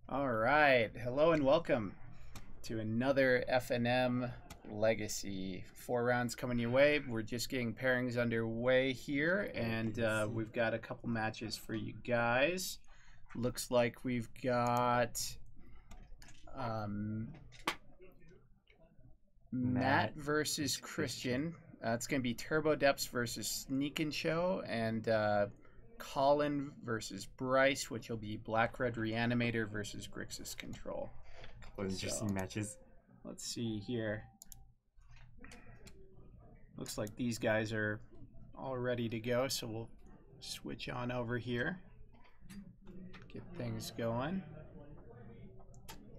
All right, hello and welcome to another FNM Legacy. 4 rounds coming your way. We're just getting pairings underway here, and we've got a couple matches for you guys. Looks like we've got Matt versus Christian. It's going to be Turbo Depths versus Sneak and Show, and Colin versus Bryce, which will be Black Red Reanimator versus Grixis Control. Couple interesting matches. Let's see here. Looks like these guys are all ready to go, so we'll switch on over here. Get things going.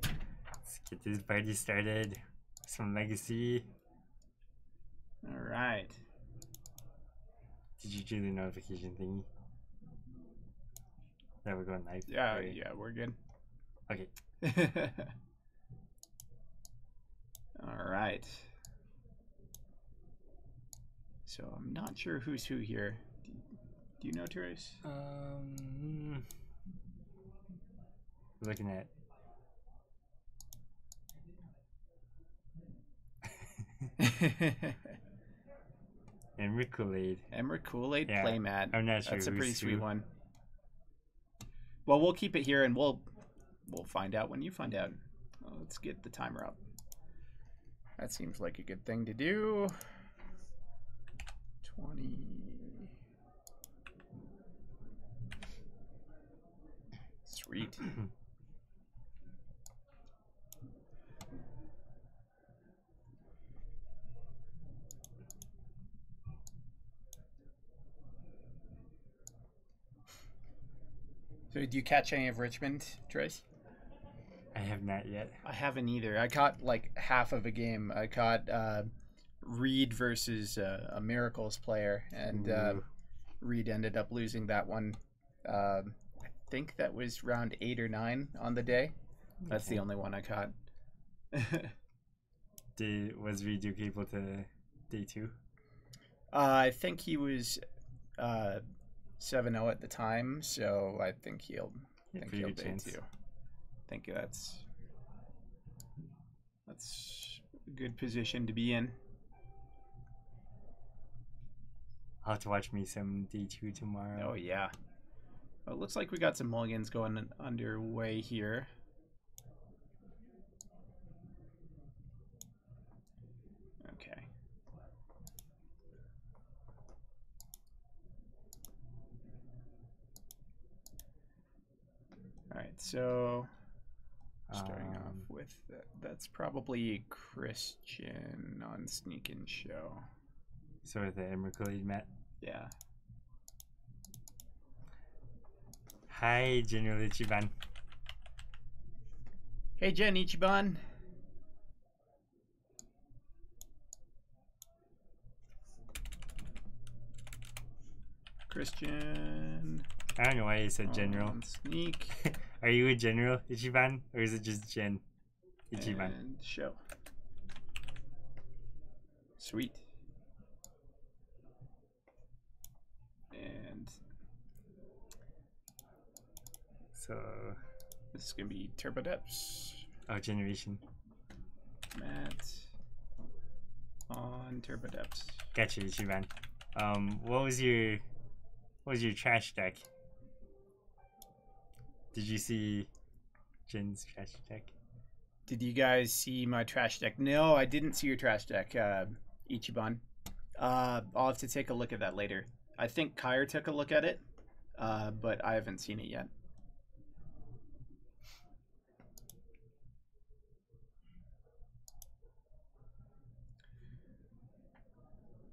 Let's get this party started. Some Legacy. All right. Did you do the notification thingy? That we're going live? Yeah, yeah, we're good. Okay. All right. So I'm not sure who's who here. Do you know, Therese? Looking at. Emerald Kool-Aid. Emerald Kool-Aid Yeah, playmat. I'm not sure. That's a pretty who's sweet who. one. Well, we'll keep it here, and we'll find out when you find out. Let's get the timer up. That seems like a good thing to do. 20. Sweet. So did you catch any of Richmond, Trace? I have not yet. I haven't either. I caught like half of a game. I caught Reed versus a Miracles player, and Reed ended up losing that one. I think that was round 8 or 9 on the day. That's the only one I caught. Was Reed able to day 2? I think he was 7-0 at the time, so I think he'll Pretty good day chance. 2. I think that's a good position to be in. I'll have to watch me some day 2 tomorrow. Oh yeah. Well, it looks like we got some mulligans going underway here. Okay. All right, so starting off with that's probably Christian on Sneak and Show. So with the Emerald Kool-Aid mat. Yeah. Hi, General Ichiban. Hey, Jen Ichiban. Christian. I don't know why you said General. On Sneak. Are you a General Ichiban, or is it just Gen Ichiban? And Show. Sweet. And So, this is going to be Turbo Depths. oh, Generation. Matt on Turbo Depths. Gotcha, Ichiban. What was your trash deck? Did you see Jen's trash deck? Did you guys see my trash deck? No, I didn't see your trash deck, Ichiban. I'll have to take a look at that later. I think Kyr took a look at it, but I haven't seen it yet.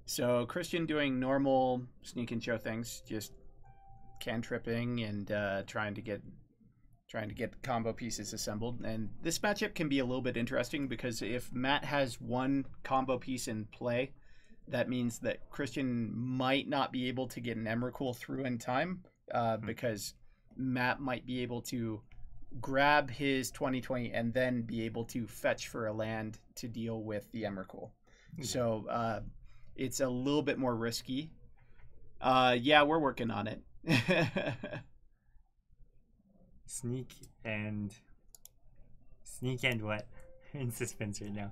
So Christian doing normal Sneak and Show things, just cantripping and trying to get combo pieces assembled. And this matchup can be a little bit interesting because if Matt has one combo piece in play, that means that Christian might not be able to get an Emrakul through in time because Matt might be able to grab his 2020 and then be able to fetch for a land to deal with the Emrakul. So it's a little bit more risky. Yeah, we're working on it. Sneak and Sneak and what? In suspense right now.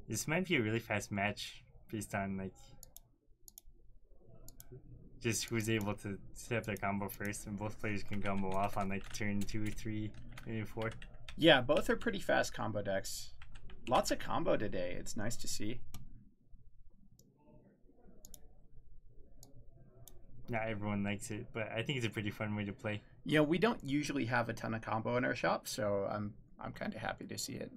This might be a really fast match based on like just who's able to set up their combo first, and both players can combo off on like turn 2, 3, maybe 4. Yeah, both are pretty fast combo decks. Lots of combo today. It's nice to see. Not everyone likes it, but I think it's a pretty fun way to play. Yeah, we don't usually have a ton of combo in our shop, so I'm kind of happy to see it.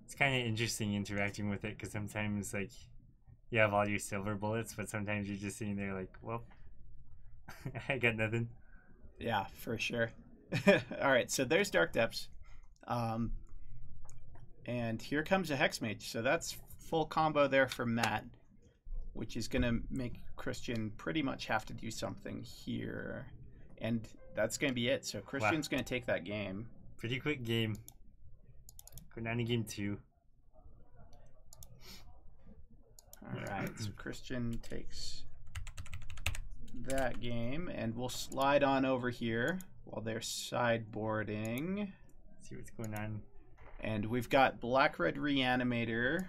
It's kind of interesting interacting with it because sometimes like you have all your silver bullets, but sometimes you're just sitting there like, well, I got nothing. Yeah, for sure. All right, so there's Dark Depths. And here comes a Hex Mage. So that's full combo there for Matt, which is going to make Christian pretty much have to do something here. And that's going to be it. So Christian's going to take that game. Pretty quick game. Go down to game 2. All right, so Christian takes that game, and we'll slide on over here while they're sideboarding. Let's see what's going on. And we've got Black-Red Reanimator.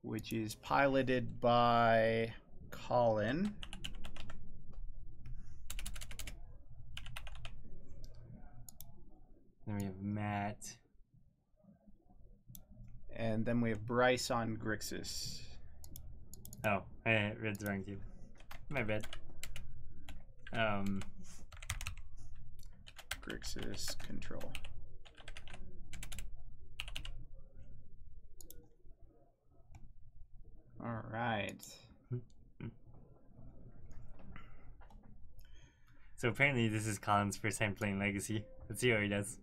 Which is piloted by Colin. Then we have Matt. And then we have Bryce on Grixis. Oh, I read the wrong team. My bad. Grixis control. All right. So apparently this is Colin's first time playing Legacy. Let's see how he does.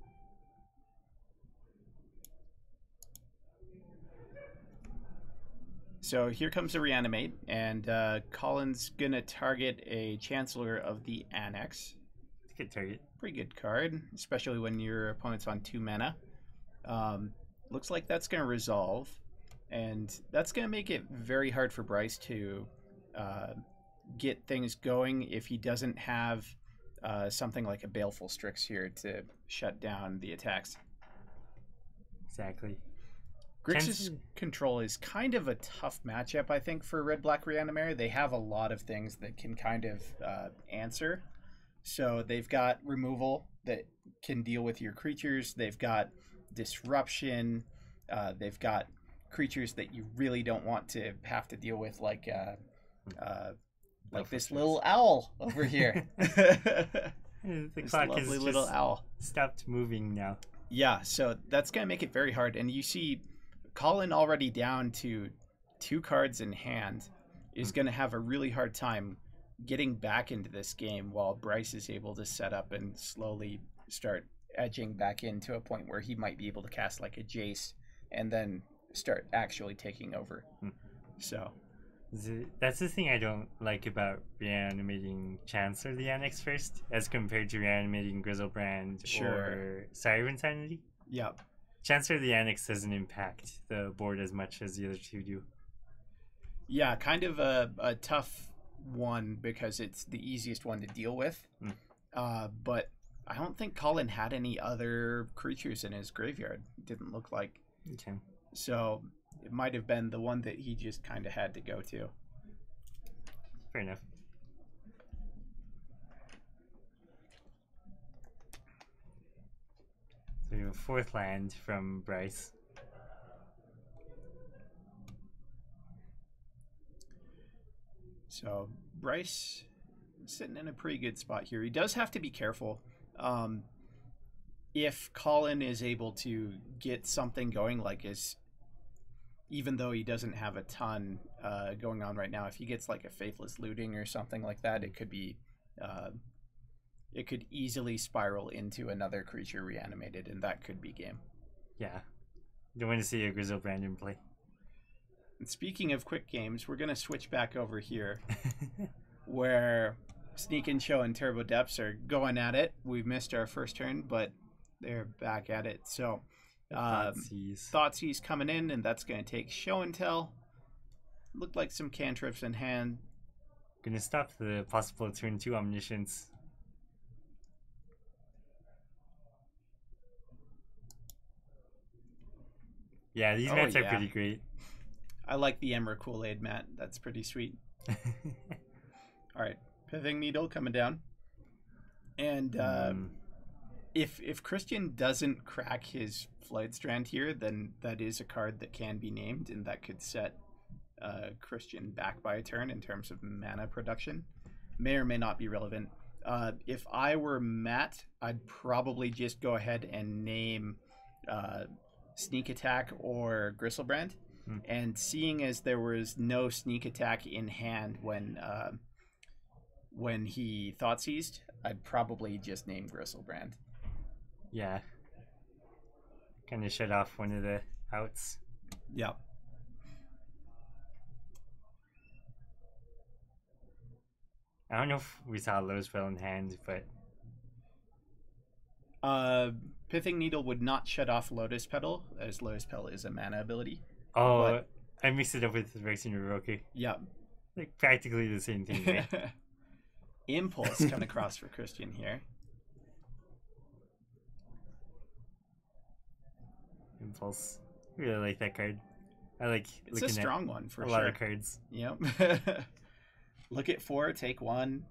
So here comes a Reanimate, and Colin's going to target a Chancellor of the Annex. It's a good target. Pretty good card, especially when your opponent's on 2 mana. Looks like that's going to resolve, and that's going to make it very hard for Bryce to get things going if he doesn't have something like a Baleful Strix here to shut down the attacks. Exactly. Grixis control is kind of a tough matchup, I think, for Red-Black Reanimator. They have a lot of things that can kind of answer. So they've got removal that can deal with your creatures. They've got disruption. They've got creatures that you really don't want to have to deal with, like this little owl over here. The This clock lovely has little just owl. stopped moving now. Yeah, so that's going to make it very hard. And you see Colin already down to 2 cards in hand is going to have a really hard time getting back into this game while Bryce is able to set up and slowly start edging back into a point where he might be able to cast like a Jace and then start actually taking over. So That's the thing I don't like about reanimating Chancellor of the Annex first, as compared to reanimating Grizzlebrand or Siren Sanity. Yep. Chancellor of the Annex doesn't impact the board as much as the other two do. Yeah, kind of a tough one because it's the easiest one to deal with. But I don't think Colin had any other creatures in his graveyard. It didn't look like. Okay. So it might have been the one that he just kind of had to go to. Fair enough. So we have a 4th land from Bryce. So Bryce is sitting in a pretty good spot here. He does have to be careful. If Colin is able to get something going, even though he doesn't have a ton going on right now, if he gets like a Faithless Looting or something like that, it could be it could easily spiral into another creature reanimated, and that could be game. Yeah. Don't want to see a Grizzlebrand in play. And speaking of quick games, we're going to switch back over here where Sneak and Show and Turbo Depths are going at it. We've missed our first turn, but they're back at it. So Thoughtseize coming in, and that's going to take Show and Tell. Looked like some cantrips in hand. Gonna stop the possible turn 2 Omniscience. Yeah, these mats are pretty great. I like the Emerald Kool-Aid mat. That's pretty sweet. All right, Pithing Needle coming down. And if Christian doesn't crack his Flight Strand here, then that is a card that can be named, and that could set Christian back by a turn in terms of mana production. May or may not be relevant. If I were Matt, I'd probably just go ahead and name Sneak Attack or Gristlebrand. And seeing as there was no Sneak Attack in hand when he Thought Seized, I'd probably just name Gristlebrand. Yeah. Kind of shut off one of the outs. Yep. I don't know if we saw Lotus Petal in hand, but Pithing Needle would not shut off Lotus Petal, as Lotus Petal is a mana ability. Oh, but I mixed it up with Vexing Revoker. Yep. Like practically the same thing. Right? Impulse coming across for Christian here. Impulse. I really like that card. I like it's a strong one for a sure. lot of cards. Yep. Look at 4, take 1.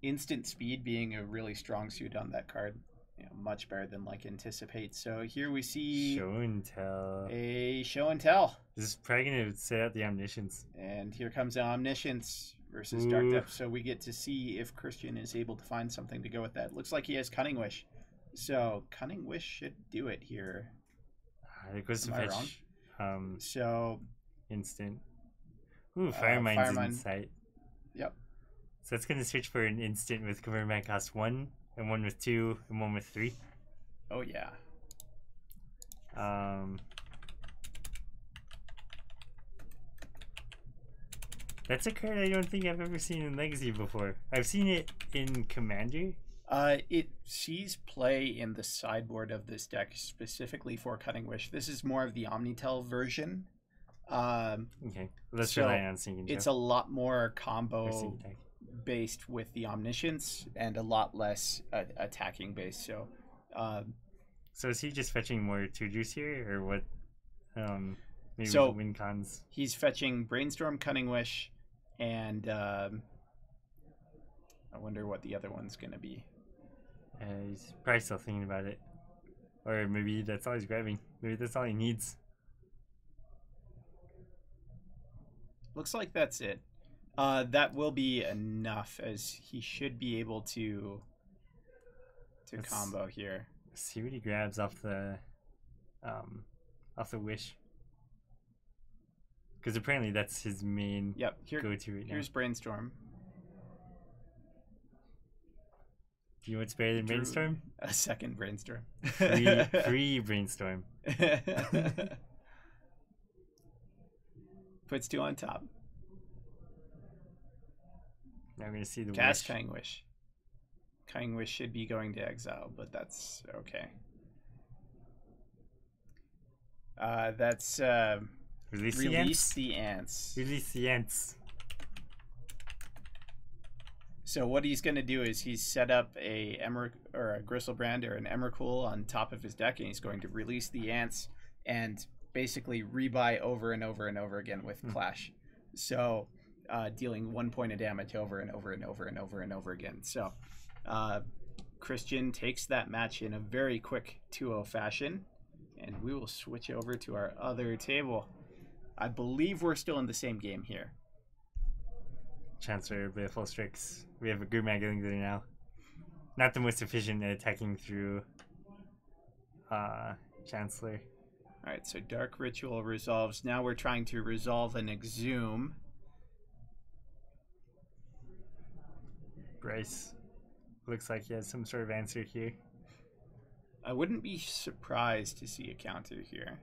Instant speed being a really strong suit on that card. You know, much better than like Anticipate. So here we see Show and Tell. A Show and Tell. This is probably going to set out the Omniscience. And here comes Omniscience versus Dark Depth. So we get to see if Christian is able to find something to go with that. Looks like he has Cunning Wish. So Cunning Wish should do it here. It goes to fetch. So instant. Ooh, Firemind's in sight. Yep. So it's going to switch for an instant with Convert cost 1, and 1 with 2, and 1 with 3. Oh, yeah. That's a card I don't think I've ever seen in Legacy before. I've seen it in Commander. It sees play in the sideboard of this deck specifically for Cunning Wish. This is more of the Omnitel version. Okay, let's rely on Sinking It's a lot more combo based with the Omniscience and a lot less attacking based. So, so is he just fetching more 2-juice here, or what? Maybe so win cons. He's fetching Brainstorm, Cunning Wish, and I wonder what the other one's gonna be. He's probably still thinking about it, or maybe that's all he's grabbing. Maybe that's all he needs. Looks like that's it. That will be enough, as he should be able to combo here. Let's see what he grabs off the wish, because apparently that's his main go-to right now. Here's Brainstorm. Do you know what's better than Brainstorm? A second Brainstorm. Free Brainstorm. Puts 2 on top. Now we're going to see the Cast Cunning Wish. Cunning Wish should be going to exile, but that's okay. That's Release the Ants. Release the Ants. So what he's going to do is he's set up a Gristlebrand or an Emrakul on top of his deck, and he's going to release the Ants and basically rebuy over and over and over again with Clash. So dealing 1 point of damage over and over and over and over and over again. So Christian takes that match in a very quick 2-0 fashion, and we will switch over to our other table. I believe we're still in the same game here. Chancellor, Baleful Strix. We have a Gurmag getting there now. Not the most efficient at attacking through Chancellor. Alright, so Dark Ritual resolves. Now we're trying to resolve an Exhume. Bryce looks like he has some sort of answer here. I wouldn't be surprised to see a counter here.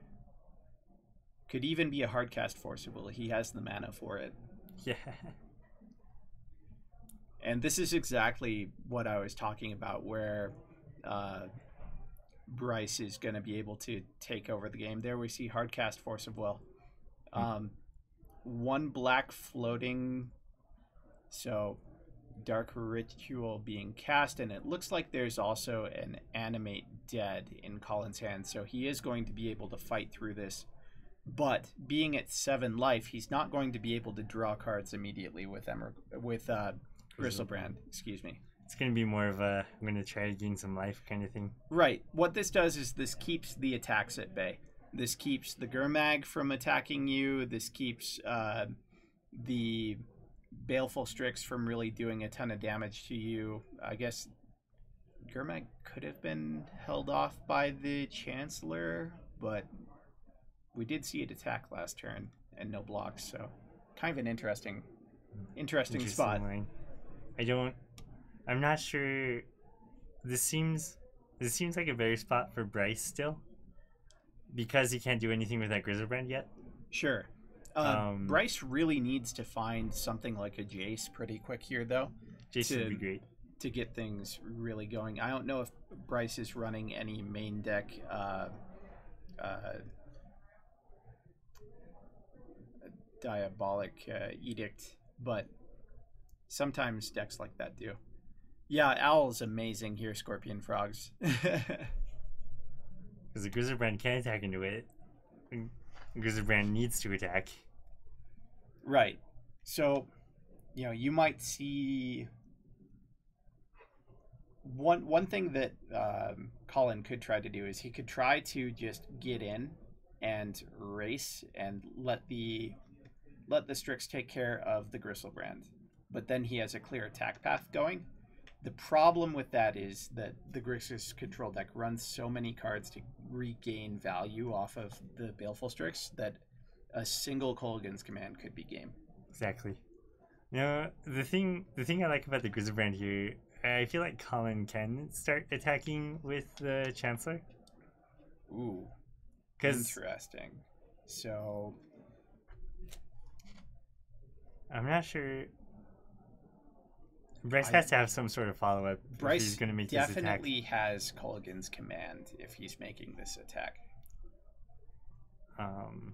Could even be a hardcast Forcible. He has the mana for it. Yeah. And this is exactly what I was talking about, where Bryce is going to be able to take over the game. There we see hardcast Force of Will. one black floating, so Dark Ritual being cast, and it looks like there's also an Animate Dead in Colin's hand, so he is going to be able to fight through this. But being at 7 life, he's not going to be able to draw cards immediately with Gristlebrand. Excuse me. It's going to be more of a I'm going to try to gain some life kind of thing. Right. What this does is this keeps the attacks at bay. This keeps the Gurmag from attacking you. This keeps the Baleful Strix from really doing a ton of damage to you. I guess Gurmag could have been held off by the Chancellor, but we did see it attack last turn and no blocks, so kind of an interesting spot. Line. I'm not sure. This seems like a better spot for Bryce still, because he can't do anything with that Grizzlebrand yet. Sure. Bryce really needs to find something like a Jace pretty quick here, though. Jace would be great to get things really going. I don't know if Bryce is running any main deck Diabolic Edict, but sometimes decks like that do. Yeah, Owl's amazing here, Scorpion Frogs. Because the Grizzlebrand can't attack into it. Grizzlebrand needs to attack. Right. So, you might see one thing that Colin could try to do is he could try to just get in and race and let the Strix take care of the Gristlebrand. But then he has a clear attack path going. The problem with that is that the Grixis control deck runs so many cards to regain value off of the Baleful Strix that a single Kolaghan's Command could be game. Exactly. The thing I like about the Grizzlebrand here, I feel like Colin can start attacking with the Chancellor. Ooh, interesting. So I'm not sure. Bryce has to have some sort of follow-up if he's going to make this attack. Bryce definitely has Kolaghan's Command if he's making this attack.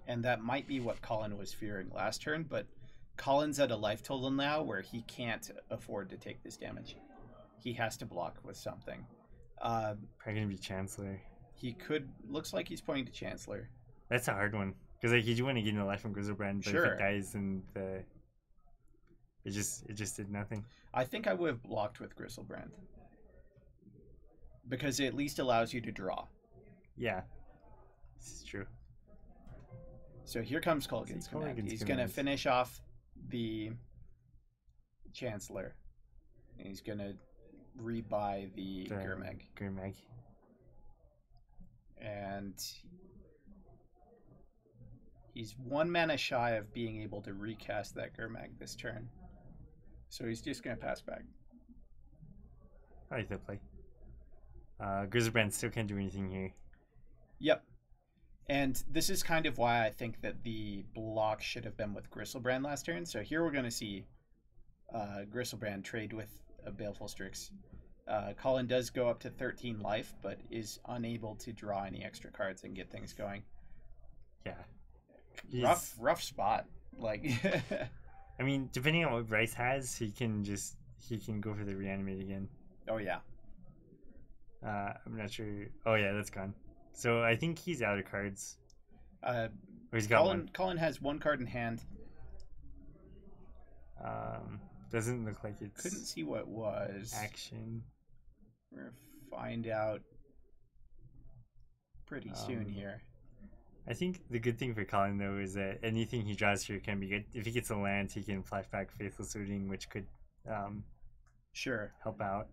And that might be what Colin was fearing last turn, but Colin's at a life total now where he can't afford to take this damage. He has to block with something. Probably going to be Chancellor. He could... Looks like he's pointing to Chancellor. That's a hard one. Because you do want to gain a life from Grizzlebrand, but if it dies, then it just did nothing. I think I would have blocked with Gristlebrand. Because it at least allows you to draw. Yeah. This is true. So here comes Kolaghan's Command. He's going to finish off the Chancellor. And he's going to rebuy the Gurmag. And he's 1 mana shy of being able to recast that Gurmag this turn. So he's just going to pass back. I like that play. Grizzlebrand still can't do anything here. Yep. And this is kind of why I think that the block should have been with Gristlebrand last turn. So here we're going to see Gristlebrand trade with a Baleful Strix. Colin does go up to 13 life, but is unable to draw any extra cards and get things going. Yeah. Rough spot. Like... I mean, depending on what Bryce has, he can go for the reanimate again. Oh yeah. I'm not sure. Oh yeah, that's gone. So I think he's out of cards. Or he's got one. Colin has 1 card in hand. Doesn't look like it's... Couldn't see what it was. Action. We're gonna find out pretty soon here. I think the good thing for Colin, though, is that anything he draws here can be good. If he gets a land, he can flash back Faithful Suiting, which could help out.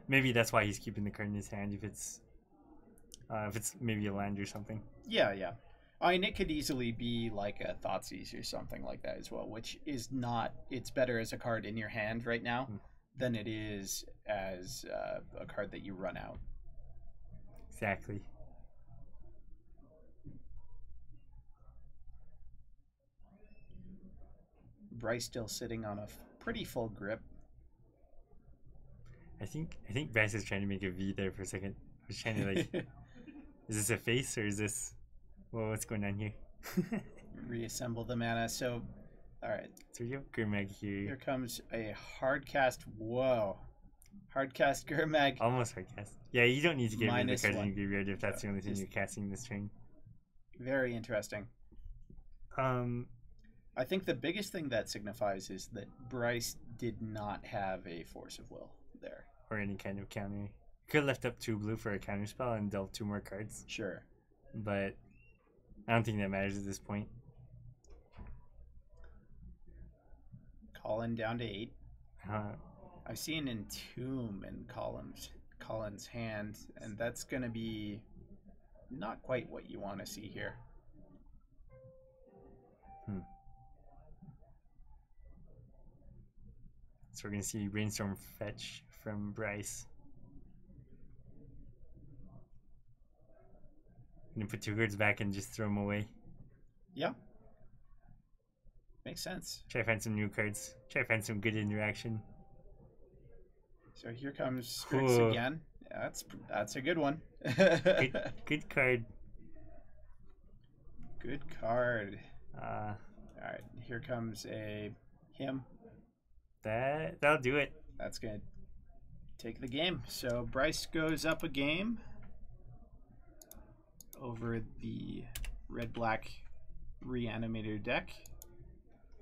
Maybe that's why he's keeping the card in his hand, if it's maybe a land or something. Yeah. I mean, it could easily be like a Thoughtseize or something like that as well, which is not... It's better as a card in your hand right now than it is as a card that you run out. Exactly. Bryce still sitting on a pretty full grip. I think Bryce is trying to make a V there for a second. I was trying to like, is this a face or is this? Whoa, what's going on here? Reassemble the mana. So All right. So you have Gurmag Here here. comes a hard cast. Whoa. Hard cast Gurmag. Almost hard cast. Yeah, you don't need to get rid of the cards in -1. your graveyard if that's the only thing Just- you're casting this turn. Very interesting. I think the biggest thing that signifies is that Bryce did not have a force of will there. Or any kind of counter. Could have left up 2 blue for a counter spell and dealt 2 more cards, Sure. but I don't think that matters at this point. Colin down to 8. Uh, I see an Entomb in Colin's hand, and that's going to be not quite what you want to see here. So we're going to see Rainstorm Fetch from Bryce. Going to put 2 cards back and just throw them away. Yeah. Makes sense. Try to find some new cards. Try to find some good interaction. So here comes Grix Whoa. again. Yeah, that's a good one. Good card. Good card. Uh, All right, here comes a him. that'll do it. That's gonna take the game. So Bryce goes up a game over the red-black reanimator deck.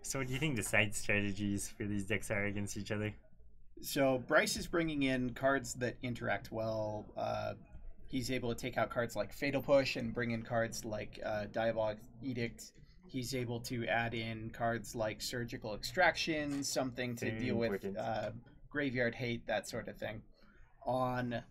So what do you think the side strategies for these decks are against each other? So Bryce is bringing in cards that interact well. He's able to take out cards like Fatal Push and bring in cards like Diabolic Edict. He's able to add in cards like Surgical Extraction, something to Very deal important. with Graveyard Hate, that sort of thing. On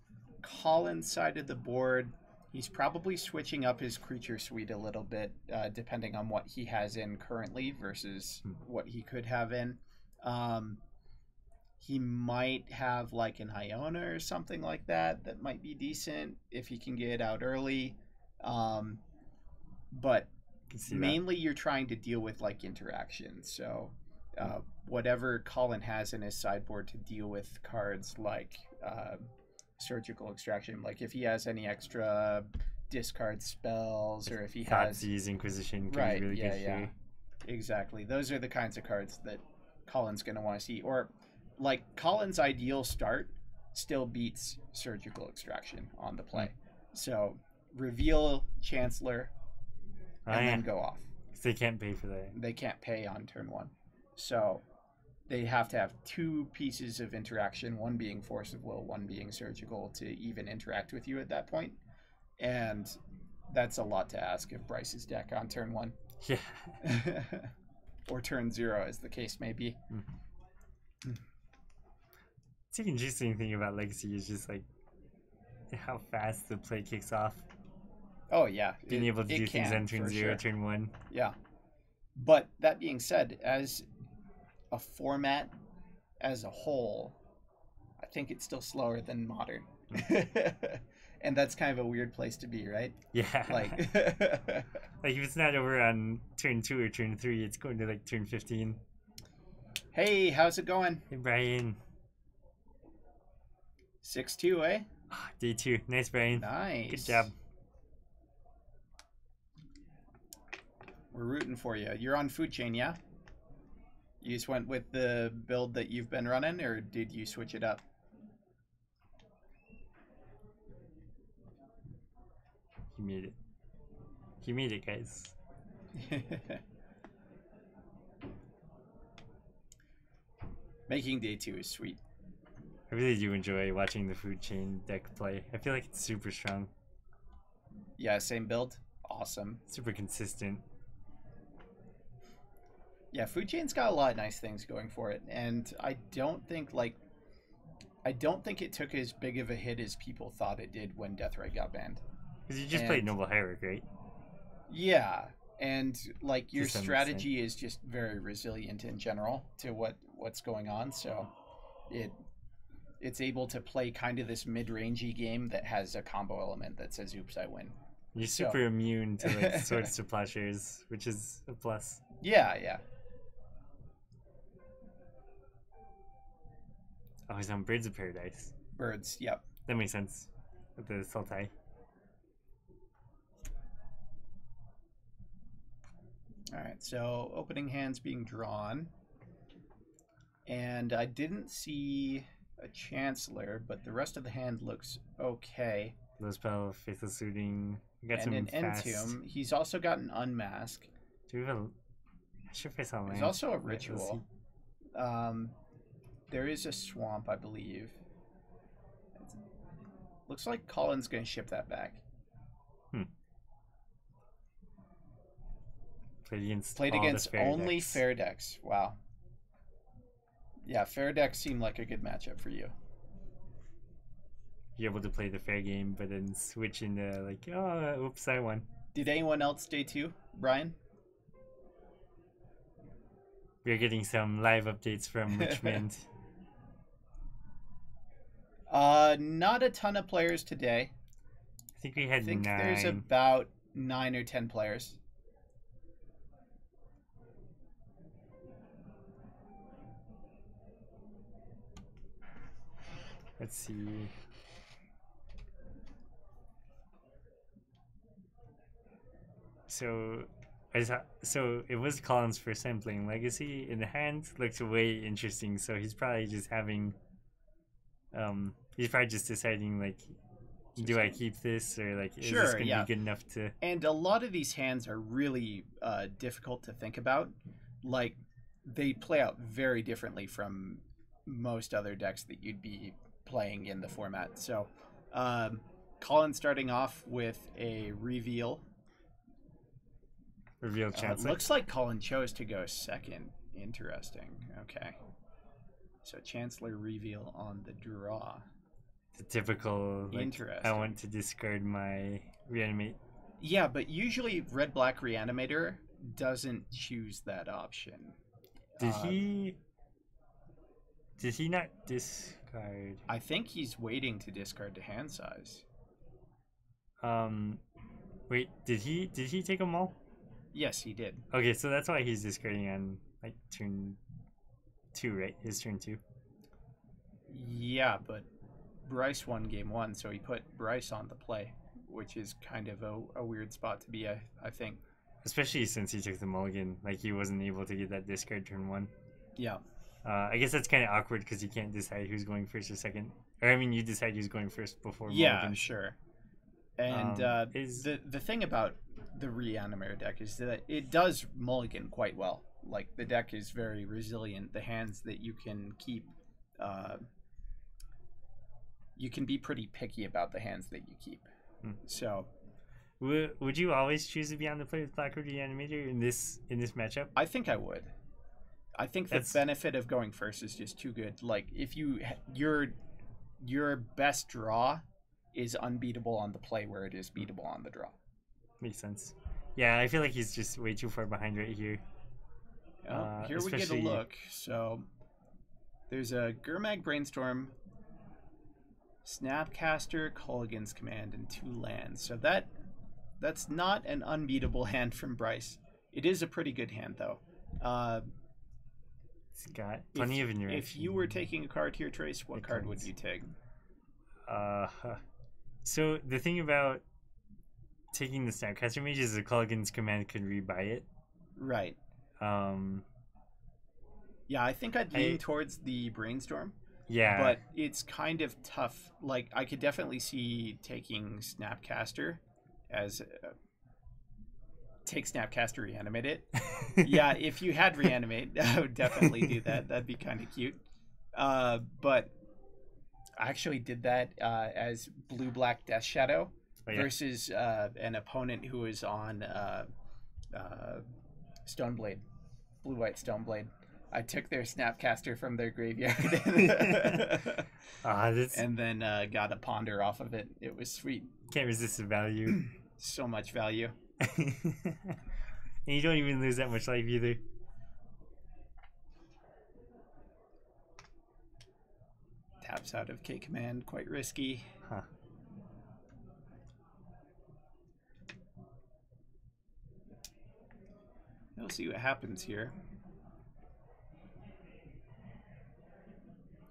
Colin's side of the board, he's probably switching up his creature suite a little bit, depending on what he has in currently versus what he could have in. He might have like an Iona or something like that might be decent if he can get it out early. But Can see mainly you're trying to deal with like interaction. So whatever Colin has in his sideboard to deal with cards like Surgical Extraction, like if he has any extra discard spells or if he has Thoughtseize Inquisition can right, be really yeah, good yeah, here. exactly. Those are the kinds of cards that Colin's going to want to see. Or like Colin's ideal start still beats Surgical Extraction on the play. So reveal Chancellor and then go off. 'Cause they can't pay for that. They can't pay on turn 1. So they have to have 2 pieces of interaction, one being Force of Will, one being Surgical, to even interact with you at that point. And that's a lot to ask of Bryce's deck on turn 1. Yeah. Or turn 0, as the case may be. It's an interesting thing about Legacy is just like how fast the play kicks off. Oh, yeah. Being able to do things on turn for 0, sure. turn 1. Yeah. But that being said, as a format as a whole, I think it's still slower than Modern. And that's kind of a weird place to be, right? Yeah. Like, Like if it's not over on turn 2 or turn 3, it's going to like turn 15. hey, how's it going? Hey Brian. 6-2, eh? Day 2. Nice, Brian. Nice. Good job. We're rooting for you. You're on Food Chain, yeah? You just went with the build that you've been running, or did you switch it up? He made it. He made it, guys. Making day 2 is sweet. I really do enjoy watching the Food Chain deck play. I feel like it's super strong. Yeah, same build. Awesome. Super consistent. Yeah, Food Chain's got a lot of nice things going for it, and I don't think it took as big of a hit as people thought it did when Deathrite got banned. Because you just played Noble Hierarch, right? Yeah, and like your To some strategy is just very resilient in general to what's going on, so it's able to play kind of this mid-rangey game that has a combo element that says "Oops, I win." You're super immune to like swords to plowshares, which is a plus. Yeah, yeah. Oh, he's on Birds of Paradise. Birds, yep. That makes sense. With the Sultai. All right, so opening hands being drawn. And I didn't see a Chancellor, but the rest of the hand looks okay. Low spell, Faithless Looting. We got And some an fast. Entomb. He's also got an Unmask. Do we have a... I should if I saw land. There's also a Wait, let's Ritual. There is a Swamp, I believe. Looks like Colin's going to ship that back. Played against only fair decks. Wow. Yeah, fair decks seem like a good matchup for you. You're able to play the fair game, but then switch into like, oh, oops, I won. Did anyone else day 2, Brian? We're getting some live updates from Richmond. Not a ton of players today. I think we had 9. There's about 9 or 10 players. Let's see. So it was Colin's first time playing Legacy. In the hand, looks way interesting. So he's probably just having, he's probably just deciding like, do I keep this or like is this going to be good enough to? And a lot of these hands are really difficult to think about. Like they play out very differently from most other decks that you'd be playing in the format. So Colin starting off with a reveal. Reveal Chancellor. Looks like Colin chose to go second. Interesting. Okay. So Chancellor reveal on the draw. The typical, like, interesting. I want to discard my reanimate. Yeah, but usually red-black reanimator doesn't choose that option. Did he not discard? I think he's waiting to discard to hand size. Wait, did he take them all? Yes, he did. Okay, so that's why he's discarding on like turn 2, right? His turn 2. Yeah, but Bryce won game 1, so he put Bryce on the play, which is kind of a weird spot to be, I think. Especially since he took the mulligan, like he wasn't able to get that discard turn 1. Yeah. I guess that's kind of awkward because you can't decide who's going first or second. Or I mean, you decide who's going first before mulligan. Sure. And the thing about the reanimator deck is that it does mulligan quite well. Like the deck is very resilient. The hands that you can keep, you can be pretty picky about the hands that you keep. So, would you always choose to be on the play with Black Reanimator in this matchup? I think I would. I think the benefit of going first is just too good. Like if your best draw is unbeatable on the play where it is beatable on the draw. Makes sense. Yeah, I feel like he's just way too far behind right here. Here we get a look. So there's a Gurmag Brainstorm, Snapcaster, Culligan's Command, and 2 lands. So that's not an unbeatable hand from Bryce. It is a pretty good hand though. It's got plenty of interaction. If you were taking a card here, Trace, what card would you take? So the thing about taking the Snapcaster Mage is the Culligan's Command could rebuy it. Right. Yeah, I think I'd lean towards the Brainstorm. Yeah. But it's kind of tough. Like, I could definitely see taking Snapcaster as... take Snapcaster, reanimate it. Yeah, if you had reanimate, I would definitely do that. That'd be kind of cute. But I actually did that as blue-black Death Shadow versus an opponent who was on Stoneblade, blue-white Stoneblade. I took their Snapcaster from their graveyard and then got a Ponder off of it. It was sweet. Can't resist the value. So much value. And you don't even lose that much life either. Taps out of K command, quite risky. Huh. We'll see what happens here.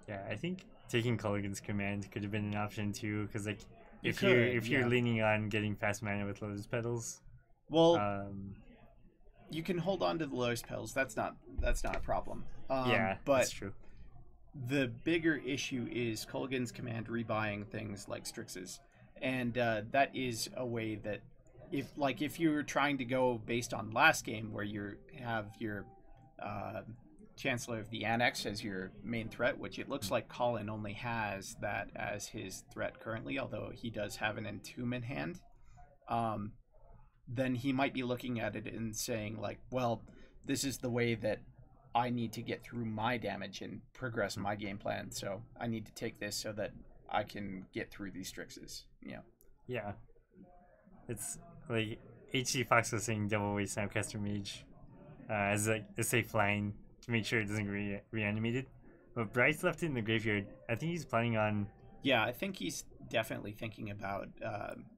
Yeah, I think taking Culligan's Command could have been an option too, because like if you're leaning on getting fast mana with Lotus Petals. Well, you can hold on to the lowest petals. That's not a problem. Yeah, but that's true. the bigger issue is Kolaghan's command rebuying things like Strixes, and that is a way that if you were trying to go based on last game where you have your Chancellor of the Annex as your main threat, which it looks like Colin only has that as his threat currently, although he does have an Entomb in hand. Then he might be looking at it and saying like, well, this is the way that I need to get through my damage and progress my game plan. So I need to take this so that I can get through these Strixes. Yeah. Yeah. It's like HC Fox was saying double weight Snapcaster Mage as like a safe line to make sure it doesn't get reanimated. But Bryce left it in the graveyard. I think he's planning on Yeah, I think he's definitely thinking about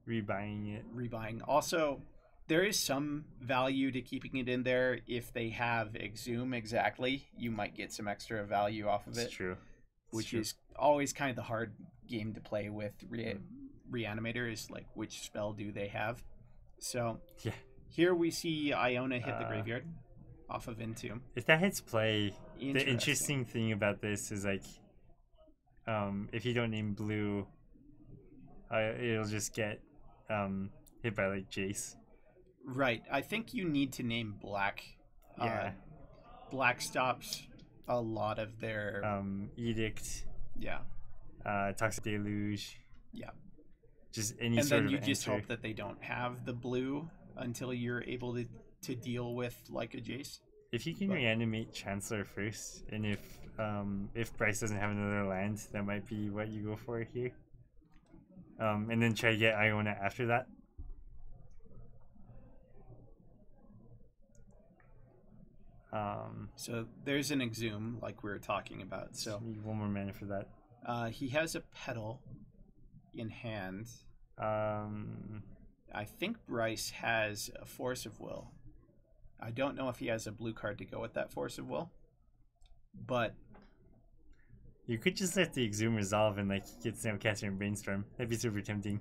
rebuying it. rebuying. Also, there is some value to keeping it in there. If they have Exhume exactly, you might get some extra value off of it. It's true. Which is always kind of the hard game to play with Reanimator, is like which spell do they have. So yeah, here we see Iona hit the graveyard off of Entomb. If that hits play, the interesting thing about this is like if you don't name blue, it'll just get hit by like Jace. Right. I think you need to name black. Yeah. Black stops a lot of their Edict. Yeah. Toxic Deluge. Yeah. Just any and sort then of you answer. just hope that they don't have the blue until you're able to deal with like a Jace. If you can reanimate Chancellor first, and if Bryce doesn't have another land, that might be what you go for here. And then try to get Iona after that. So there's an Exhume like we were talking about. So need one more mana for that. He has a Petal in hand. I think Bryce has a Force of Will. I don't know if he has a blue card to go with that Force of Will, but you could just let the Exhume resolve and like get Snapcaster and Brainstorm. That'd be super tempting.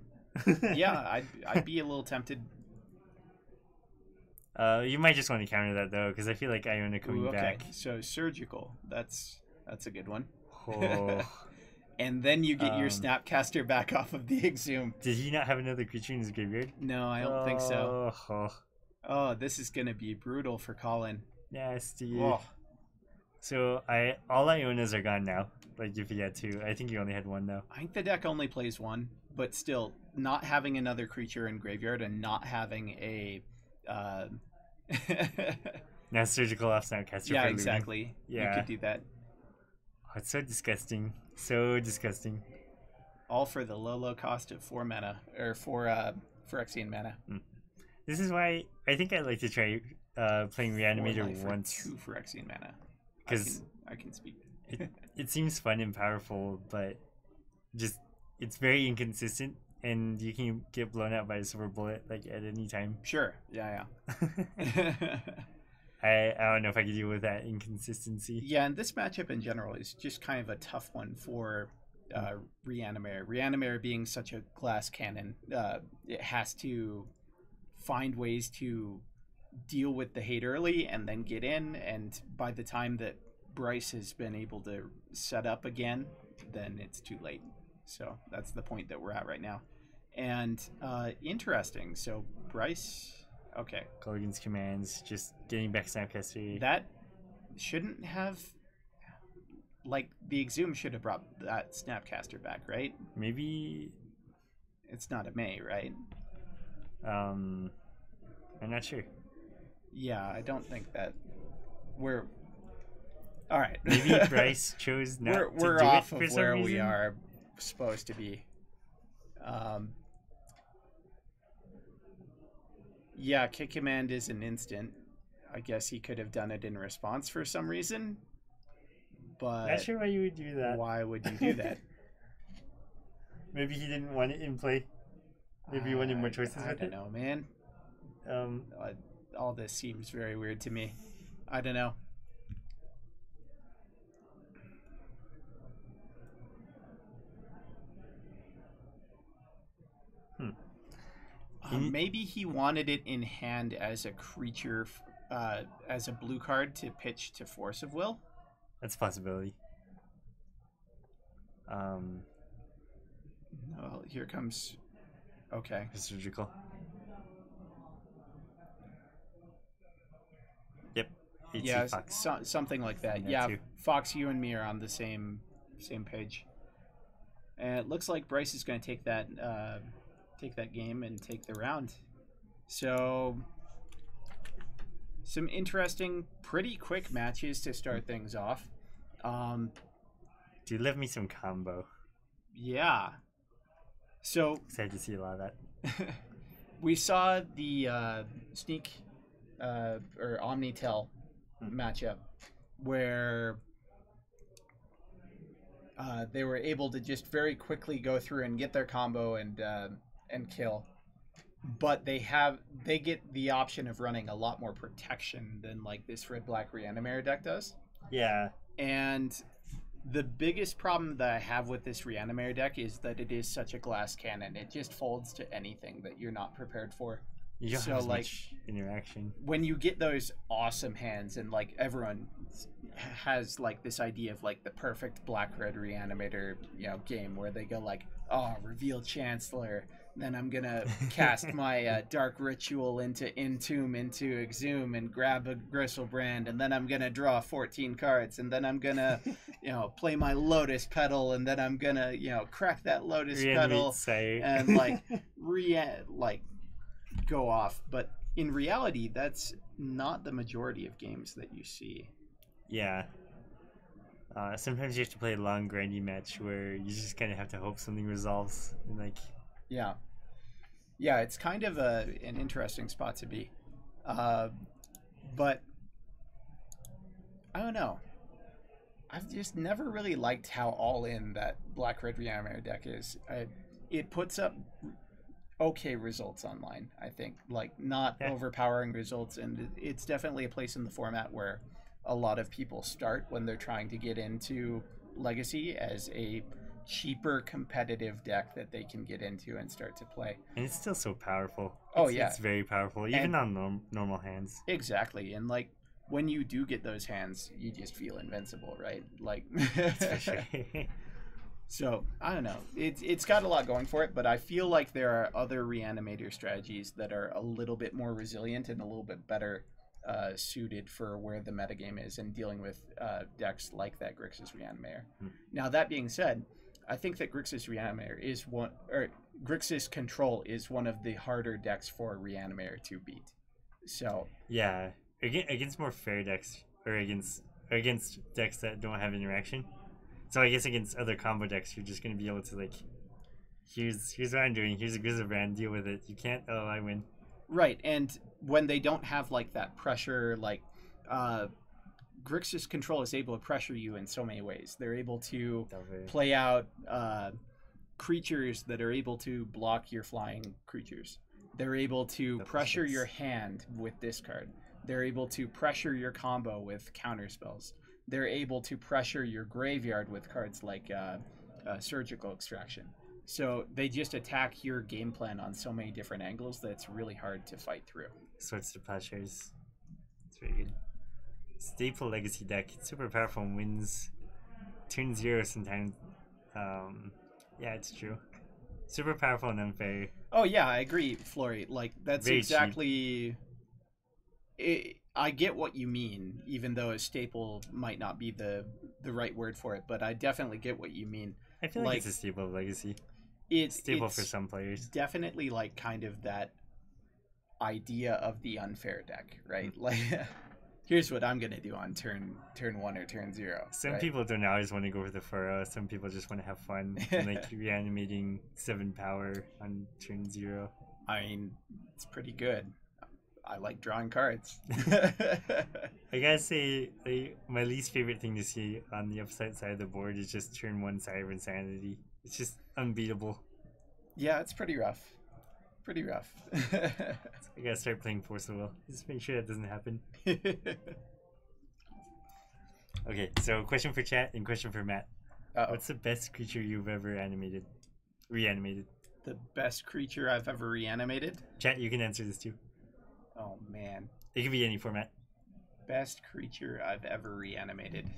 Yeah, I'd be a little tempted. You might just want to counter that though, because I feel like Iona coming back. So Surgical, that's a good one. Oh. And then you get your Snapcaster back off of the Exhume. Did he not have another creature in his graveyard? No, I don't think so. Oh. Oh, this is gonna be brutal for Colin. Nasty. Oh. So all Ionas are gone now. Like if he had two, I think he only had one now. I think the deck only plays one, but still, not having another creature in graveyard and not having a now Surgical off Snapcaster. Yeah, exactly. Yeah, you could do that. Oh, it's so disgusting. So disgusting. All for the low cost of 4 mana or for Phyrexian mana. This is why I think I'd like to try playing Reanimator once. 2 Phyrexian mana. Because I can speak. it seems fun and powerful, but just it's very inconsistent, and you can get blown out by a silver bullet like at any time. Sure. Yeah. I don't know if I could deal with that inconsistency. Yeah, and this matchup in general is just kind of a tough one for Reanimator. Reanimator being such a glass cannon, it has to find ways to deal with the hate early and then get in, and by the time that Bryce has been able to set up again, then it's too late. So that's the point that we're at right now. And interesting. So Bryce, okay. Kolaghan's commands, just getting back Snapcaster. That shouldn't have, like, the Exhume should have brought that Snapcaster back, right? Maybe it's not a May, right? I'm not sure. Yeah, I don't think that we're all right. Maybe Bryce chose not we're to do off it for of some where reason. We are supposed to be. Yeah, kick command is an instant. I guess he could have done it in response for some reason, but not sure why you would do that. Why would you do that? Maybe he didn't want it in play. Maybe he wanted more choices with it. I don't know, man. All this seems very weird to me. I don't know. Maybe he wanted it in hand as a creature as a blue card to pitch to Force of Will. That's a possibility. Well, here comes. Okay. Surgical. Yep. HC Yeah, Fox. something like that. That Yeah, too. Fox, you and me are on the same page. And it looks like Bryce is going to take that game and take the round. So some interesting, pretty quick matches to start things off. Do love me some combo. Yeah. So Excited to see a lot of that. we saw the sneak or Omnitel matchup where they were able to just very quickly go through and get their combo and kill, but they get the option of running a lot more protection than like this red-black Reanimator deck does. Yeah. And the biggest problem that I have with this Reanimator deck is that it is such a glass cannon. It just folds to anything that you're not prepared for. You don't So, have as like, much interaction. When you get those awesome hands, and like everyone has like this idea of like the perfect black-red Reanimator, game where they go like, oh, reveal Chancellor, then I'm gonna cast my Dark Ritual into Entomb into Exhume and grab a Gristlebrand, and then I'm gonna draw 14 cards, and then I'm gonna play my Lotus Petal, and then I'm gonna crack that Lotus Petal and like go off. But in reality, that's not the majority of games that you see. Yeah. Sometimes you have to play a long grindy match where you just kind of have to hope something resolves. And like, yeah, it's kind of an interesting spot to be. But I don't know. I've just never really liked how all in that black red Reanimator deck is. It puts up okay results online, I think, like not overpowering results, and it's definitely a place in the format where a lot of people start when they're trying to get into Legacy as a cheaper competitive deck that they can get into and start to play. And it's still so powerful. It's very powerful, even on normal hands. Exactly, and like when you do get those hands, you just feel invincible, right? Like, That's for sure. So I don't know. It's got a lot going for it, but I feel like there are other Reanimator strategies that are a little bit more resilient and a little bit better suited for where the metagame is and dealing with decks like that Grixis Reanimator. Now that being said, I think that Grixis Reanimator Grixis Control is one of the harder decks for Reanimator to beat. So yeah, against more fair decks or against decks that don't have interaction. So I guess against other combo decks, you're just gonna be able to like, here's what I'm doing. Here's a Grizzlebrand. Deal with it. You can't. Oh, I win. Right, and when they don't have like that pressure, like Grixis Control is able to pressure you in so many ways. They're able to play out creatures that are able to block your flying creatures. They're able to pressure your hand with discard. They're able to pressure your combo with counter spells. They're able to pressure your graveyard with cards like Surgical Extraction. So they just attack your game plan on so many different angles that it's really hard to fight through. Swords to Plowshares. It's very good. Staple Legacy deck. It's super powerful and wins turn 0 sometimes. Yeah, it's true. Super powerful and unfair. Oh yeah, I agree, Flory. Like that's Very exactly. I get what you mean, even though a staple might not be the right word for it, but I definitely get what you mean. I feel like it's a staple of Legacy. It's staple for some players. Definitely like kind of that idea of the unfair deck, right? Like, here's what I'm gonna do on turn 1 or turn 0. Some people don't always want to go for the furrow. Some people just want to have fun, and like reanimating 7 power on turn 0. I mean, it's pretty good. I like drawing cards. I gotta say, my least favorite thing to see on the upside side of the board is just turn 1 Sire of Insanity. It's just unbeatable. Yeah, it's pretty rough. Pretty rough. I gotta start playing Force of Will. Just make sure that doesn't happen. Okay, so question for chat and question for Matt. What's the best creature you've ever reanimated? The best creature I've ever reanimated? Chat, you can answer this too. Oh man, It could be any format. best creature I've ever reanimated.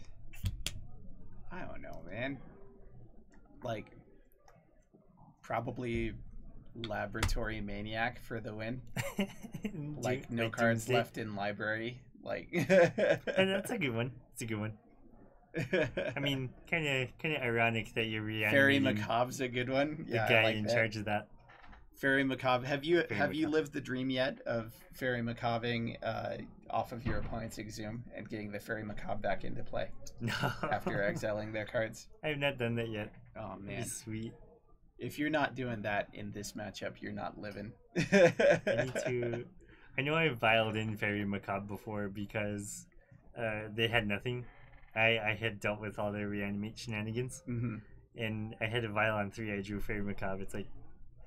I don't know, man. Like, probably Laboratory Maniac for the win. Like, no cards Doomsday. left in library. Like, And that's a good one. It's a good one. I mean, kind of ironic that you're Fairy reanimating Macabre's a good one. the Yeah, guy I like in that. charge of that. Fairy Macabre. Have you Macabre. lived the dream yet of Fairy Macabring off of your opponent's Exhume and getting the Fairy Macabre back into play No. after exiling their cards? I have not done that yet. Oh That'd be man, sweet. if you're not doing that in this matchup, you're not living. I need to. I know I viled in Fairy Macabre before because they had nothing. I had dealt with all their reanimate shenanigans, Mhm. and I had a vial on 3. I drew Fairy Macabre. It's like,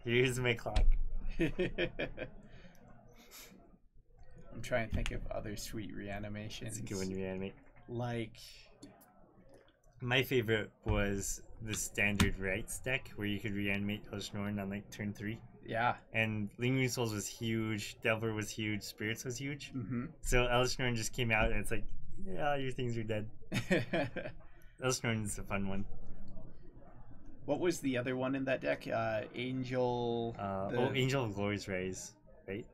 here's my clock. I'm trying to think of other sweet reanimations. It's a good one to reanimate. Like, My favorite was the standard rights deck where you could reanimate Elshnorn on like turn 3. yeah. And Lingering Souls was huge, Delver was huge, Spirits was huge. Mm-hmm. So Elshnorn just came out and it's like, yeah, your things are dead. Elshnorn is a fun one. What was the other one in that deck? Angel. Angel of Glory's Rays, right?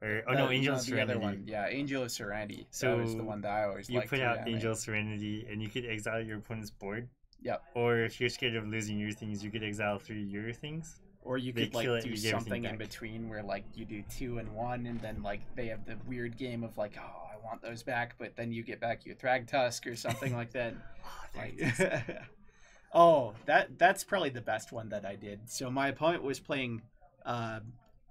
Or Angel of the other Serenity. one. Yeah, Angel of Serenity. So that was the one that I always You liked. put to out reanimate. Angel of Serenity, and you could exile your opponent's board. Yep. Or if you're scared of losing your things, you could exile 3 your things. Or you They could like kill it, do you get everything something in back. between where like you do 2 and 1, and then like they have the weird game of like, oh, I want those back, but then you get back your Thragtusk or something like that. Like, oh, that's probably the best one that I did. So my opponent was playing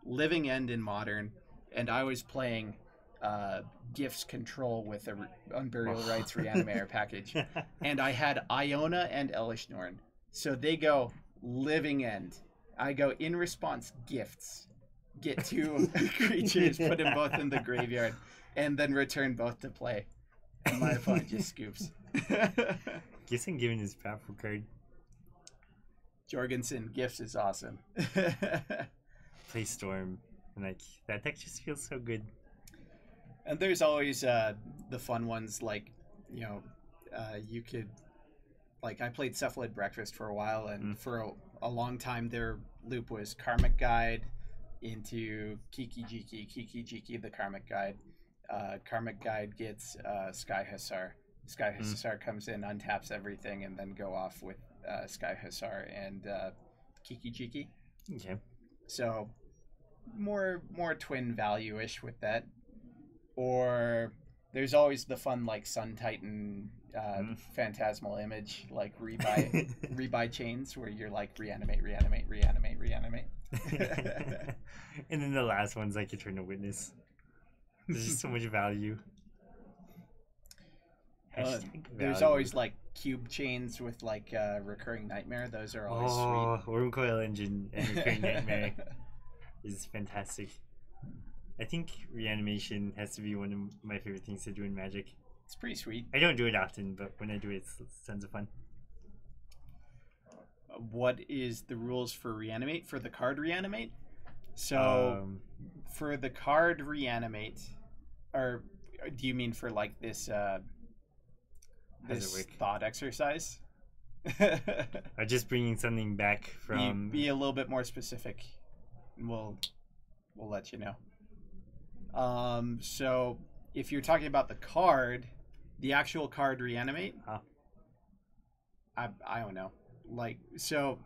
Living End in Modern, and I was playing Gifts Control with a Unburial Rights Reanimator package, and I had Iona and Elishnorn. So they go Living End. I go in response Gifts. Get 2 creatures, put them both in the graveyard, and then return both to play. And my opponent just scoops. Gifts and Given is a powerful card. Jorgensen, Gifts is awesome. Play Storm, and like that deck just feels so good. And there's always the fun ones, like, you know, you could, like, I played Cephalid Breakfast for a while, and for a long time their loop was Karmic Guide into Kiki Jiki, the Karmic Guide. Karmic Guide gets Sky Hussar. Sky Hussar comes in, untaps everything, and then go off with Sky Hussar and Kiki Jiki. Okay. So more twin value-ish with that. Or there's always the fun like Sun Titan phantasmal image, like rebuy chains where you're like reanimate. And then the last one's like Eternal Witness. There's just so much value. There's always like cube chains with like recurring nightmare. Those are always sweet. Wormcoil Engine and Recurring Nightmare is fantastic. I think reanimation has to be one of my favorite things to do in Magic. It's pretty sweet. I don't do it often, but when I do it, it's tons of fun. What is the rules for reanimate, for the card reanimate? So for the card reanimate, or do you mean for like this this thought exercise? Or just bringing something back from... Be a little bit more specific. We'll let you know. So if you're talking about the card, the actual card reanimate, I don't know. Like, so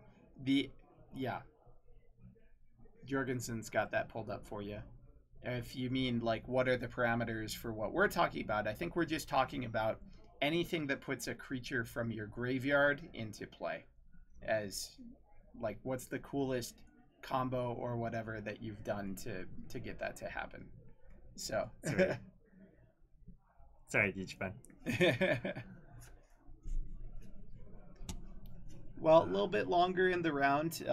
Jorgensen's got that pulled up for you. If you mean like what are the parameters for what we're talking about, I think we're just talking about anything that puts a creature from your graveyard into play, as like what's the coolest combo or whatever that you've done to get that to happen. So sorry, Dichban. Well, a little bit longer in the round.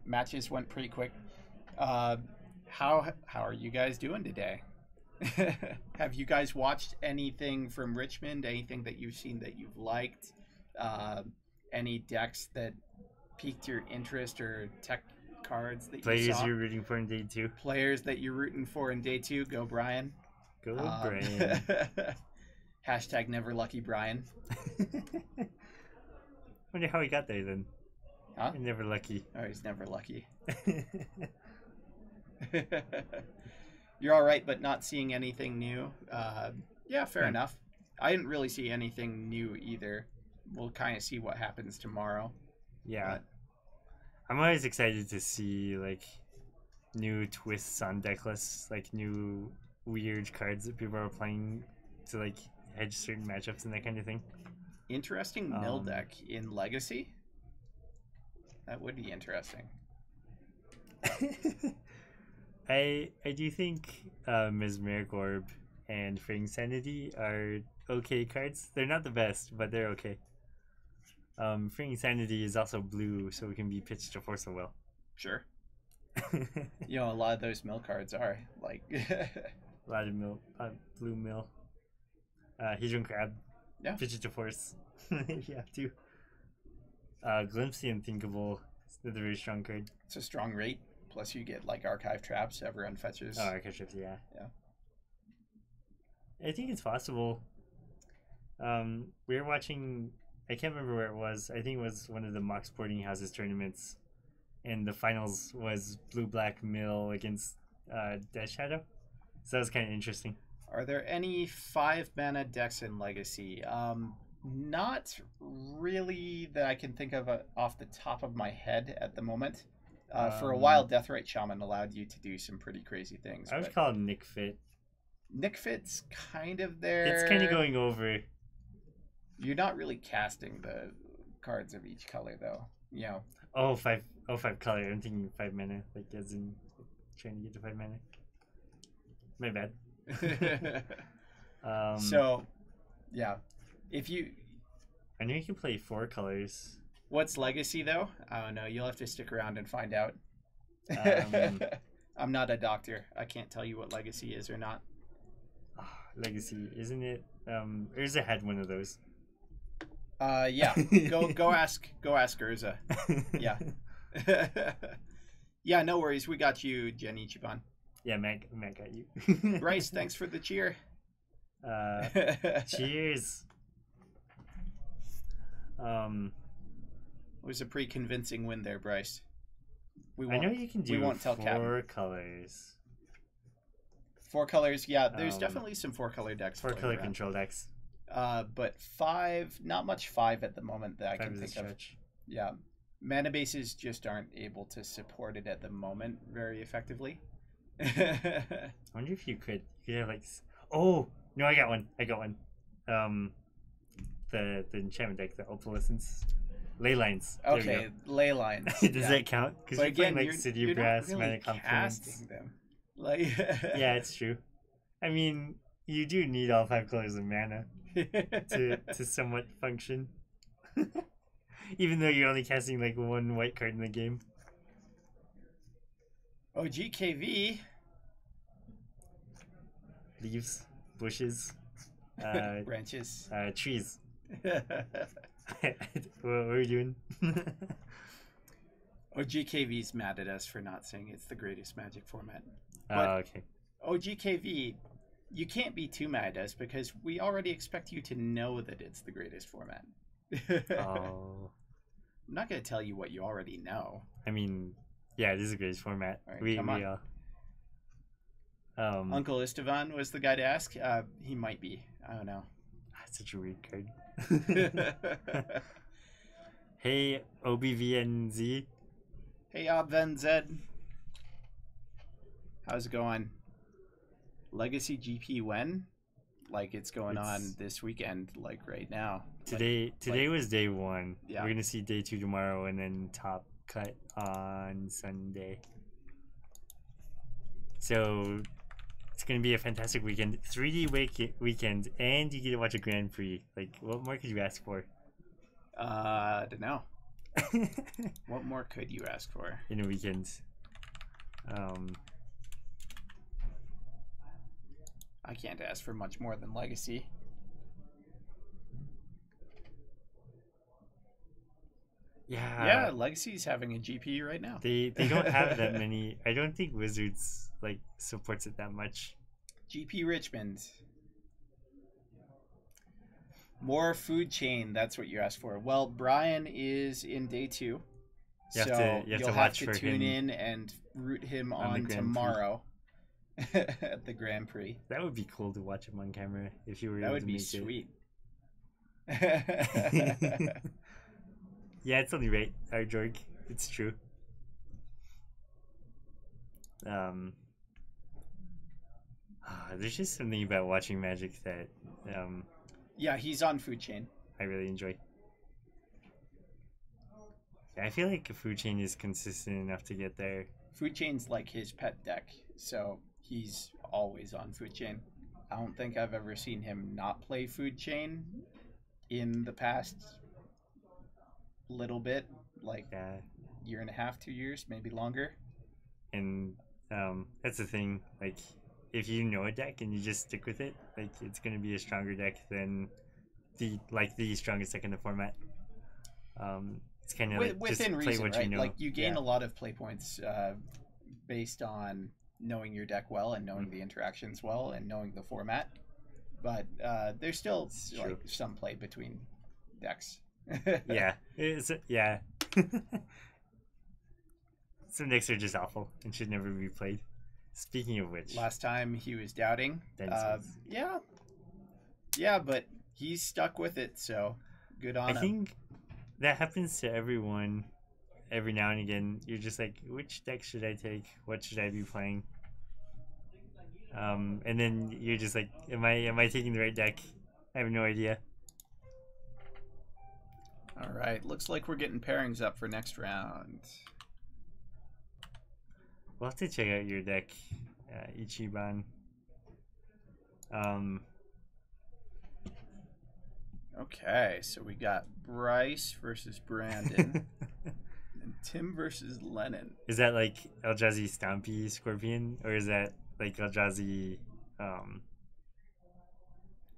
Matches went pretty quick. How are you guys doing today? Have you guys watched anything from Richmond? Anything that you've seen that you've liked? Any decks that piqued your interest or tech cards that you Players saw. you're rooting for in day 2. Players that you're rooting for in day 2. Go Brian. Go Brian. Hashtag never lucky Brian. Wonder how he got there then. Huh? Never lucky. Oh, he's never lucky. You're all right, but not seeing anything new. Yeah, fair enough. I didn't really see anything new either. We'll kind of see what happens tomorrow. Yeah. But I'm always excited to see like new twists on deck lists, like new weird cards that people are playing to like hedge certain matchups and that kind of thing. interesting mill deck in Legacy. That would be interesting. I do think Mesmeric Orb and Fraying Sanity are okay cards. They're not the best, but they're okay. Fraying Sanity is also blue, so it can be pitched to force a will. Sure. You know, a lot of those mill cards are like A lot of mill, blue mill. Hedron Crab. Yeah. Pitch it to force. If you have to. Glimpse the Unthinkable. It's a very strong card. it's a strong rate. Plus, you get like archive traps. Everyone fetches. Oh, Archive Traps, yeah. Yeah. I think it's possible. We were watching. I can't remember where it was. I think it was one of the mock sporting houses tournaments, and the finals was Blue Black Mill against Death Shadow. So that was kind of interesting. Are there any 5-mana decks in Legacy? Not really that I can think of off the top of my head at the moment. For a while, Deathrite Shaman allowed you to do some pretty crazy things. I would call it Nick Fit. Nick Fit's kind of there. It's kind of going over. You're not really casting the cards of each color, though. You know. Oh, five color. I'm thinking 5 mana, like as in trying to get to 5 mana. My bad. So, yeah. If you... I know you can play 4 colors. What's Legacy, though? I don't know. You'll have to stick around and find out. I'm not a doctor. I can't tell you what Legacy is or not. Legacy, isn't it? Urza had one of those. Yeah. Go ask Urza. Yeah. Yeah, no worries. We got you, Jenny Chiban. Yeah, Matt got you. Bryce, thanks for the cheer. Cheers. It was a pretty convincing win there, Bryce. I know you can do we won't tell 4 colors. 4 colors, yeah. There's definitely some 4-color decks. 4-color control decks. But 5, not much 5 at the moment that I can think of. Yeah, mana bases just aren't able to support it at the moment very effectively. I wonder if you could have like. Oh no, I got one. The enchantment deck, the Opalescence. Ley Lines. Okay, Ley Lines. Does that count? Because you're playing like City of Brass, really Mana Confluence. them. Like yeah, it's true. I mean, you do need all 5 colors of mana to somewhat function. Even though you're only casting like 1 white card in the game. OGKV. Leaves, bushes, branches, trees. What are you doing? OGKV's mad at us for not saying it's the greatest Magic format. Oh, okay. OGKV, you can't be too mad at us because we already expect you to know that it's the greatest format. Oh. I'm not going to tell you what you already know. I mean, yeah, it is the greatest format. All right, come on. Uncle Istvan was the guy to ask. He might be. I don't know. That's such a weird card. Hey, OBVNZ. Hey, ObVenZ. How's it going? Legacy GP when? Like it's going on this weekend, like right now. Today was day 1. Yeah. We're gonna see day 2 tomorrow, and then Top Cut on Sunday. So it's gonna be a fantastic weekend, 3D weekend, and you get to watch a Grand Prix. Like, what more could you ask for? I don't know. What more could you ask for in a weekend? I can't ask for much more than Legacy. Yeah, Legacy's having a GP right now. They don't have that many. I don't think Wizards like supports it that much. GP Richmond. More food chain, that's what you asked for. Well, Brian is in day 2. You have you'll to have to tune in and root him on tomorrow at the Grand Prix. That would be cool to watch him on camera if you were that able would to be make sweet. Yeah, it's only right, Arjorg. It's true. There's just something about watching Magic that yeah, he's on food chain. I really enjoy. Yeah, I feel like food chain is consistent enough to get there. Food chain's like his pet deck, so he's always on food chain. I don't think I've ever seen him not play food chain in the past little bit, like year and a half, 2 years, maybe longer. And that's the thing, like if you know a deck and you just stick with it, like it's going to be a stronger deck than the strongest deck in the format. It's kind of like within just play reason, what right? you know. Like you gain a lot of play points based on knowing your deck well and knowing the interactions well and knowing the format. But there's still like some play between decks. Yeah. Some decks are just awful and should never be played. Speaking of which, last time he was doubting. Yeah, but he's stuck with it, so good on him. I think that happens to everyone every now and again. You're just like, which deck should I take? What should I be playing? And then you're just like, am I taking the right deck? I have no idea. All right, looks like we're getting pairings up for next round. We'll have to check out your deck, Ichiban. Okay, so we got Bryce versus Brandon, and Tim versus Lennon. Is that like Eldrazi Stampy Scorpion, or is that like Eldrazi?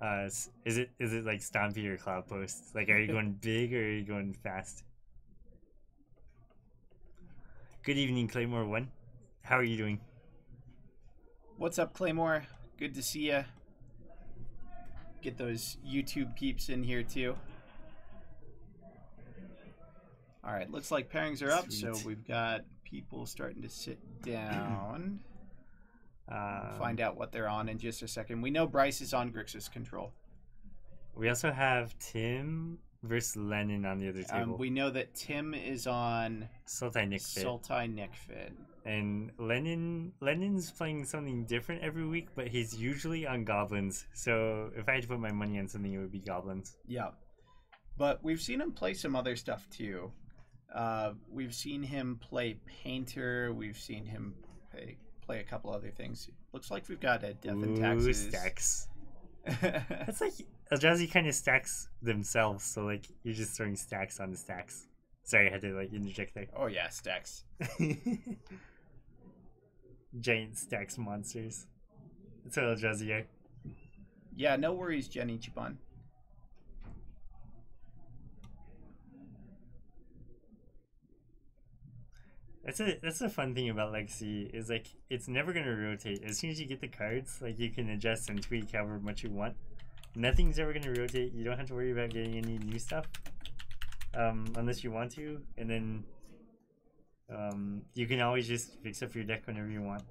Is it like Stampy or Cloud Post? Like, are you going big or are you going fast? Good evening, Claymore 1. How are you doing? What's up, Claymore? Good to see ya. Get those YouTube peeps in here too. All right, looks like pairings are up, so we've got people starting to sit down. Find out what they're on in just a second. We know Bryce is on Grixis control. We also have Tim versus Lennon on the other table. We know that Tim is on Sultai Nickfit. And Lennon's playing something different every week, but he's usually on Goblins. So if I had to put my money on something, it would be Goblins. Yeah. But we've seen him play some other stuff too. We've seen him play Painter. We've seen him play a couple other things. Looks like we've got a Death and Taxes. Stacks. That's like Eldrazi kind of stacks themselves, so like you're just throwing stacks on the stacks. Sorry, I had to like interject there. Oh yeah, stacks. Giant stacks monsters. That's what Eldrazi are. Yeah, no worries, Jenny Chiban. That's a fun thing about Legacy is like it's never gonna rotate. As soon as you get the cards, like you can adjust and tweak however much you want. Nothing's ever gonna rotate. You don't have to worry about getting any new stuff, unless you want to, and then you can always just fix up your deck whenever you want.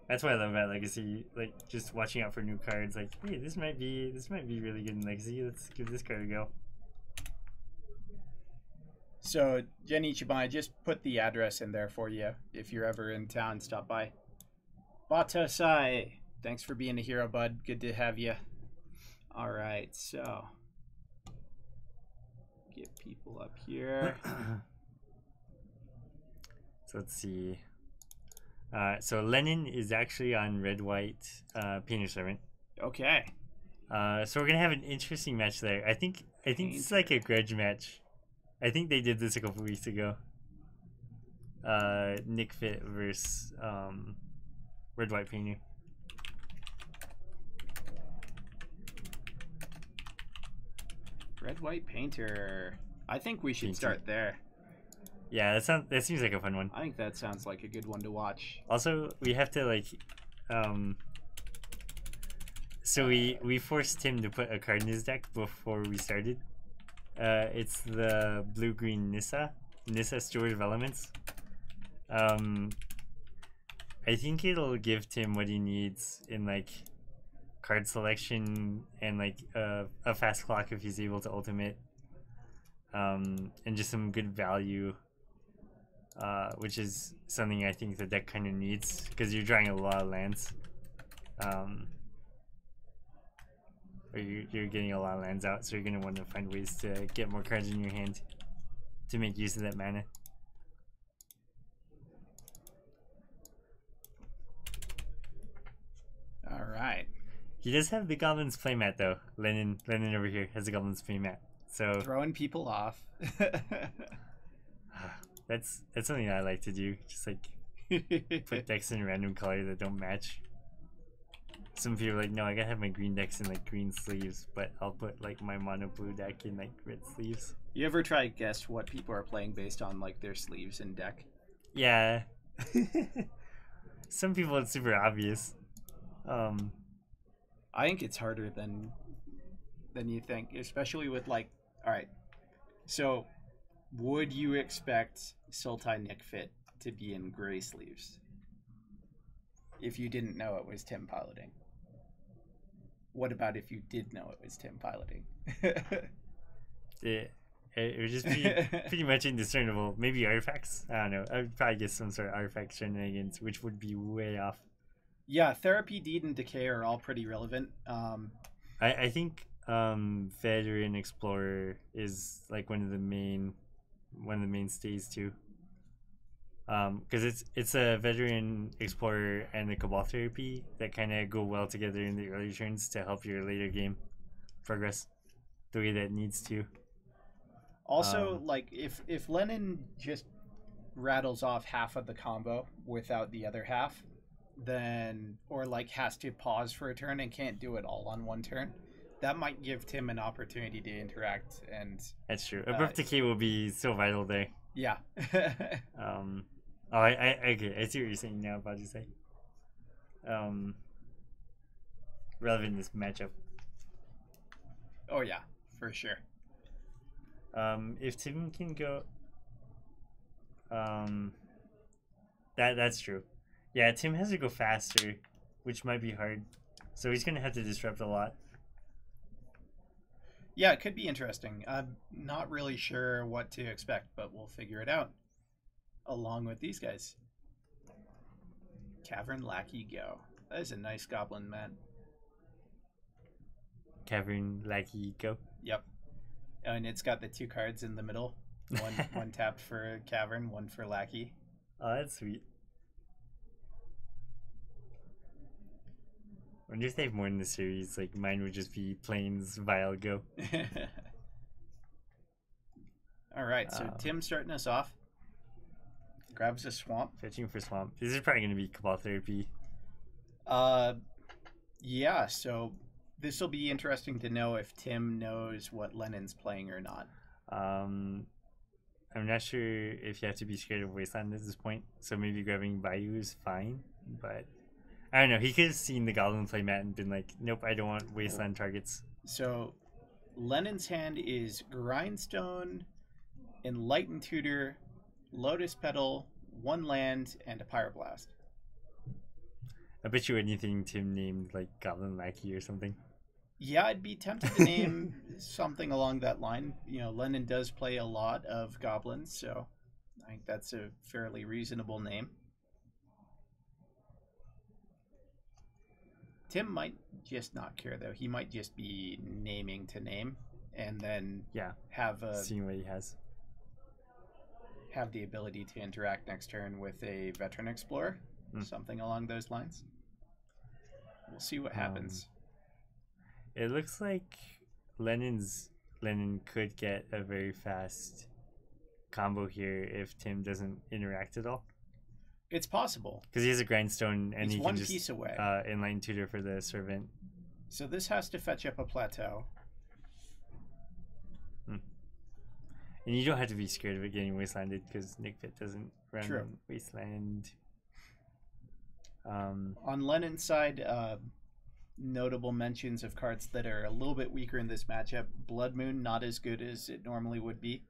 That's what I love about Legacy, like just watching out for new cards. Like, hey, this might be really good in Legacy. Let's give this card a go. So, Jenny Chiban, I just put the address in there for you. If you're ever in town, stop by. Batasai, thanks for being a hero, bud. Good to have you. All right, so get people up here. So let's see. So Lennon is actually on red-white Painter Servant. Okay. So we're gonna have an interesting match there. I think it's like a grudge match. I think they did this a couple weeks ago. Nick Fit versus red-white Painter. Red White Painter. I think we should start there. Yeah, that seems like a fun one. I think that sounds like a good one to watch. Also, we have to like, so we forced him to put a card in his deck before we started. It's the blue-green Nissa Steward of Elements. I think it'll give Tim what he needs in like card selection and like a fast clock if he's able to ultimate, and just some good value, which is something I think the deck kind of needs because you're drawing a lot of lands, or you're getting a lot of lands out, so you're going to want to find ways to get more cards in your hand to make use of that mana. All right. He does have the Goblins playmat though. Lennon over here has a Goblins playmat. So throwing people off. That's something I like to do. Just like put decks in random color that don't match. Some people are like, no, I gotta have my green decks in like green sleeves, but I'll put like my mono blue deck in like red sleeves. You ever try to guess what people are playing based on like their sleeves and deck? Yeah. Some people it's super obvious. I think it's harder than you think, especially with like, all right. So, would you expect Sultai Nickfit to be in gray sleeves if you didn't know it was Tim piloting? What about if you did know it was Tim piloting? It would just be pretty much indiscernible. Maybe artifacts. I don't know. I would probably get some sort of artifact shenanigans, which would be way off. Yeah, Therapy, Deed, and Decay are all pretty relevant. I think Veteran Explorer is like one of the mainstays too. Because it's a Veteran Explorer and the Cabal Therapy that kind of go well together in the early turns to help your later game progress the way that it needs to. Also, like if Lennon just rattles off half of the combo without the other half, then or like has to pause for a turn and can't do it all on one turn, that might give Tim an opportunity to interact. And that's true. Abrupt Decay will be so vital there. Yeah. Okay, I see what you're saying now. About to say, relevant in this matchup. Oh yeah, for sure. If Tim can go, that's true. Yeah, Tim has to go faster, which might be hard. So he's gonna have to disrupt a lot. Yeah, it could be interesting. I'm not really sure what to expect, but we'll figure it out. Along with these guys. Cavern Lackey Go. That is a nice goblin, man. Cavern Lackey Go. Yep. And it's got the two cards in the middle. One tapped for Cavern, one for Lackey. Oh, that's sweet. I wonder if they have more in the series. Like mine would just be Plains Vile Go. All right, so Tim's starting us off. Grabs a swamp. Fetching for swamp. This is probably going to be Cabal Therapy. Yeah, so this will be interesting to know if Tim knows what Lennon's playing or not. I'm not sure if you have to be scared of Wasteland at this point, so maybe grabbing Bayou is fine, but I don't know. He could have seen the Goblin playmat and been like, nope, I don't want Wasteland targets. So Lennon's hand is Grindstone, Enlightened Tutor, Lotus Petal, one land, and a Pyroblast. I bet you anything Tim named like Goblin Lackey or something. Yeah, I'd be tempted to name something along that line. You know, Lennon does play a lot of goblins, so I think that's a fairly reasonable name. Tim might just not care, though. He might just be naming to name and then have seeing what he has. Have the ability to interact next turn with a Veteran Explorer, something along those lines. We'll see what happens. It looks like Lennon could get a very fast combo here if Tim doesn't interact at all. It's possible because he has a Grindstone and he's he one can just piece away. Enlighten Tutor for the Servant. So this has to fetch up a plateau. And you don't have to be scared of it getting wastelanded because Nick Fit doesn't run True. wasteland. On Lennon's side, notable mentions of cards that are a little bit weaker in this matchup. Blood Moon, not as good as it normally would be.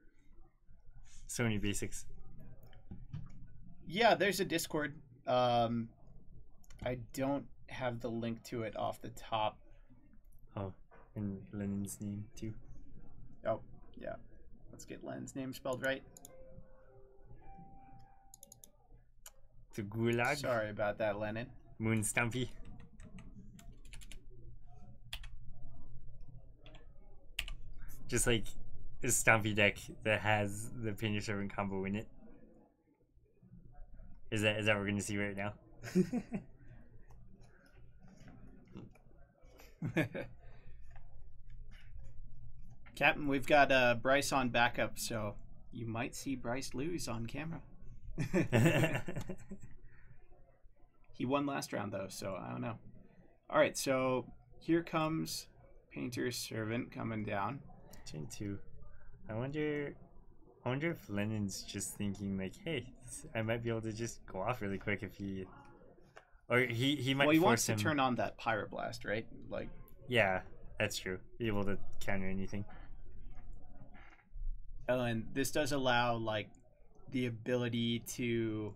So many basics. Yeah, there's a Discord. I don't have the link to it off the top. Oh, and Lennon's name too. Oh, yeah. Let's get Lennon's name spelled right. The Gulag. Sorry about that, Lennon. Moon Stumpy. Just like a Stumpy deck that has the Painter Servant combo in it. Is that what we're going to see right now? Captain, we've got Bryce on backup, so you might see Bryce lose on camera. He won last round, though, so I don't know. All right, so here comes Painter's Servant coming down. Turn 2. I wonder if Lennon's just thinking like, hey, I might be able to just go off really quick if he... Or he might Well, he force wants to him... turn on that Pyroblast, right? Like, Yeah, that's true. Be able to counter anything. and this does allow, like, the ability to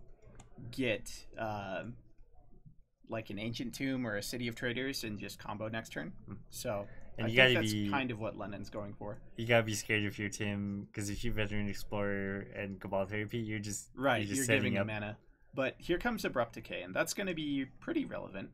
get, like, an Ancient Tomb or a City of Traders and just combo next turn. So... And I you think gotta that's be kind of what Lennon's going for. You gotta be scared if you're Tim, because if you Veteran Explorer and Cabal Therapy, you're just Right, you're you're setting giving up. him mana. But here comes Abrupt Decay, and that's going to be pretty relevant.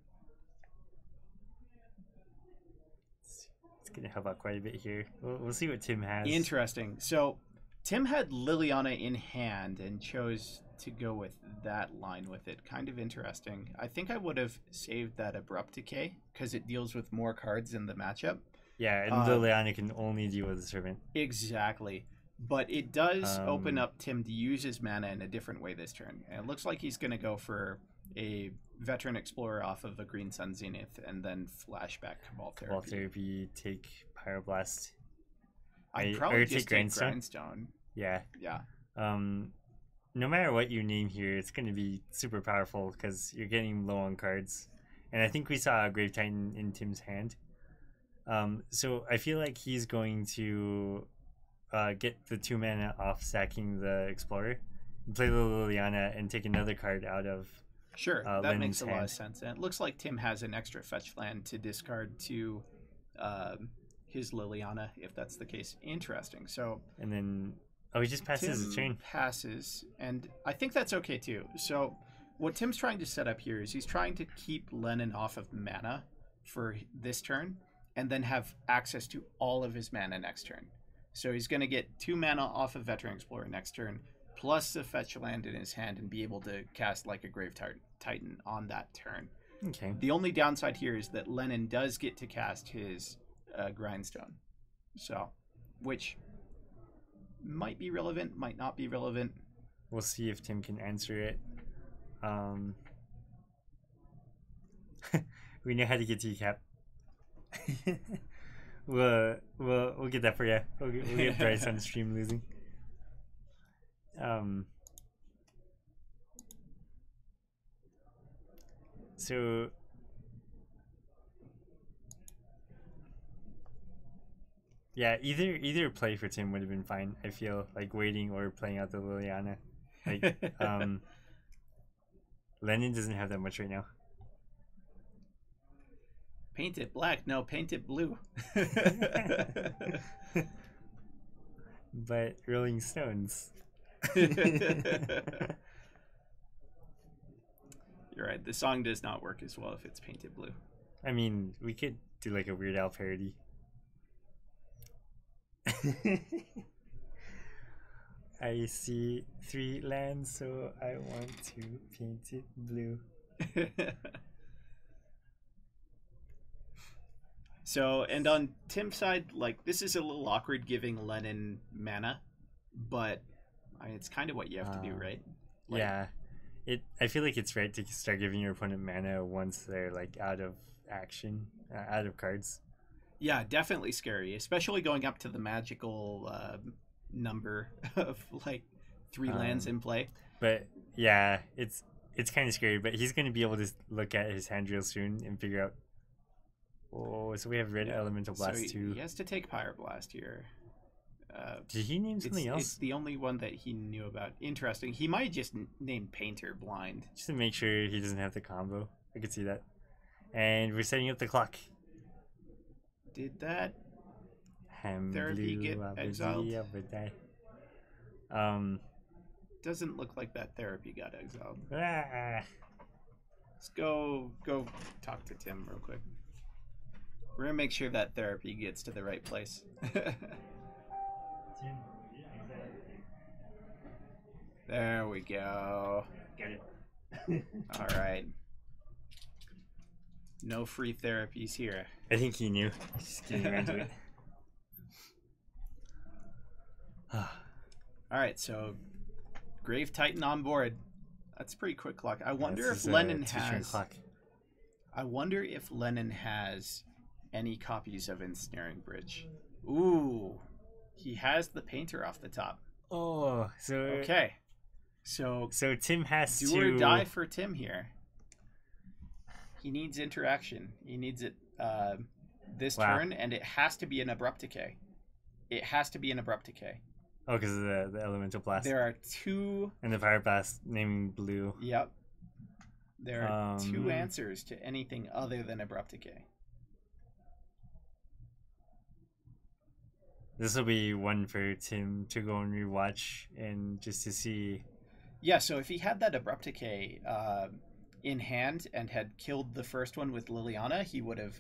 It's gonna help out quite a bit here. We'll see what Tim has. Interesting. So Tim had Liliana in hand and chose to go with that line with it. Kind of interesting. I think I would have saved that Abrupt Decay because it deals with more cards in the matchup. Yeah, and Liliana can only deal with the Servant. Exactly. But it does open up Tim to use his mana in a different way this turn. And it looks like he's going to go for a Veteran Explorer off of a Green Sun Zenith and then flashback Cabal Therapy. Cabal Therapy, take Pyroblast. I'd probably just take Grindstone. Yeah. Yeah. No matter what you name here, it's going to be super powerful because you're getting low on cards. And I think we saw a Grave Titan in Tim's hand. So I feel like he's going to get the 2 mana off sacking the Explorer, play the Liliana, and take another card out of Sure, that Lennon's makes a lot hand. of sense. And it looks like Tim has an extra fetch land to discard to his Liliana, if that's the case. Interesting. So And then, he just passes Tim the turn. passes, and I think that's okay too. So what Tim's trying to set up here is he's trying to keep Lennon off of mana for this turn, and then have access to all of his mana next turn. So he's going to get 2 mana off of Veteran Explorer next turn, plus the fetch land in his hand, and be able to cast like a Grave Titan on that turn. Okay. The only downside here is that Lennon does get to cast his Grindstone. So, which might be relevant, might not be relevant. We'll see if Tim can answer it. We know how to get to you, Cap. we'll get that for you. We'll get Bryce on stream losing. So yeah, either play for Tim would have been fine. I feel like waiting or playing out the Liliana. Like Lennon doesn't have that much right now. Paint it black. No, paint it blue. But Rolling Stones. You're right. The song does not work as well if it's painted blue. I mean, we could do like a Weird Al parody. I see 3 lands, so I want to paint it blue. So, and on Tim's side, like, this is a little awkward giving Lennon mana, but it's kind of what you have to do, right? Like, yeah. I feel like it's right to start giving your opponent mana once they're like out of action, out of cards. Yeah, definitely scary, especially going up to the magical number of like 3 lands in play. But yeah, it's kind of scary. But he's going to be able to look at his hand real soon and figure out. Oh, so we have red elemental blast so too. He has to take Pyroblast here. Did he name something else? It's the only one that he knew about. Interesting. He might just name Painter blind. Just to make sure he doesn't have the combo. I could see that. And we're setting up the clock. Did that therapy get exiled? Doesn't look like that therapy got exiled. Let's go talk to Tim real quick. We're gonna make sure that therapy gets to the right place. There we go. Get it. All right. No free therapies here. I think he knew. Just getting around to it. All right, so Grave Titan on board. That's a pretty quick clock. I wonder if Lennon has. I wonder if Lennon has any copies of Ensnaring Bridge. Ooh, he has the Painter off the top. Oh, so okay. So Tim has do or die for Tim here. He needs interaction. He needs it this turn, and it has to be an Abrupt Decay. It has to be an Abrupt Decay. Oh, because of the Elemental Blast. There are 2... And the Fire Blast naming blue. Yep. There are 2 answers to anything other than Abrupt Decay. This will be one for Tim to go and rewatch and just to see. Yeah, so if he had that Abrupt Decay in hand and had killed the first one with Liliana, he would have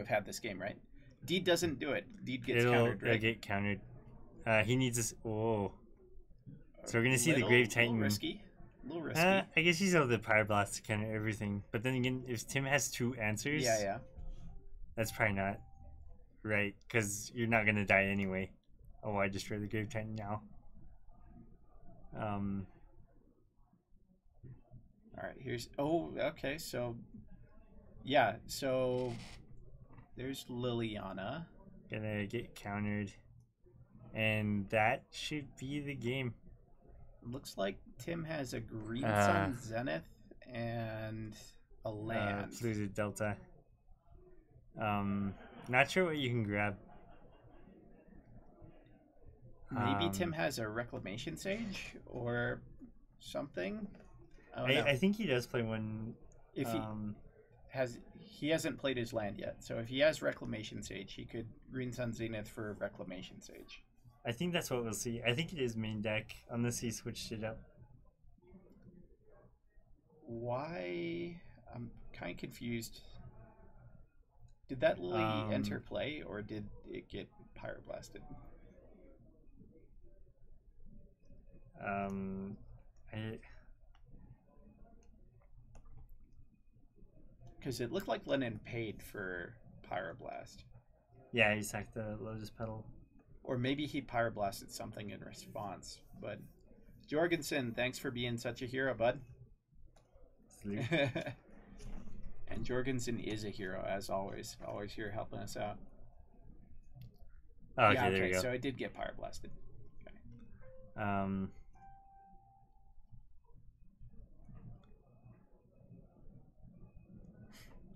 had this game, right? Deed doesn't do it. Deed gets countered, right? It'll get countered. He needs this. Oh, so we're gonna see the Grave Titan. A little risky. I guess he's able to Pyre Blast to counter everything. But then again, if Tim has 2 answers, yeah, that's probably not right because you're not gonna die anyway. Oh, I destroy the Grave Titan now. All right, here's. Oh, okay. So, yeah. So, there's Liliana. Gonna get countered, and that should be the game. Looks like Tim has a Green Sun Zenith and a land. Fluted Delta. Not sure what you can grab. Maybe Tim has a Reclamation Sage or something. I think he does play one. If he hasn't played his land yet, so if he has Reclamation Sage, he could Green Sun Zenith for Reclamation Sage. I think that's what we'll see. I think it is main deck, unless he switched it up. Why? I'm kind of confused. Did that Lily enter play, or did it get Pyroblasted? Because it looked like Lennon paid for Pyroblast. Yeah, he sacked the Lotus Petal. Or maybe he Pyroblasted something in response. But Jorgensen, thanks for being such a hero, bud. And Jorgensen is a hero, as always. Always here helping us out. Oh, okay, there you go. So I did get Pyroblasted. Okay.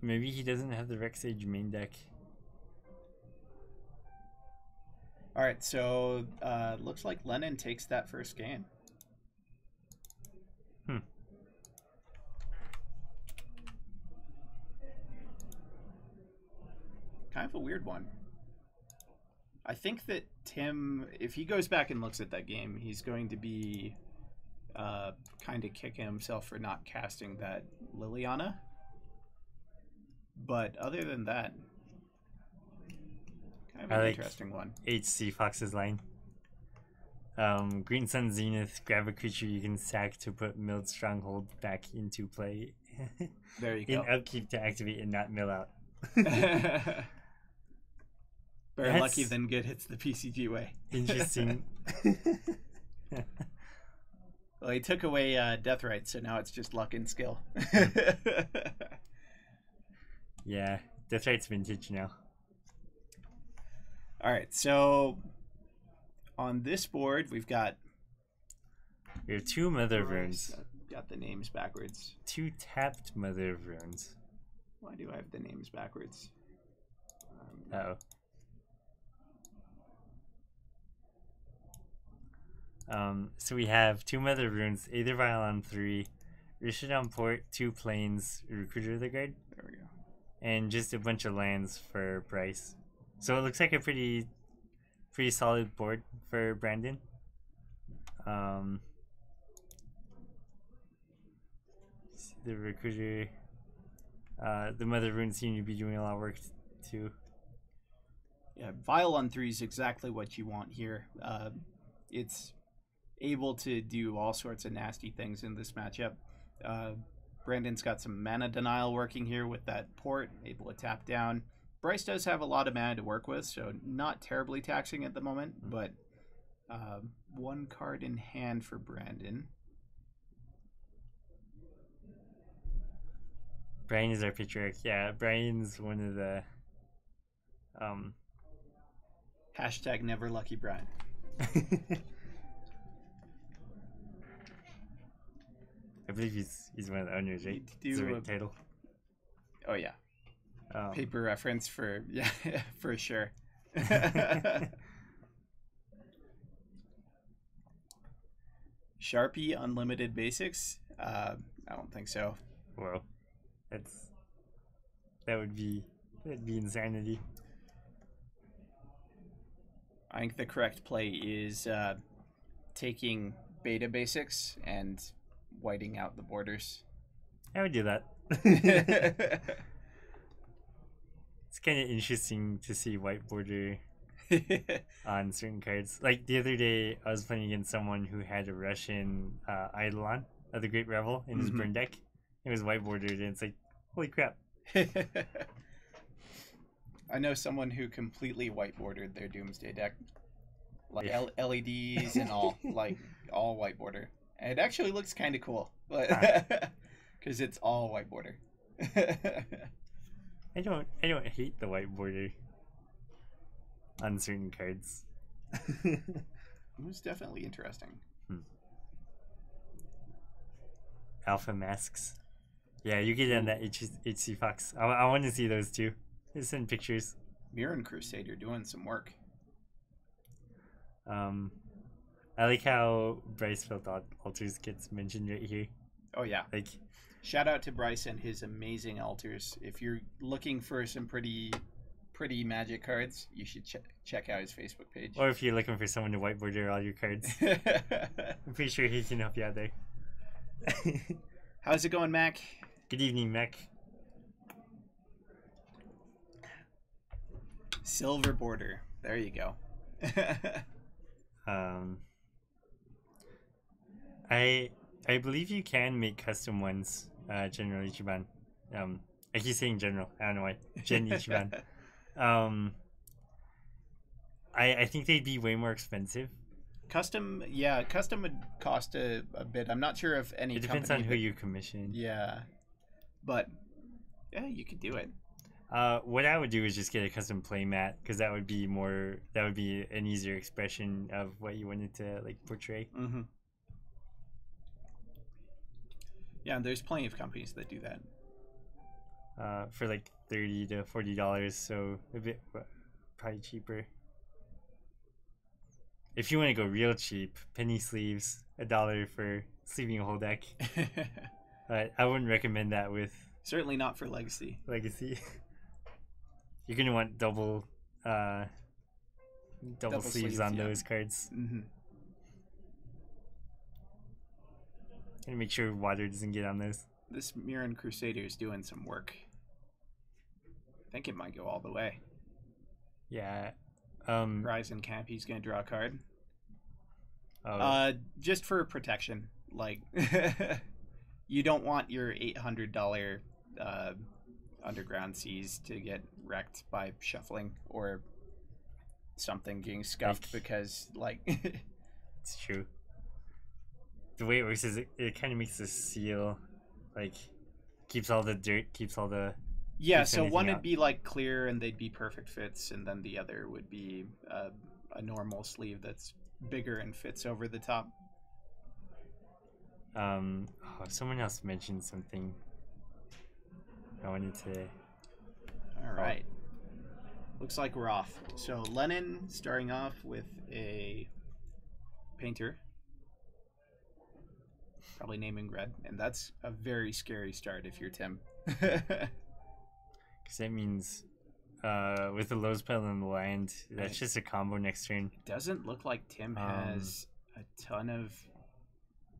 Maybe he doesn't have the Rex Sage main deck. All right, so looks like Lennon takes that first game. Kind of a weird one. I think that Tim, if he goes back and looks at that game, he's going to be kind of kicking himself for not casting that Liliana. But other than that, kind of an interesting one. HC Fox's line. Green Sun Zenith, grab a creature you can sack to put Milled Stronghold back into play. There you go. In upkeep to activate and not mill out. Better lucky than good hits the PCG way. Interesting. Well, he took away Deathright, so now it's just luck and skill. Yeah, Deathright's vintage now. All right, so On this board, we've got We have 2 Mother of Runes. Got the names backwards. 2 tapped Mother of Runes. Why do I have the names backwards? Uh-oh. So we have 2 Mother of Runes, Aether Vial on 3, Rishadan Port, 2 Plains, Recruiter of the Guard. There we go. And just a bunch of lands for Bryce. So it looks like a pretty solid board for Brandon. The Recruiter, the Mother of Runes seem to be doing a lot of work too. Yeah, Vial on 3 is exactly what you want here. It's able to do all sorts of nasty things in this matchup. Brandon's got some mana denial working here with that port, able to tap down. Bryce does have a lot of mana to work with, so not terribly taxing at the moment, but 1 card in hand for Brandon. Brian is our patriarch. Yeah, Brian's one of the Hashtag never lucky Brian. I believe he's one of the owners, right? It's the right title. Oh yeah. Paper reference for for sure. Sharpie Unlimited Basics? I don't think so. Well, that'd be insanity. I think the correct play is taking Beta Basics and whiting out the borders. I would do that. It's kind of interesting to see white border on certain cards. Like the other day, I was playing against someone who had a Russian Eidolon of the Great Revel in his burn deck. It was white bordered, and it's like, holy crap. I know someone who completely white bordered their Doomsday deck. Like LEDs and all, like all white border. And it actually looks kind of cool, but because it's all white border. I don't hate the white border on certain cards. It was definitely interesting. Alpha masks. Yeah, you get on that HC Fox. I want to see those too. Just send pictures. Mirren Crusader doing some work. I like how Bryce Felt Altars gets mentioned right here. Oh yeah. Like, shout out to Bryce and his amazing altars. If you're looking for some pretty Magic cards, you should check out his Facebook page. Or if you're looking for someone to whiteboard all your cards, I'm pretty sure he can help you out there. How's it going, Mac? Good evening, Mac. Silver border. There you go. I believe you can make custom ones, General Ichiban. I keep saying General. I don't know why. Gen Ichiban. I think they'd be way more expensive. Custom would cost a bit. I'm not sure if any. It depends on who you commission. Yeah, but yeah, you could do it. What I would do is just get a custom playmat, because that would be an easier expression of what you wanted to like portray. Mm-hmm. Yeah, there's plenty of companies that do that. For like $30 to $40, so a bit probably cheaper. If you want to go real cheap, penny sleeves, $1 for sleeving a whole deck. But I wouldn't recommend that with certainly not for Legacy. You're gonna want double sleeves on those cards. Mm-hmm. And make sure water doesn't get on those. This Mirren Crusader is doing some work. I think it might go all the way. Yeah. Horizon Campy's gonna draw a card. Just for protection. Like, you don't want your $800 Underground Seas to get wrecked by shuffling or something getting scuffed because, like... It's true. The way it works is it kind of makes the seal, like, keeps all the dirt, keeps all the Yeah, fix so one anything would out. be like clear and they'd be perfect fits, and then the other would be a normal sleeve that's bigger and fits over the top. Oh, someone else mentioned something. I wanted to. All Oh, right. Looks like we're off. So Lennon starting off with a painter, probably naming red, and that's a very scary start if you're Tim. because that means with the low spell in the land, that's just a combo next turn. It doesn't look like Tim has a ton of.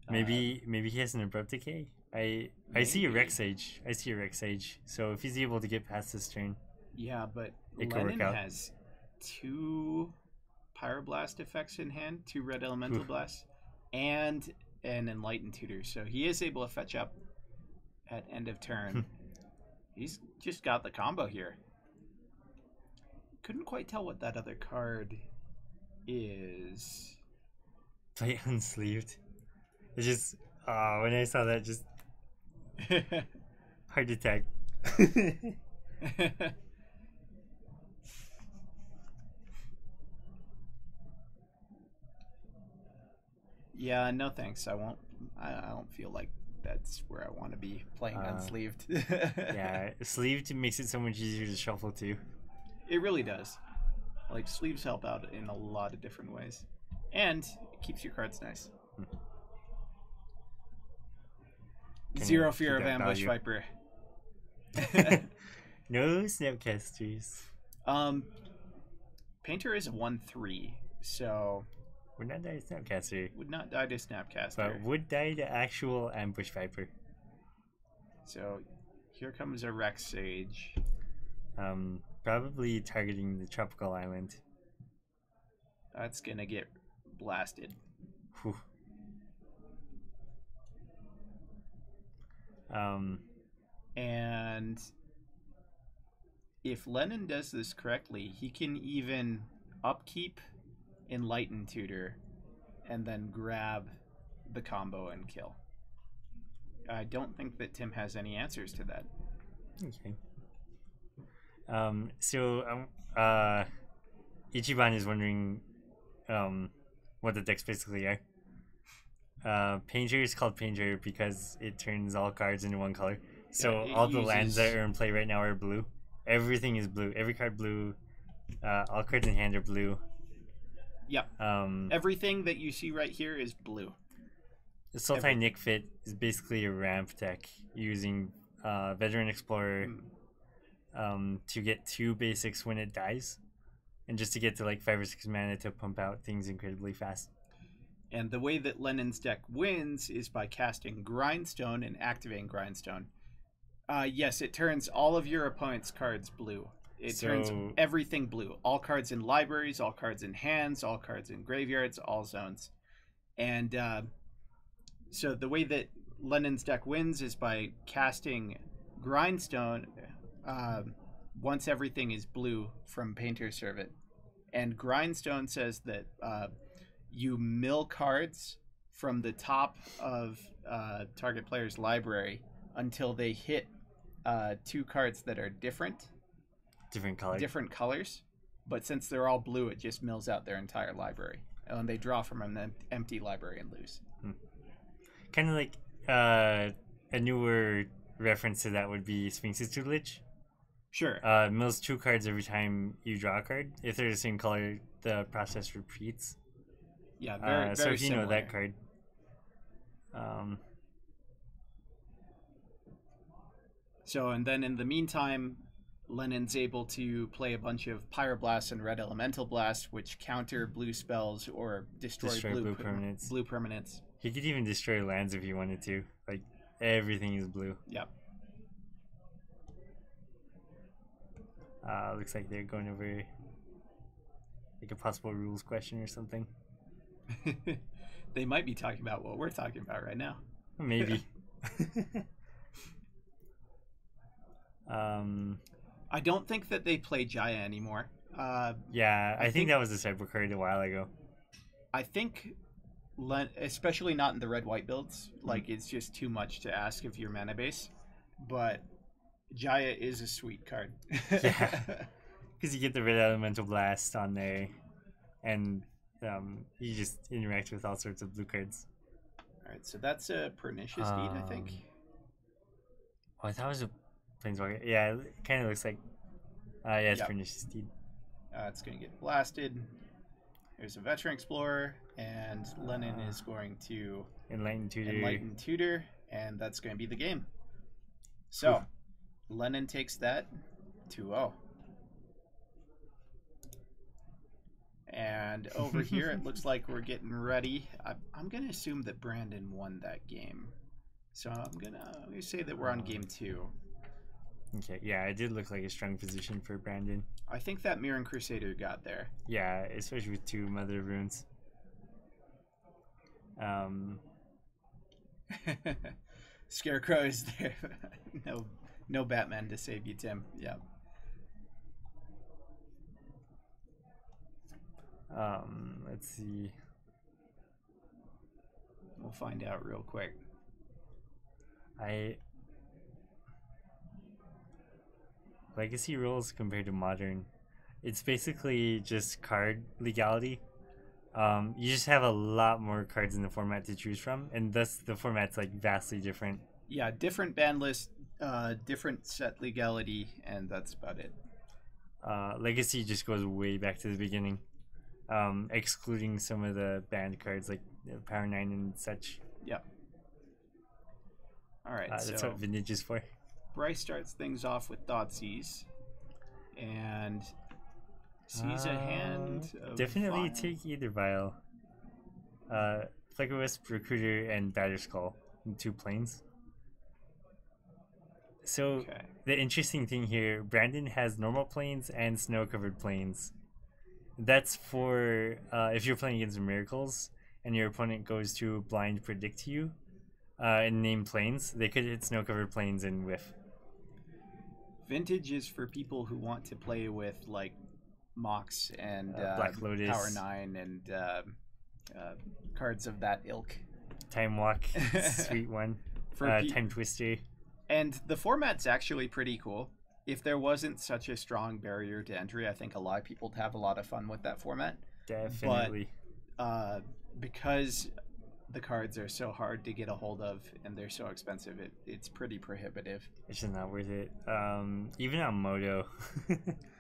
Maybe he has an abrupt decay. I see a Rex Sage. I see a Rex Sage. So if he's able to get past this turn, Yeah, but it could Lennon work out. has 2 Pyroblast effects in hand, 2 Red Elemental Blasts, and an Enlightened Tutor. So he is able to fetch up at end of turn. He's just got the combo here. Couldn't quite tell what that other card is. Play unsleeved. It's just when I saw that, just heart attack. Yeah, no thanks. I won't. I don't feel like that's where I want to be playing unsleeved. Yeah, sleeved makes it so much easier to shuffle too. It really does. Like sleeves help out in a lot of different ways, and it keeps your cards nice. Zero fear of ambush value? viper. No snapcasters. Painter is a 1/3, so Would not die to snapcaster, would not die to Snapcaster. but would die to actual ambush viper. So here comes a Rex Sage. Probably targeting the tropical island. That's gonna get blasted. Whew. And if Lennon does this correctly, he can even upkeep Enlighten Tutor and then grab the combo and kill. I don't think that Tim has any answers to that. Okay. Ichiban is wondering what the decks basically are. Painter is called Painter because it turns all cards into one color. So Yeah, all the lands that are in play right now are blue. Everything is blue. Every card blue. All cards in hand are blue. Yep. Everything that you see right here is blue. The Sultai Nick Fit is basically a ramp deck using Veteran Explorer to get 2 basics when it dies, and just to get to like 5 or 6 mana to pump out things incredibly fast. And the way that Lennon's deck wins is by casting Grindstone and activating Grindstone. Yes, it turns all of your opponent's cards blue. It turns everything blue. All cards in libraries, all cards in hands, all cards in graveyards, all zones. And so the way that Lennon's deck wins is by casting Grindstone once everything is blue from Painter Servant. And Grindstone says that you mill cards from the top of target player's library until they hit 2 cards that are different colors. But since they're all blue, it just mills out their entire library. And they draw from an empty library and lose. Kind of like a newer reference to that would be Sphinx's Tutelage. Sure. Mills 2 cards every time you draw a card. If they're the same color, the process repeats. Yeah, very so if you similar. know that card. So, and then in the meantime, Lennon's able to play a bunch of Pyroblast and Red Elemental Blast, which counter blue spells or destroy blue permanents. He could even destroy lands if he wanted to. Like, everything is blue. Yep. Looks like they're going over like a possible rules question or something. They might be talking about what we're talking about right now. Maybe. I don't think that they play Jaya anymore. Yeah, I think that was a cyber card a while ago. I think, especially not in the red-white builds, like it's just too much to ask of your mana base. But Jaya is a sweet card. Yeah. Because you get the red elemental blast on there, and you just interact with all sorts of blue cards. All right, so that's a pernicious deed, I think. Oh, I thought it was a planeswalker. Yeah, it kind of looks like. Yeah, it's pernicious deed. It's going to get blasted. There's a veteran explorer, and Lennon is going to Enlighten Tutor, and that's going to be the game. So, Lennon takes that 2-0. And over here, it looks like we're getting ready. I'm going to assume that Brandon won that game. So I'm going to say that we're on game 2. Okay, yeah, it did look like a strong position for Brandon. I think that Mirren Crusader got there. Yeah, especially with 2 Mother Runes. Scarecrow is there. No Batman to save you, Tim. Yeah. Let's see. We'll find out real quick. Legacy rules compared to modern, it's basically just card legality. You just have a lot more cards in the format to choose from, and thus the format's like vastly different. Yeah, different ban list, different set legality, and that's about it. Legacy just goes way back to the beginning, excluding some of the banned cards like Power 9 and such. Yep. All right, that's what Vintage is for. Bryce starts things off with Thoughtseize, and sees a hand of definitely Vial. Take either Vial. Flicker Wisp, Recruiter, and Batterskull in 2 planes. So the interesting thing here, Brandon has normal planes and snow-covered planes. That's for if you're playing against Miracles and your opponent goes to blind predict you and name planes, they could hit snow-covered planes and whiff. Vintage is for people who want to play with like Mox and Black Lotus, Power 9, and cards of that ilk. Time Walk, sweet one. Time Twister. And the format's actually pretty cool. If there wasn't such a strong barrier to entry, I think a lot of people would have a lot of fun with that format. Definitely. But because the cards are so hard to get a hold of and they're so expensive, it's pretty prohibitive. It's just not worth it. Even on Moto.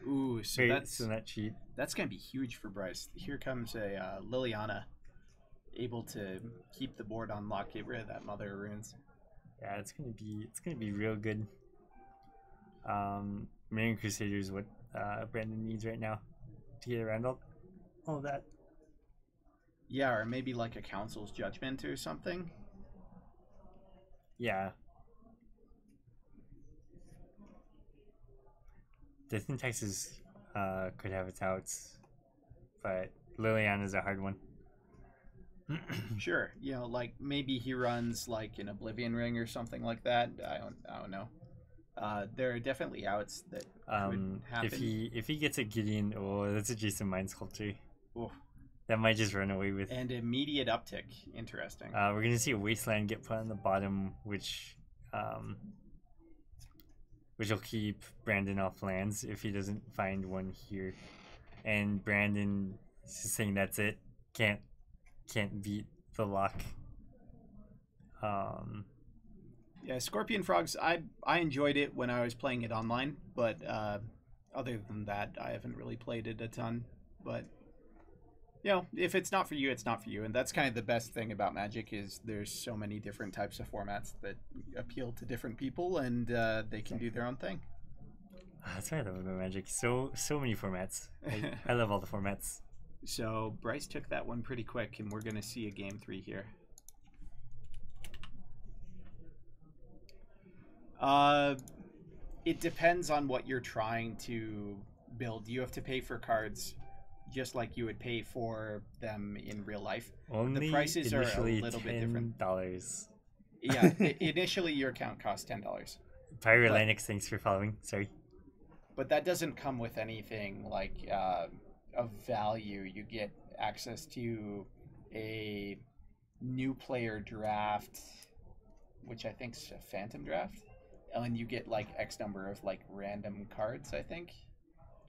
Ooh, so that's not cheap. That's gonna be huge for Bryce. Here comes a Liliana, able to keep the board on lock, get rid of that Mother of Runes. Yeah, it's gonna be real good. Mirren Crusader is what Brandon needs right now to get around all of that. Yeah, or maybe like a Council's Judgment or something. Yeah. Death and Taxes could have its outs, but Liliana is a hard one. Sure, like maybe he runs like an Oblivion Ring or something like that. I don't know. There are definitely outs that could happen. If he gets a Gideon, that's a Jason Mind Sculptor. Ooh. That might just run away with. And immediate uptick. Interesting. We're gonna see a Wasteland get put on the bottom, which will keep Brandon off lands if he doesn't find one here. And Brandon is just saying that's it. Can't beat the lock. Yeah, Scorpion Frogs, I enjoyed it when I was playing it online, but other than that, I haven't really played it a ton. But if it's not for you, it's not for you. And that's kind of the best thing about Magic is there's so many different types of formats that appeal to different people, and they can do their own thing. That's what I love about Magic. So many formats. I love all the formats. So Bryce took that one pretty quick, and we're going to see a game 3 here. It depends on what you're trying to build. You have to pay for cards just like you would pay for them in real life. Only the prices are a little bit different. $10. Yeah, initially your account costs $10. Pyro Linux, thanks for following. Sorry. But that doesn't come with anything like of value. You get access to a new player draft, which I think is a Phantom draft. and you get like X number of like random cards. I think,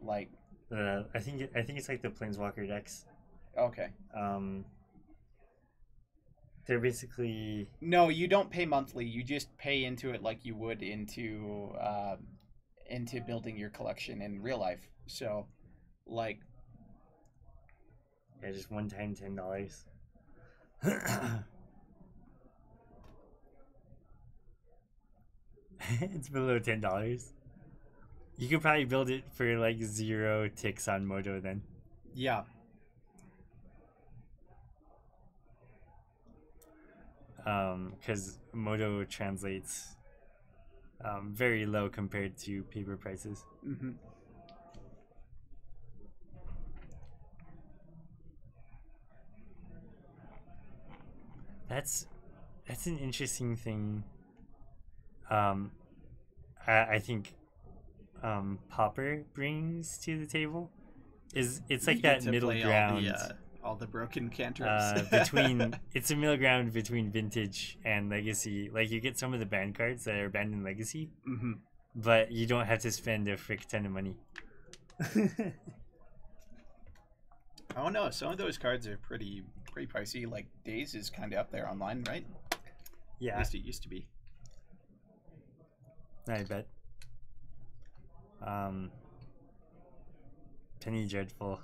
like I think it's like the Planeswalker decks. okay. They're basically No, you don't pay monthly. You just pay into it like you would into building your collection in real life. So, like, yeah, just one time $10. It's below $10. You could probably build it for like 0 ticks on Moto then. yeah. Because Moto translates very low compared to paper prices. Mm-hmm. That's an interesting thing. I think Popper brings to the table is it's like that middle ground. All the broken cantrips. It's a middle ground between Vintage and Legacy. Like you get some of the banned cards that are banned in Legacy, Mm-hmm. but you don't have to spend a frick ton of money. Oh no, some of those cards are pretty pricey. Like Days is kind of up there online, right? Yeah, At least it used to be. I bet. Penny Dreadful.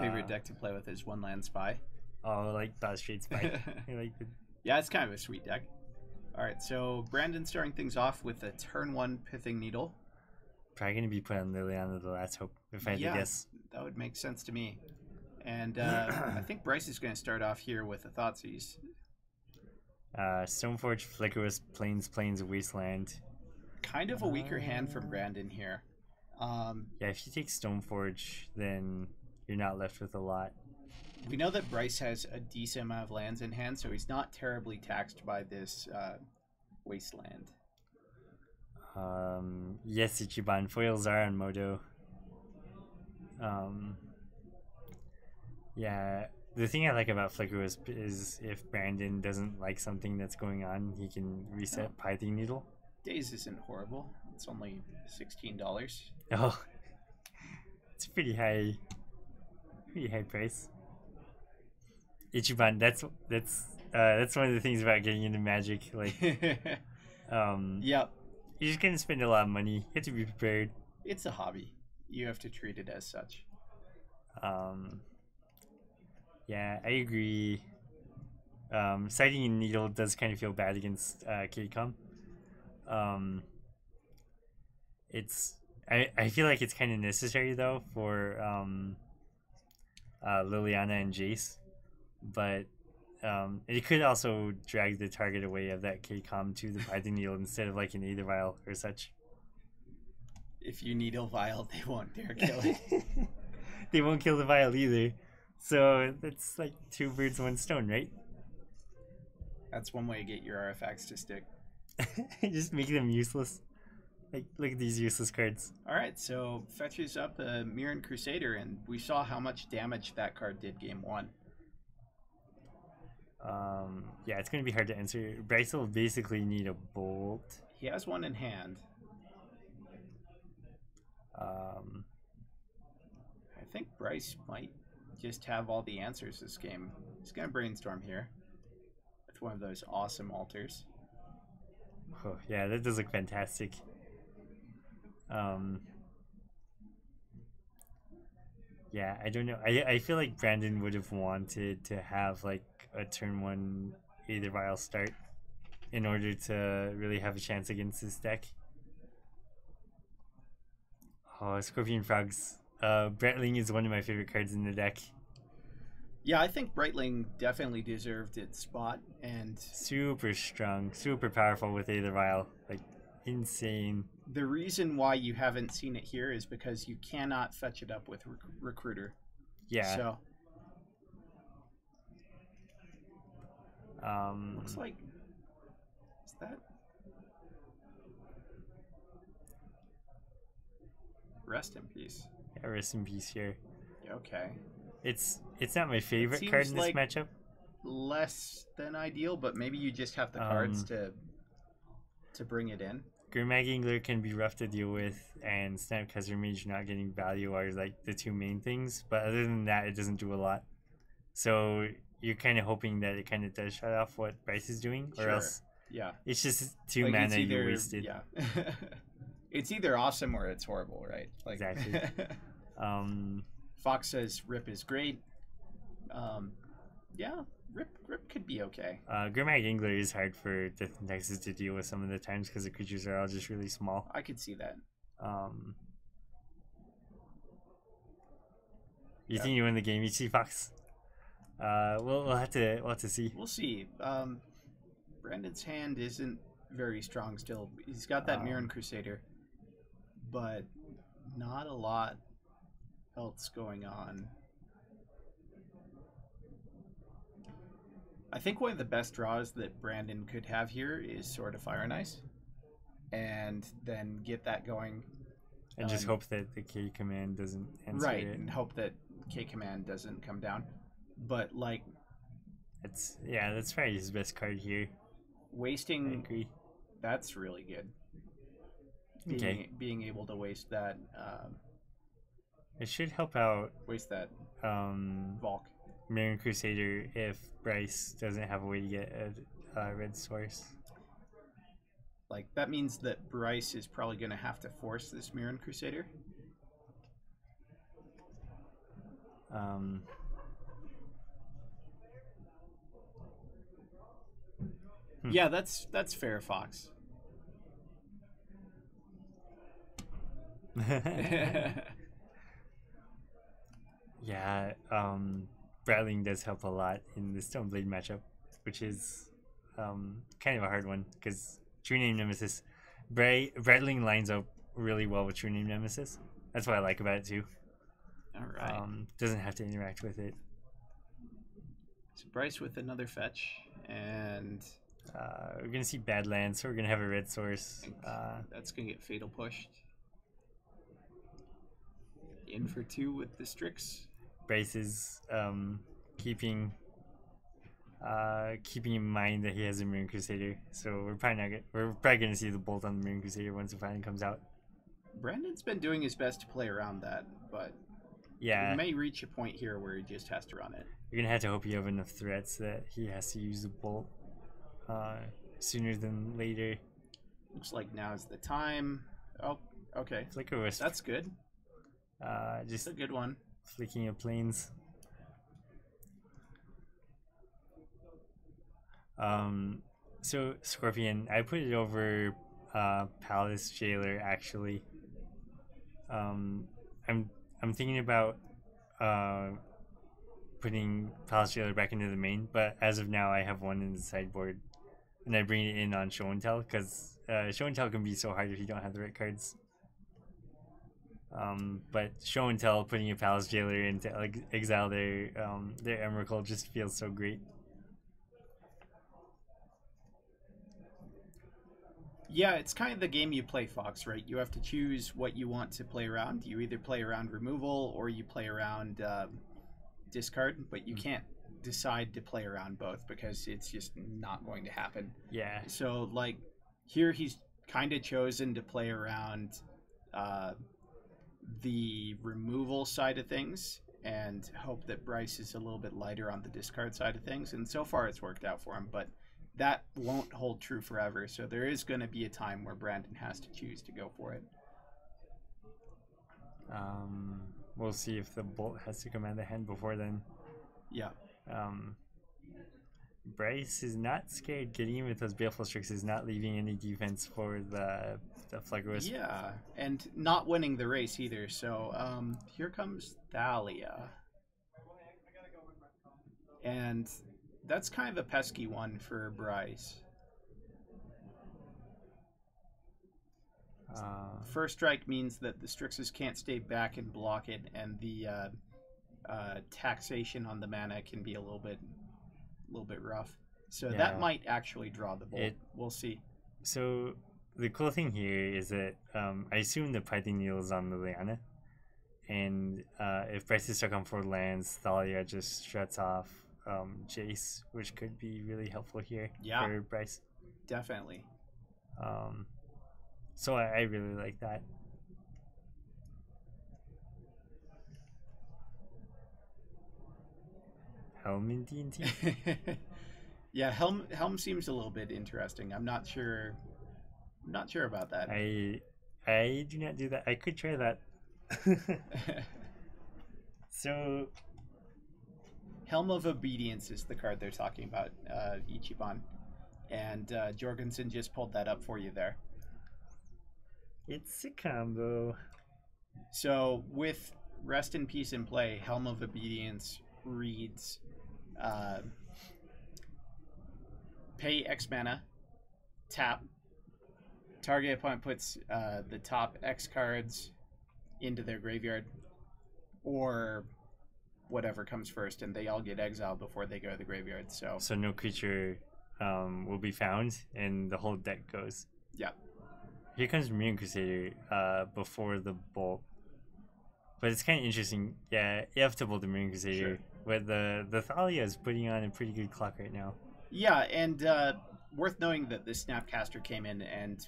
Favorite deck to play with is One Land Spy. Oh, like Boss Straight Spy. I like the... Yeah, it's kind of a sweet deck. All right, so Brandon starting things off with a turn 1 Pithing Needle. Probably going to be put on Liliana the Last Hope, if I had to guess. That would make sense to me. And I think Bryce is going to start off here with a Thoughtseize. Stoneforge, Flickerous, Plains, Wasteland. Kind of a weaker hand from Brandon here. Yeah, if you take Stoneforge, then you're not left with a lot. We know that Bryce has a decent amount of lands in hand, so he's not terribly taxed by this Wasteland. Yes, Ichiban. Foils are on Moto. Yeah, the thing I like about Flicker is if Brandon doesn't like something that's going on, he can reset Pithing Needle. Days isn't horrible. It's only $16. Oh, it's pretty high price. Ichiban, that's one of the things about getting into Magic. Like, yep. You're just gonna spend a lot of money. You have to be prepared. It's a hobby. You have to treat it as such. Yeah, I agree. Sighting in Needle does kind of feel bad against KCOM. I feel like it's kind of necessary though for Liliana and Jace, but it could also drag the target away of that KCOM to the Pithing Needle instead of like an Aether Vial or such. If you Needle Vial, they won't dare kill it. They won't kill the Vial either. So that's like 2 birds, 1 stone, right? That's one way to get your artifacts to stick. Just make them useless. Like, look at these useless cards. Alright, so fetches up a Mirren Crusader, and we saw how much damage that card did game 1. Yeah, it's going to be hard to answer. Bryce will basically need a Bolt. He has one in hand. I think Bryce might just have all the answers this game. He's going to brainstorm here with one of those awesome altars. Oh, yeah, that does look fantastic. Yeah, I don't know. I feel like Brandon would have wanted to have like a turn 1 Aether Vial start in order to really have a chance against this deck. Oh, Scorpion Frogs. Brightling is one of my favorite cards in the deck. Yeah, I think Brightling definitely deserved its spot, and super strong, super powerful with Aether Vial. Like, insane. The reason why you haven't seen it here is because you cannot fetch it up with Recruiter. Yeah. So looks like, is that rest in peace? Yeah, rest in peace here. Okay. It's not my favorite card in this matchup. less than ideal, but maybe you just have the cards to bring it in. Grimag Angler can be rough to deal with, and Snapcaster Mage not getting value are like the two main things. But other than that, it doesn't do a lot. So you're kind of hoping that it kind of does shut off what Bryce is doing, or else it's just two like mana you wasted. Yeah. It's either awesome or it's horrible, right? Like, exactly. Fox says Rip is great. Yeah, Rip could be okay. Grimag Angler is hard for Death and Taxes to deal with some of the times because the creatures are all just really small. I could see that. You think you win the game, you see Fox? We'll have to see. We'll see. Brandon's hand isn't very strong still. He's got that Mirren Crusader, but not a lot else going on. I think one of the best draws that Brandon could have here is Sword of Fire and Ice, and then get that going. And just hope that the K command doesn't answer it. And hope that K command doesn't come down. But like, that's probably his best card here. Wasting, I agree. That's really good. Being able to waste that. It should help out. Waste that. Volk. Mirren Crusader if Bryce doesn't have a way to get a red source. Like, that means that Bryce is probably going to have to force this Mirren Crusader. Yeah, that's fair, Fox. Yeah, Bradling does help a lot in the Stoneblade matchup, which is kind of a hard one because True Name Nemesis, Bradling lines up really well with True Name Nemesis. That's what I like about it too. All right. Doesn't have to interact with it. So Bryce with another fetch, and we're gonna see Badlands, so we're gonna have a red source. That's gonna get Fatal pushed. In for 2 with the Strix. Bryce is keeping in mind that he has a Mirren Crusader, so we're probably gonna see the bolt on the Mirren Crusader once it finally comes out. Brandon's been doing his best to play around that, but yeah, he may reach a point here where he just has to run it. You're gonna have to hope you have enough threats that he has to use the bolt sooner than later. Looks like now is the time. Oh, okay. Flicker Wisp. That's good. Just a good one. Flicking of planes. So Scorpion, I put it over Palace Jailer actually. I'm thinking about putting Palace Jailer back into the main, but as of now I have one in the sideboard, and I bring it in on Show and Tell because Show and Tell can be so hard if you don't have the right cards. But Show and Tell, putting a Palace Jailer into exile their Emrakul just feels so great. Yeah, it's kind of the game you play, Fox, right? You have to choose what you want to play around. You either play around removal or you play around discard, but you can't decide to play around both because it's just not going to happen. Yeah. So, like, here he's kind of chosen to play around the removal side of things and hope that Bryce is a little bit lighter on the discard side of things. And so far it's worked out for him, but that won't hold true forever. So there is going to be a time where Brandon has to choose to go for it. We'll see if the bolt has to command the hand before then. Yeah. Bryce is not scared. Getting in with those Baleful Strix is not leaving any defense for the Flicker Wisp. Yeah, and not winning the race either. So here comes Thalia. And that's kind of a pesky one for Bryce. First strike means that the Strixes can't stay back and block it, and the taxation on the mana can be a little bit rough. So that might actually draw the bolt. We'll see. So the cool thing here is that I assume the Pithing Needle is on Liliana, and if Bryce is stuck on 4 lands, Thalia just shuts off Jace, which could be really helpful here Yeah. for Bryce. Definitely. So I really like that. Helm in D&T? Yeah, Helm seems a little bit interesting. I'm not sure about that. I do not do that. I could try that. So Helm of Obedience is the card they're talking about, Ichiban. And Jorgensen just pulled that up for you there. it's a combo. So with Rest in Peace in play, Helm of Obedience reads pay X mana, tap, target opponent puts the top X cards into their graveyard, or whatever comes first, and they all get exiled before they go to the graveyard. So no creature will be found, and the whole deck goes. Yeah. Here comes Marine Crusader before the bolt. But it's kind of interesting. Yeah, you have to bolt the Marine Crusader. Sure. But the Thalia is putting on a pretty good clock right now. Yeah, and worth knowing that the Snapcaster came in and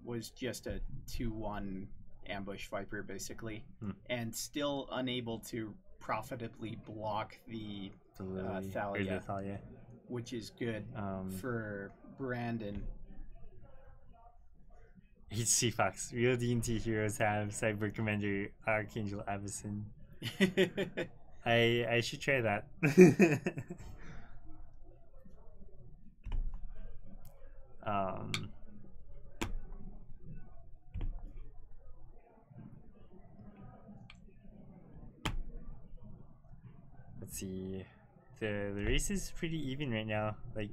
was just a 2/1 ambush Viper, basically, and still unable to profitably block the Thalia, which is good for Brandon. HC Fox. Real D&T heroes have Cyber Commander Archangel Avacyn. I should try that. Let's see. The race is pretty even right now. Like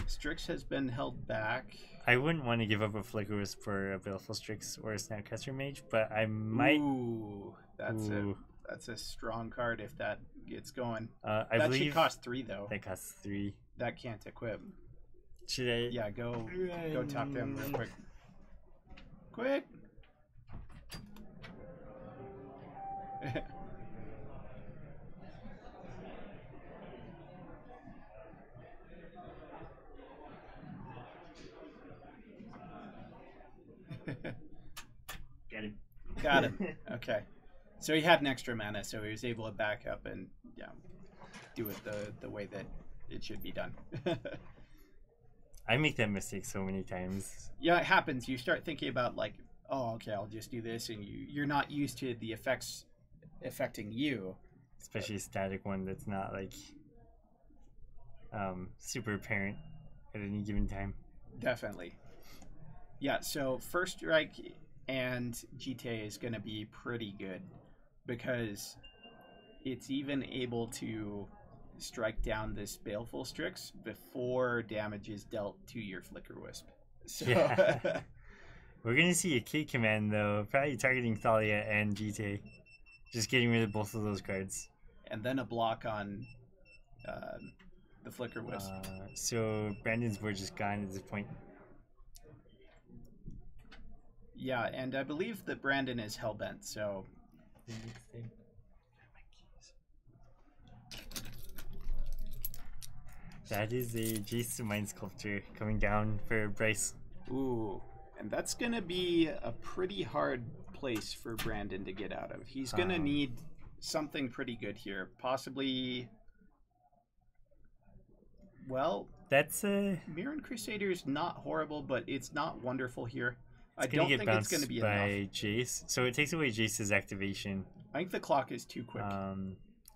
Strix has been held back. I wouldn't want to give up a Flicker Wisp for a Baleful Strix or a Snapcaster Mage, but I might. Ooh, that's a strong card if that gets going. I that believe should cost 3 though. That costs 3. That can't equip. Should I? Yeah, go talk to him real quick. Quick. Get him. Got him. Okay. So he had an extra mana, so he was able to back up and do it the way that it should be done. I make that mistake so many times. Yeah, it happens. You start thinking about like, oh, okay, I'll just do this, and you're not used to the effects affecting you. Especially a static one that's not like super apparent at any given time. Definitely. Yeah, so First Strike and GTA is going to be pretty good because it's even able to strike down this Baleful Strix before damage is dealt to your Flicker Wisp. So yeah. We're going to see a key command, though, probably targeting Thalia and GTA. Just getting rid of both of those cards. And then a block on the Flicker Wisp. So Brandon's board just gone at this point. Yeah, and I believe that Brandon is hellbent, so... That is a Jace the Mind Sculptor coming down for Bryce. Ooh, and that's going to be a pretty hard place for Brandon to get out of. He's going to need something pretty good here. Possibly... Well... That's a... Mirren Crusader is not horrible, but it's not wonderful here. I don't think it's going to be enough. Jace. So it takes away Jace's activation. I think the clock is too quick.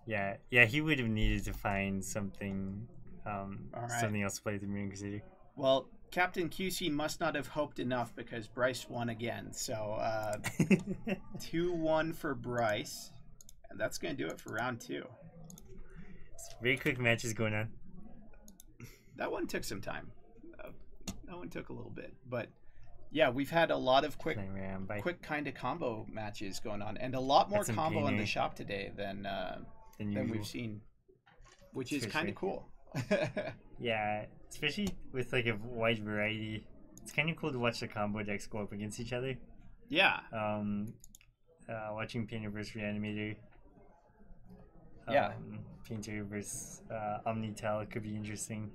Yeah, he would have needed to find something something else to play with the Mirren Crusader. Well, Captain QC must not have hoped enough because Bryce won again. So 2-1 for Bryce. And that's going to do it for round 2. Very quick matches going on. That one took some time. That one took a little bit. But yeah, we've had a lot of quick kind of combo matches going on. And a lot more combo in the shop today than we've seen. Which is kind of cool. Yeah, especially with like a wide variety. It's kind of cool to watch the combo decks go up against each other. Yeah. Watching Painterverse Reanimator. Yeah. Painter versus Omnitel could be interesting.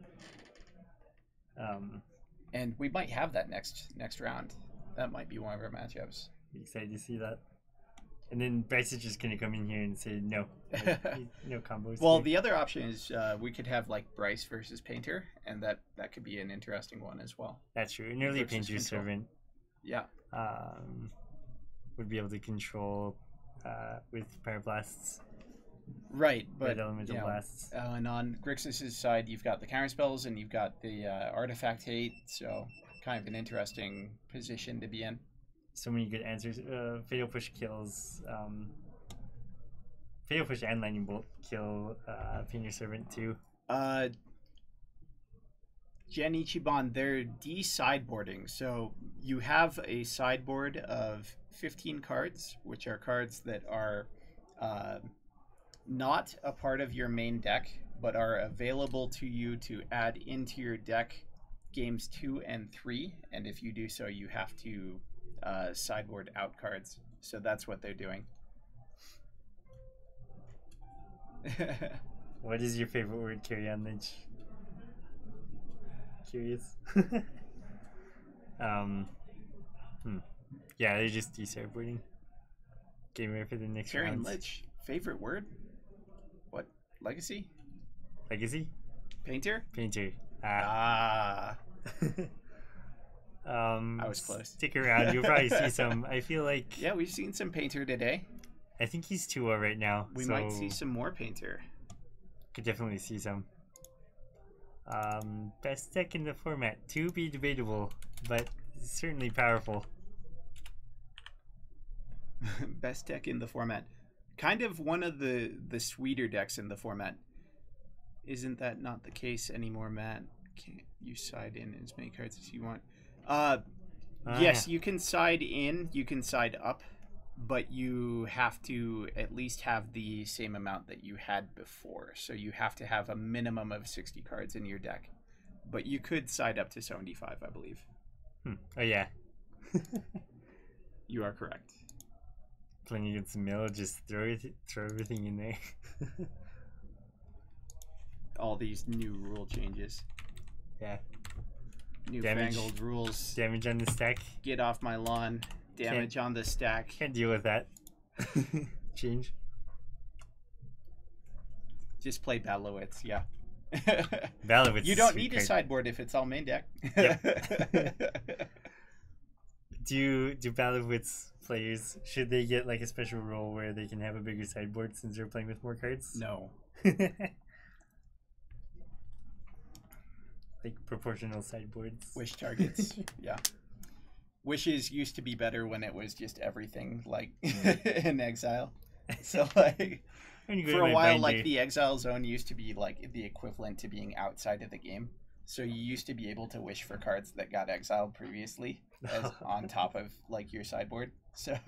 And we might have that next round. That might be one of our matchups. Be excited to see that. And then Bryce is just gonna come in here and say no, like, no combos. Well, here. the other option is we could have like Bryce versus Painter, and that could be an interesting one as well. That's true. An early Versus Painter control. servant Yeah. would be able to control with Pyroplasts, Right, but with Elemental Blasts. and on Grixis' side, you've got the counterspells and you've got the artifact hate, so kind of an interesting position to be in. So many good answers. Fatal Push kills. Fatal Push and Lightning Bolt kill Painter Servant too. Gen Ichiban, they're de-sideboarding. So you have a sideboard of 15 cards, which are cards that are not a part of your main deck, but are available to you to add into your deck games 2 and 3. And if you do so, you have to sideboard out cards. So that's what they're doing. What is your favorite word, Carry On Lynch? Curious. Yeah, they're just de-sideboarding. Game ready for the next Carrion round. Lich. Favorite word? What? Legacy? Legacy? Painter? Painter. Ah. I was close. Stick around, you'll probably see some. I feel like Yeah, we've seen some Painter today. I think he's 2-0 right now. We so might see some more Painter. Could definitely see some. Best deck in the format. To be debatable, but certainly powerful. Best deck in the format. Kind of one of the sweeter decks in the format. Isn't that not the case anymore, Matt? Can't you side in as many cards as you want? Yes, Yeah. you can side in, you can side up, but you have to at least have the same amount that you had before. So you have to have a minimum of 60 cards in your deck. But you could side up to 75, I believe. Oh yeah. You are correct. Playing against Mill, just throw everything in there. All these new rule changes. Yeah. Newfangled rules. Damage on the stack. Get off my lawn. Damage on the stack. Can't deal with that. Change. Just play Balowitz, yeah. Balowitz. You don't need a sideboard if it's all main deck. Yep. Do Balowitz players, should they get like a special role where they can have a bigger sideboard since they're playing with more cards? No. Like proportional sideboards. Wish targets. Yeah. Wishes used to be better when it was just everything like in Exile. So like for a while, like the Exile zone used to be like the equivalent to being outside of the game. So you used to be able to wish for cards that got exiled previously as on top of like your sideboard. So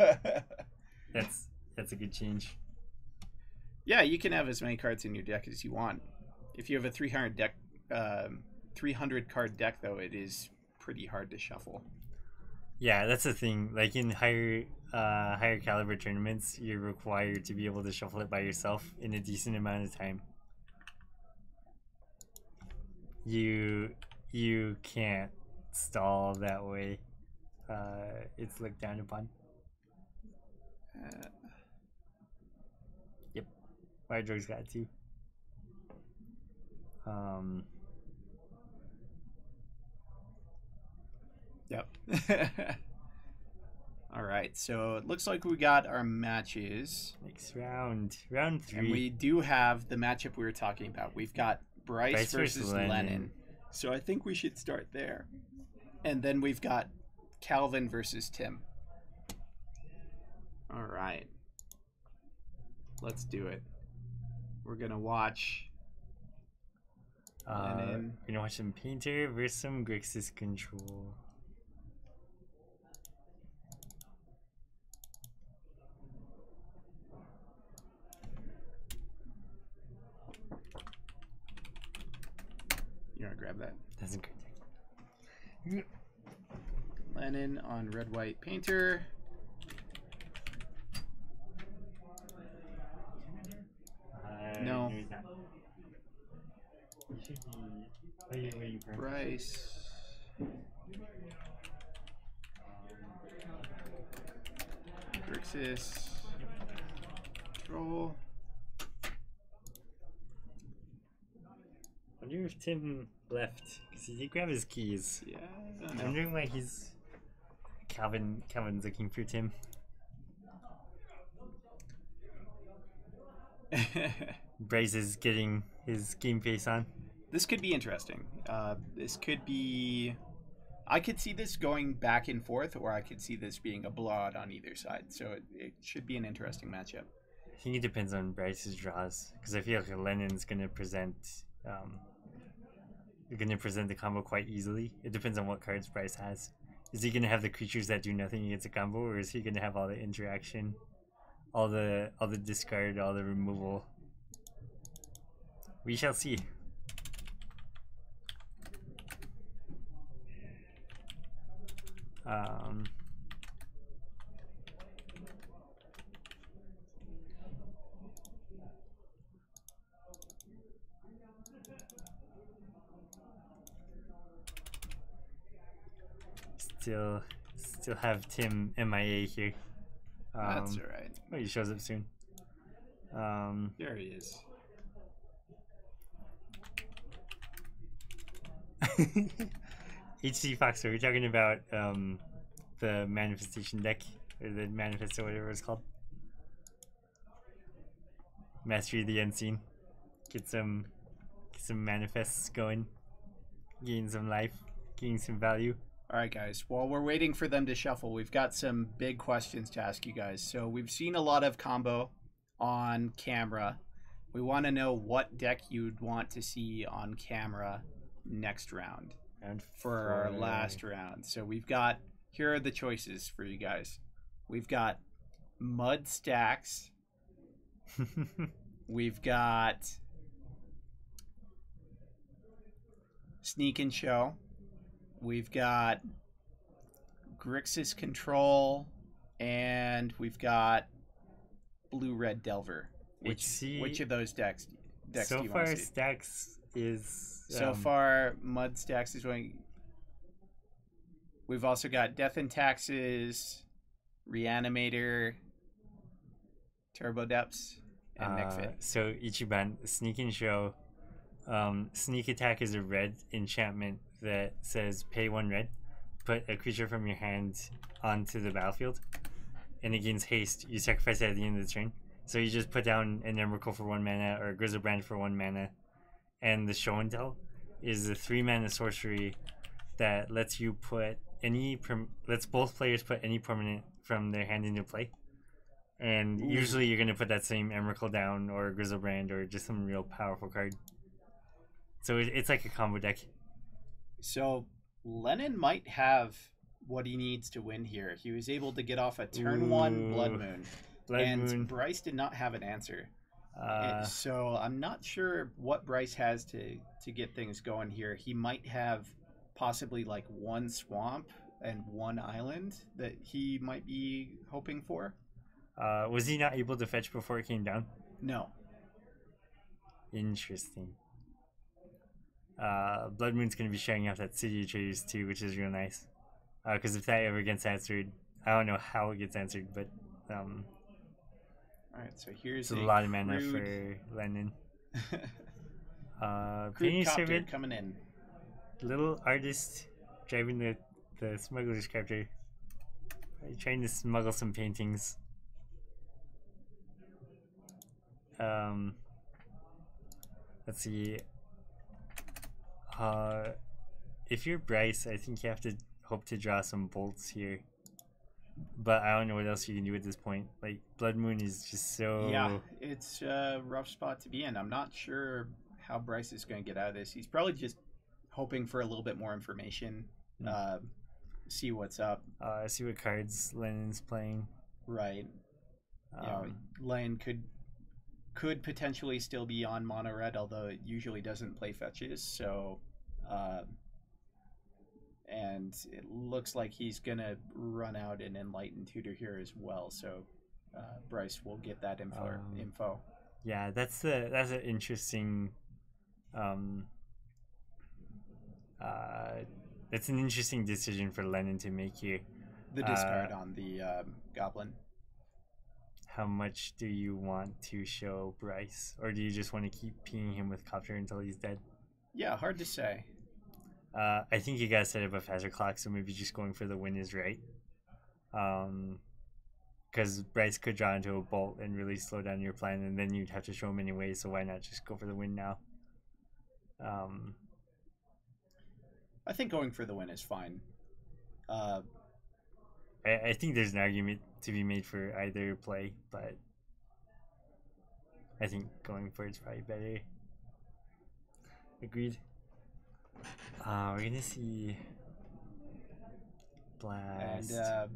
that's a good change. Yeah, you can have as many cards in your deck as you want. If you have a 300 card deck, though, it is pretty hard to shuffle. Yeah, that's the thing. Like in higher caliber tournaments, you're required to be able to shuffle it by yourself in a decent amount of time. You can't stall that way. It's looked down upon. Yep, Wydrog's got two. Yep. All right, so it looks like we got our matches. Next round, round 3. And we do have the matchup we were talking about. We've got Bryce versus Lennon. So I think we should start there. And then we've got Calvin versus Tim. All right. Let's do it. We're going to watch Lennon. We're going to watch some Painter versus some Grixis Control. You want to grab that? That's a great thing. Lennon on red white Painter. No. he's not. He should be. What are you waiting for? Bryce. Grixis. Troll. I wonder if Tim left because he did grab his keys. Yeah, I I'm don't know. wondering why he's. Calvin's looking for Tim. Bryce is getting his game face on. This could be interesting. This could be. I could see this going back and forth, or I could see this being a blowout on either side. So it should be an interesting matchup. I think it depends on Bryce's draws because I feel like Lennon's gonna present. You're gonna present the combo quite easily. It depends on what cards Bryce has. Is he gonna have the creatures that do nothing against a combo, or is he gonna have all the interaction, all the discard, all the removal? We shall see. Still have Tim MIA here. That's all right. Oh, he shows up soon. There he is. HC Fox, are we talking about the manifestation deck or the manifest or whatever it's called? Mastery of the Unseen. Get some manifests going. Gain some life. Gain some value. All right, guys. While we're waiting for them to shuffle, we've got some big questions to ask you guys. So we've seen a lot of combo on camera. We want to know what deck you'd want to see on camera next round for our last round. So we've got, here are the choices for you guys. We've got Mud Stacks. We've got Sneak and Show. We've got Grixis Control, and we've got Blue-Red Delver. Which of those decks so do you far, want to see? Stacks is... So far, Mud Stacks is going... We've also got Death and Taxes, Reanimator, Turbo Depths, and Neckfit. So Ichiban, Sneak and Show. Sneak Attack is a red enchantment that says pay 1 red, put a creature from your hand onto the battlefield, and it gains haste. You sacrifice it at the end of the turn. So you just put down an Emrakul for 1 mana or a Grizzlebrand for 1 mana. And the Show and Tell is a 3 mana sorcery that lets you put lets both players put any permanent from their hand into play. And usually you're going to put that same Emrakul down or a Grizzlebrand or just some real powerful card. So it's like a combo deck. So Lennon might have what he needs to win here. He was able to get off a turn 1 Blood Moon. And Bryce did not have an answer. So I'm not sure what Bryce has to get things going here. He might have possibly like 1 swamp and 1 island that he might be hoping for. Was he not able to fetch before it came down? No. Interesting. Blood Moon's going to be showing off that City of Traders too, which is real nice. Because if that ever gets answered, I don't know how it gets answered, but Alright, so here's a lot of mana for Lennon. Crude Copter coming in. Little artist driving the smuggler's copter. Trying to smuggle some paintings. Let's see. If you're Bryce, I think you have to hope to draw some bolts here. But I don't know what else you can do at this point. Like, Blood Moon is just so... Yeah, it's a rough spot to be in. I'm not sure how Bryce is going to get out of this. He's probably just hoping for a little bit more information. See what's up. See what cards Lennon's playing. Right. Lennon could potentially still be on mono red, although it usually doesn't play fetches. So... and it looks like he's gonna run out an Enlightened Tutor here as well, so Bryce will get that info. Yeah, that's an interesting um that's an interesting decision for Lennon to make here. The discard on the goblin. How much do you want to show Bryce, or do you just want to keep pinging him with copter until he's dead? Yeah, hard to say. I think you gotta set up a faster clock, so maybe just going for the win is right. Because Bryce could draw into a bolt and really slow down your plan, and then you'd have to show him anyway. So why not just go for the win now? I think going for the win is fine. I think there's an argument to be made for either play, but I think going for it's probably better. Agreed. We're gonna see Blast. And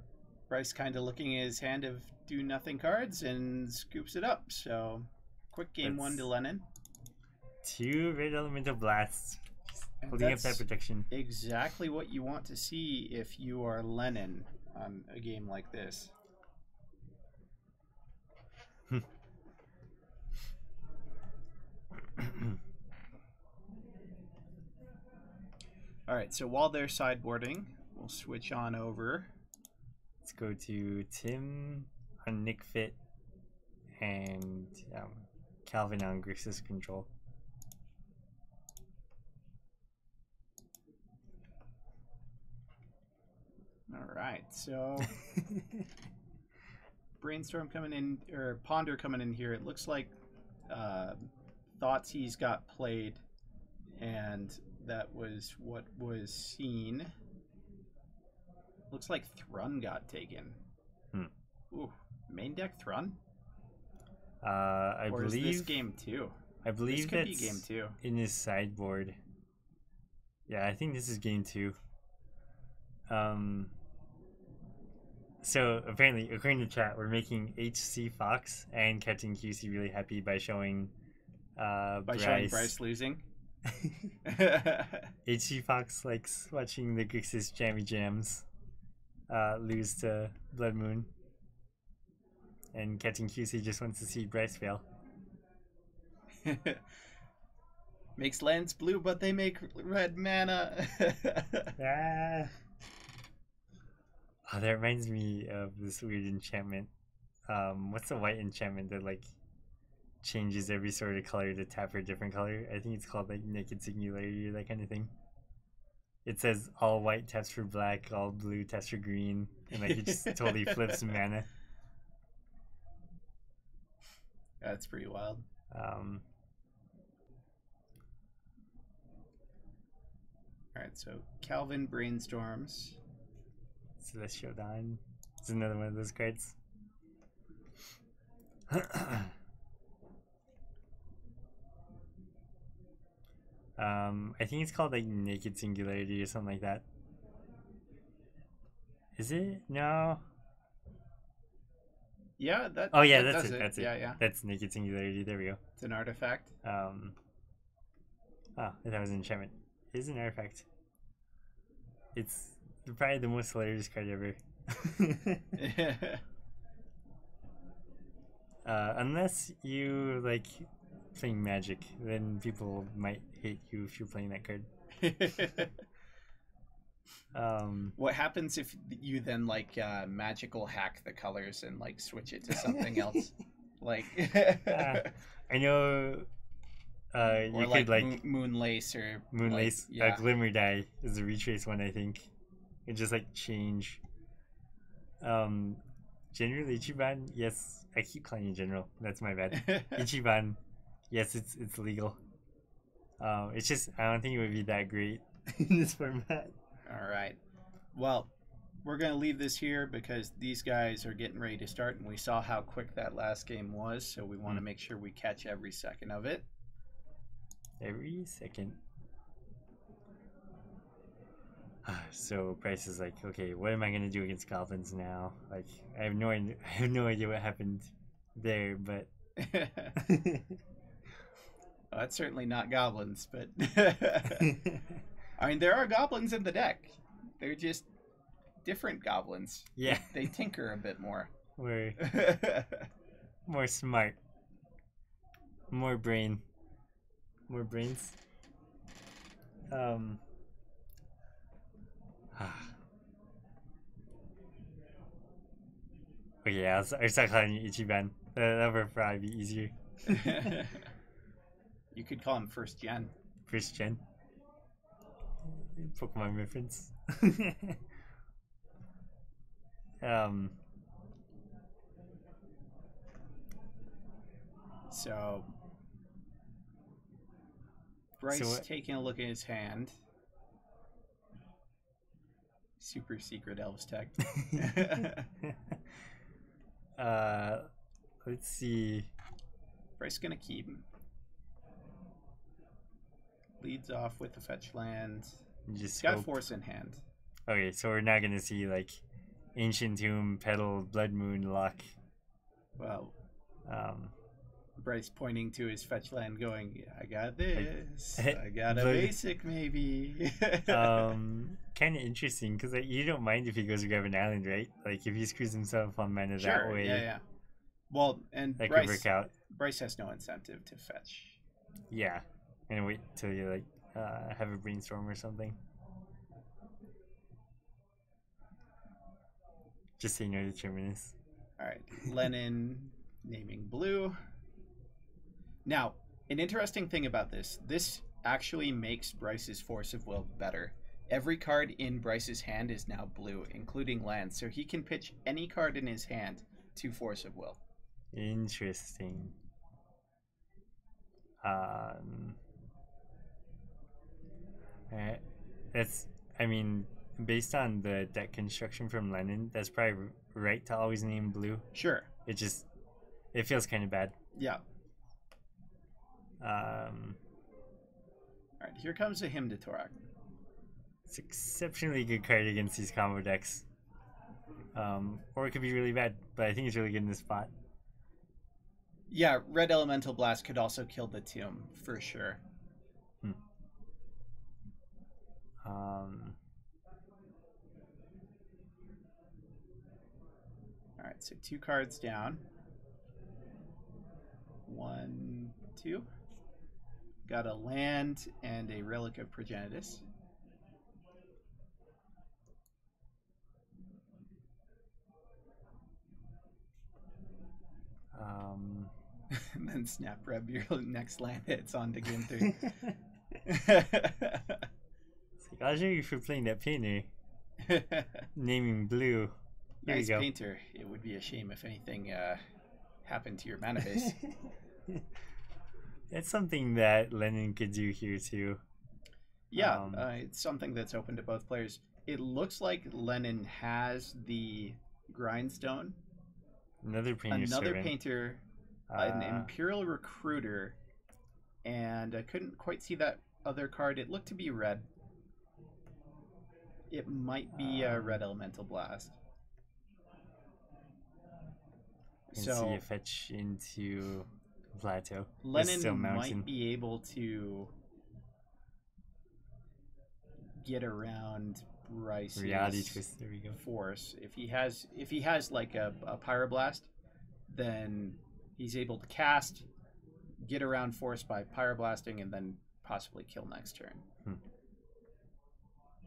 Bryce kind of looking at his hand of do nothing cards and scoops it up. So quick game That's 1 to Lennon. 2 red elemental blasts. And Holding up that's that protection. exactly what you want to see if you are Lennon on a game like this. All right, so while they're sideboarding, we'll switch on over. Let's go to Tim on Nick Fit and Calvin on Grixis Control. All right, so Brainstorm coming in, or Ponder coming in here. It looks like thoughts he's got played, and that was what was seen. Looks like Thrun got taken. Ooh, main deck Thrun? I or believe is this game 2? I believe this could that's be game 2. in his sideboard. Yeah, I think this is game 2. So apparently, according to chat, we're making HC Fox and Captain QC really happy by showing Showing Bryce losing. HC Fox likes watching the Grixis Jammy Jams lose to Blood Moon, and Captain QC just wants to see Bryce fail. Makes lands blue, but they make red mana. Oh, that reminds me of this weird enchantment. What's the white enchantment that like changes every sort of color to tap for a different color? I think it's called like Naked Singularity or that kind of thing. It says all white taps for black, all blue taps for green, and like it just totally flips mana. That's pretty wild. Um, Alright, so Calvin brainstorms. Celestial Dawn. It's another one of those cards. I think it's called like Naked Singularity or something like that. Is it? No. Yeah, that. Oh yeah, that that's does it. That's it. Yeah, yeah. That's Naked Singularity. There we go. It's an artifact. Oh, that was an enchantment. It is an artifact. It's probably the most hilarious card ever. Unless you like playing Magic, then people might hate you if you're playing that card. What happens if you then like magical hack the colors and like switch it to something else? Like I know or you like could like Moonlace or Moonlace. Like, yeah. Glimmer Die is the retrace one, I think. It just like change. Generally Ichiban, yes, I keep calling you General. That's my bad. Ichiban, yes, it's legal. It's just I don't think it would be that great in this format. All right. Well, we're going to leave this here because these guys are getting ready to start, and we saw how quick that last game was, so we want to make sure we catch every second of it. Every second. So Price is like, okay, what am I going to do against goblins now? Like, I have no idea what happened there, but well, that's certainly not goblins, but I mean, there are goblins in the deck. They're just different goblins. Yeah. They tinker a bit more. We're more smart. More brain. More brains. Um. Okay, yeah, I'll start calling you Ichiban. That would probably be easier. You could call him first gen. First gen. Pokemon reference. um. So Bryce taking a look at his hand. Super secret elves tech. Let's see. Bryce gonna keep. Leads off with the fetch land. Just got force in hand. Okay, so we're not gonna see like Ancient Tomb, Petal, Blood Moon, Lock. Well, Bryce pointing to his fetch land, going, "I got this. I got a basic maybe." Kind of interesting because like, you don't mind if he goes to grab an island, right? Like if he screws himself on mana that way. Yeah. Well, and that could work out. Bryce has no incentive to fetch. Yeah, and wait till you like have a brainstorm or something. Just so you know the terminus. All right, Lennon naming blue. Now, an interesting thing about this actually makes Bryce's Force of Will better. Every card in Bryce's hand is now blue, including lands, so he can pitch any card in his hand to Force of Will. Interesting. That's, I mean, based on the deck construction from Lennon, that's probably right to always name blue. Sure. It feels kind of bad. Yeah. All right, here comes a Hymn to Torak. It's exceptionally good card against these combo decks. Or it could be really bad, but I think it's really good in this spot. Yeah, Red Elemental Blast could also kill the Tomb, for sure. Alright, so 2 cards down. 1, 2. Got a land and a Relic of Progenitus. And then Snap Reb, your next land hits on to game 3. It's like, I'll show you for playing that painter. Naming blue. Here nice painter. It would be a shame if anything happened to your mana base. It's something that Lennon could do here too. Yeah, it's something that's open to both players. It looks like Lennon has the Grindstone. Another painter, an Imperial Recruiter, and I couldn't quite see that other card. It looked to be red. It might be a Red Elemental Blast. So see a fetch into Plateau. Lennon might be able to get around Bryce's Reality Twist. There we go. Force. If he has like a Pyroblast, then he's able to cast, get around Force by Pyroblasting, and then possibly kill next turn.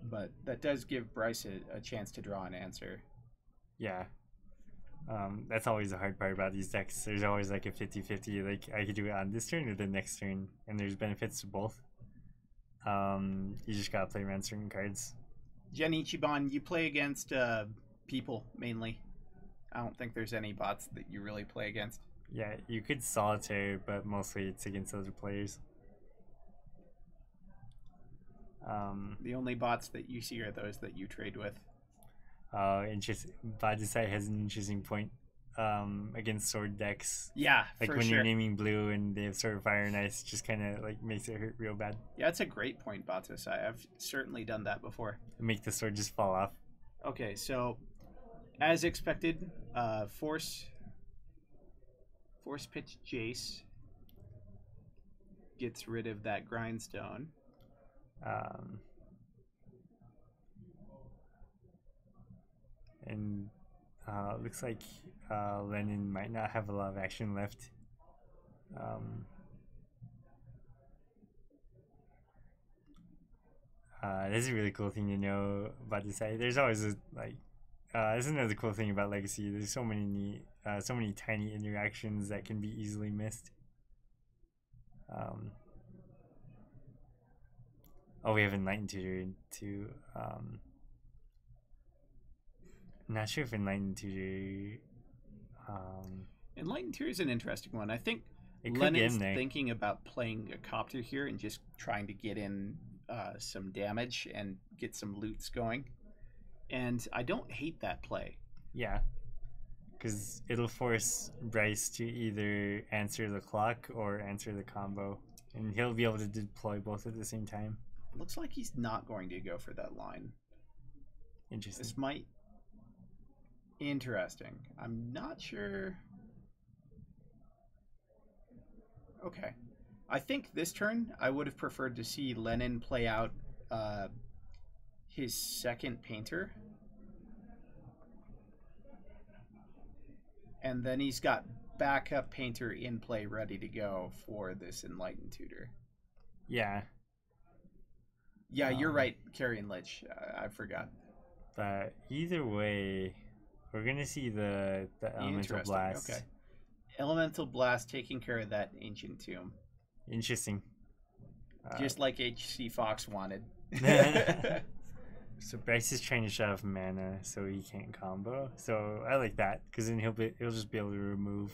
But that does give Bryce a chance to draw an answer. Yeah. That's always the hard part about these decks. There's always like a 50-50. Like I could do it on this turn or the next turn, and there's benefits to both. You just gotta play around certain cards. Gen Ichiban, you play against people mainly. I don't think there's any bots that you really play against. Yeah, you could solitaire, but mostly it's against other players. The only bots that you see are those that you trade with. Interesting. Badisai has an interesting point against sword decks. Yeah, like when you're naming blue and they have Sword of Fire and Ice, just kind of like makes it hurt real bad. Yeah, that's a great point, Batisai. I've certainly done that before. Make the sword just fall off. Okay, so as expected, Force pitch Jace gets rid of that Grindstone. And looks like Lennon might not have a lot of action left. This is a really cool thing to know about this site. There's always a, like, this is another cool thing about Legacy. There's so many tiny interactions that can be easily missed. Oh, we have Enlightened Tutor too. Not sure if Enlightened Tutor. Enlightened Tutor is an interesting one. I think It could get Lennon's in there. thinking about playing a copter here and just trying to get in some damage and get some loots going. And I don't hate that play. Yeah, because it'll force Bryce to either answer the clock or answer the combo, and he'll be able to deploy both at the same time. Looks like he's not going to go for that line. Interesting. This might... Interesting. I'm not sure... Okay. I think this turn, I would have preferred to see Lennon play out his second painter. And then he's got backup painter in play ready to go for this Enlightened Tutor. Yeah. Yeah, you're right, Carrion Lich. I forgot. But either way, we're gonna see the Elemental Blast. Okay. Elemental Blast taking care of that Ancient Tomb. Interesting. Just like HC Fox wanted. So Bryce is trying to shut off mana so he can't combo. So I like that because then he'll just be able to remove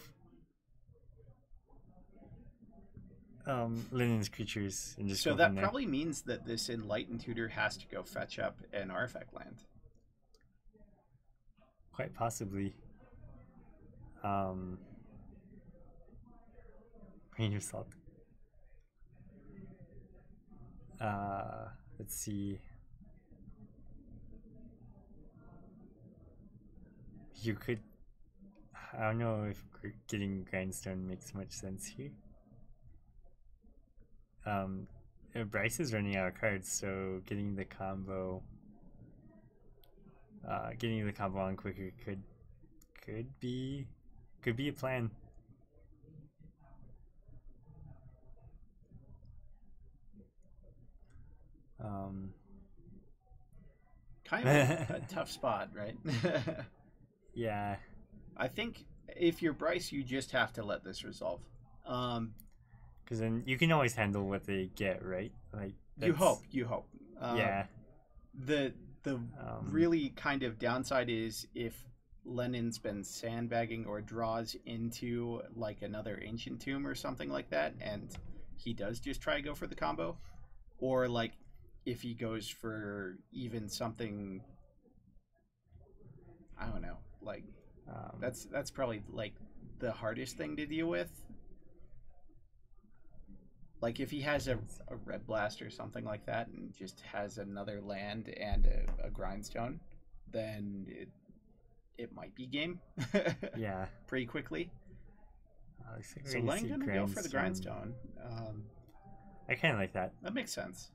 Lennon's creatures and just so go that from there. probably means that this Enlightened Tutor has to go fetch up an artifact land. Quite possibly. Rain of Salt. Let's see. You could. I don't know if getting Grindstone makes much sense here. Bryce is running out of cards, so getting the combo on quicker could be a plan. Kind of a tough spot, right? Yeah. I think if you're Bryce, you just have to let this resolve. Because then you can always handle what they get, right? Like you hope. Yeah. The really kind of downside is if Lennon's been sandbagging or draws into like another Ancient Tomb or something like that, and he does just try to go for the combo, or like if he goes for even something, I don't know, like that's probably like the hardest thing to deal with. Like if he has a red blast or something like that and just has another land and a grindstone, then it might be game. Yeah. Pretty quickly. So Len's Len gonna go for the grindstone. I kind of like that. That makes sense.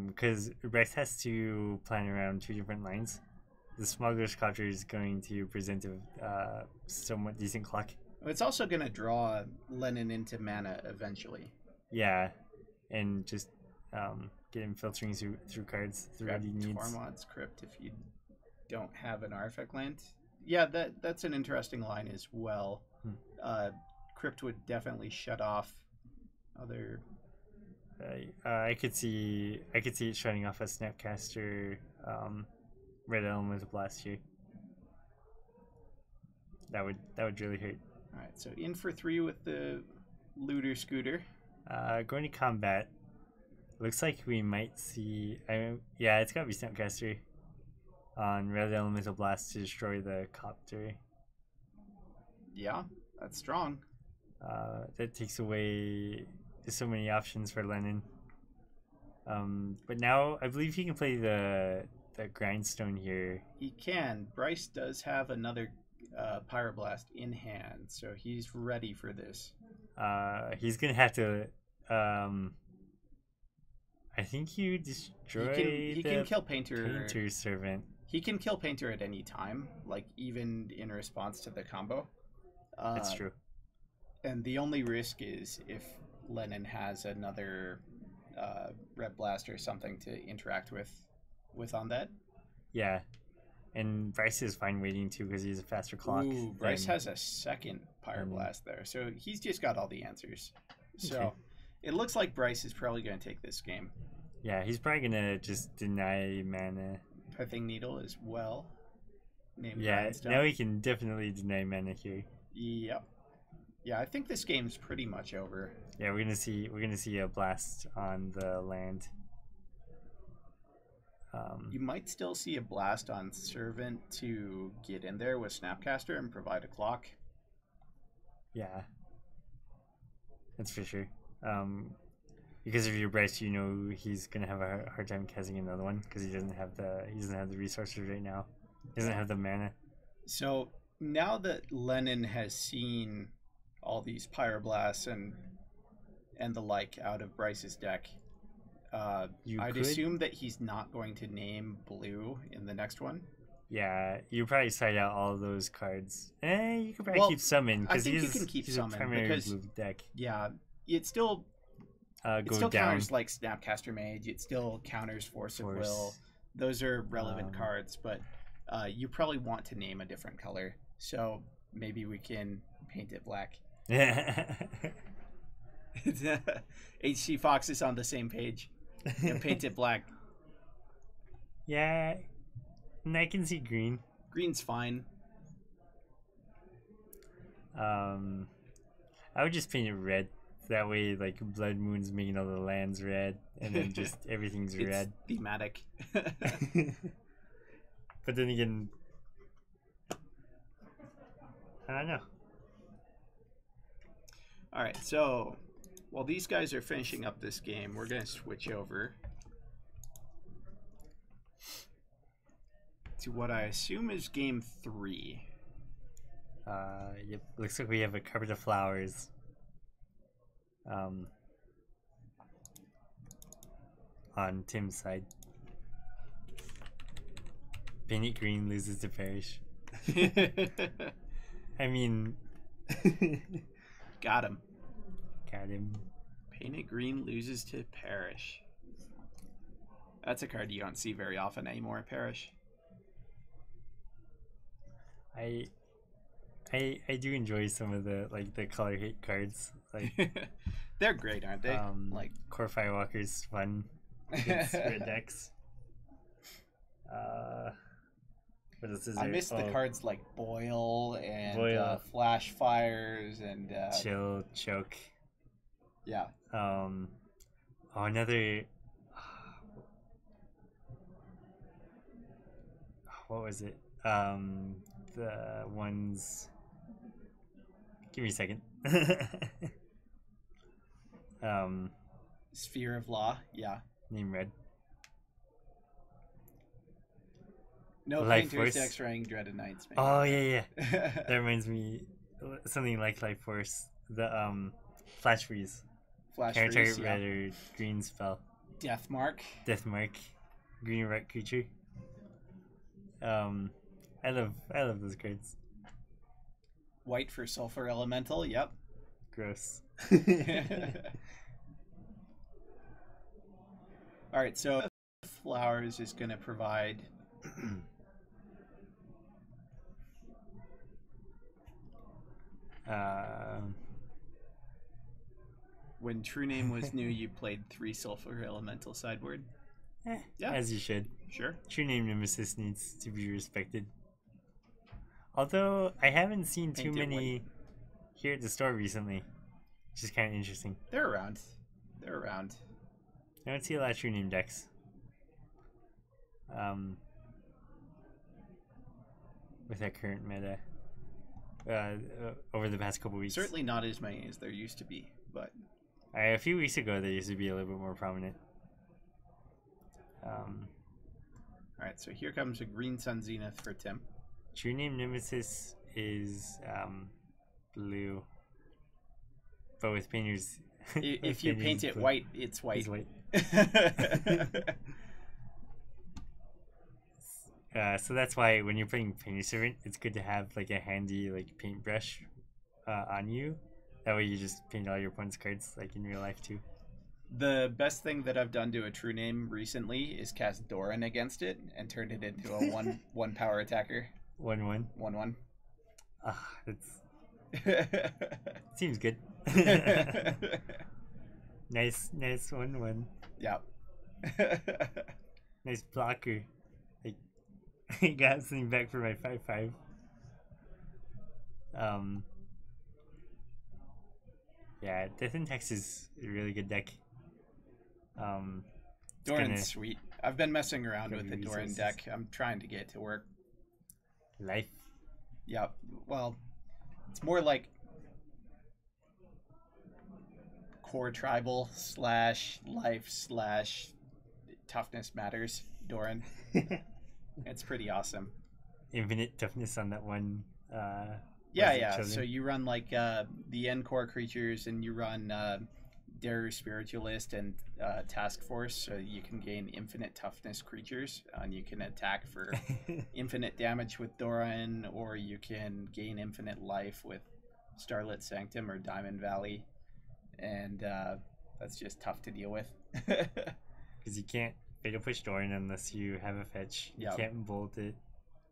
Because Bryce has to plan around two different lines. The Smuggler's Copter is going to present a somewhat decent clock. It's also going to draw Lennon into mana eventually. Yeah, and just get him filtering through cards through what he needs. Tormod's Crypt if you don't have an artifact land. Yeah, that's an interesting line as well. Crypt would definitely shut off other. I could see it shutting off a Snapcaster, Red Elemental Blast here. That would really hurt. All right, so in for 3 with the Looter Scooter. Going to combat. Looks like we might see. Yeah, it's gotta be Snapcaster on Red Elemental Blast to destroy the Copter. Yeah, that's strong. That takes away so many options for Lennon. But now I believe he can play the Grindstone here. He can. Bryce does have another Pyroblast in hand, so he's ready for this. He's gonna have to. I think you destroy. He can kill Painter Servant. He can kill Painter at any time, like even in response to the combo. That's true. And the only risk is if Lennon has another Red Blast or something to interact with on that. Yeah, and Bryce is fine waiting too because he's a faster clock. Ooh, Bryce than- has a second Pyroblast there, so he's just got all the answers. So Okay. it looks like Bryce is probably going to take this game. Yeah, he's probably gonna just deny mana. Pithing Needle as well. Named Yeah, Grindstone. now he can definitely deny mana here. Yep. Yeah, I think this game's pretty much over. Yeah, we're gonna see a blast on the land. You might still see a blast on Servant to get in there with Snapcaster and provide a clock. Yeah, that's for sure. Because of your Bryce, you know he's gonna have a hard time casting another one because he doesn't have the resources right now. He doesn't have the mana. So now that Lennon has seen all these Pyroblasts and the like out of Bryce's deck, I'd assume that he's not going to name blue in the next one. Yeah, you probably side out all those cards. You could probably Well, keep some in I because think you can keep he's some a in primary because- blue deck. Yeah, it still Go down. counters like Snapcaster Mage. It still counters Force of Will. Those are relevant cards, but you probably want to name a different color. So maybe we can paint it black. HC Fox is on the same page. Yeah, paint it black. Yeah, and I can see green. Green's fine. I would just paint it red. That way, like Blood Moon's making all the lands red, and then just everything's It's red. thematic. But then again, I don't know. All right, so while these guys are finishing up this game, we're going to switch over to what I assume is game 3. Yep. Looks like we have a carpet of flowers. On Tim's side. Paint it green, loses to Parish. I mean, Got him. got him. Paint it green, loses to Perish. That's a card you don't see very often anymore, Perish. I do enjoy some of the the color hit cards. Like They're great, aren't they? Like Core Firewalker's fun against red decks. What else is there? I miss the cards like Boil and Boil. Flash Fires and Chill, Choke. yeah. Another. What was it? The ones. Give me a second. Sphere of Law, yeah. Name red. No Life Painter's Force. decks running Dreaded Knights. Man. Oh yeah. That reminds me something like Life Force. The Flash Freeze. Flash Can't Freeze, target red or green spell. Death Mark. Death Mark. Green red creature. I love those cards. White for Sulfur Elemental, yep. Gross. Alright, so Flowers is going to provide when True Name was new, you played 3 Sulfur Elemental sideboard. Yeah. As you should. Sure. True Name Nemesis needs to be respected. Although I haven't seen too Paint it many here at the store recently, which is kind of interesting. They're around. They're around. I don't see a lot of True Name decks. With that current meta, over the past couple weeks. Certainly not as many as there used to be, but A few weeks ago, they used to be a little bit more prominent. alright, so here comes a Green Sun Zenith for Tim. True Name Nemesis is blue, but with painters. If you paint it white, it's white. It's white. So that's why when you're playing Painter Servant, it's good to have like a handy paintbrush on you. That way you just paint all your opponent's cards like in real life too. The best thing that I've done to a true name recently is cast Doran against it and turned it into a one power attacker. 1/1. 1/1. Ah, it's seems good. Nice 1/1. Yeah. Nice blocker. Like, I got something back for my 5/5. Yeah, Death and Tax is a really good deck. Doran's sweet. I've been messing around with the Doran resources. deck. I'm trying to get it to work. Life. Yeah. Well, it's more like core tribal / life / toughness matters. Doran. It's pretty awesome. Infinite toughness on that one. Yeah. children? So you run like the end core creatures, and you run Dare Spiritualist and Task Force, so you can gain infinite toughness creatures, and you can attack for infinite damage with Doran, or you can gain infinite life with Starlit Sanctum or Diamond Valley, and that's just tough to deal with. Because you can't Fatal Push Doran unless you have a fetch. You Yep. can't bolt it.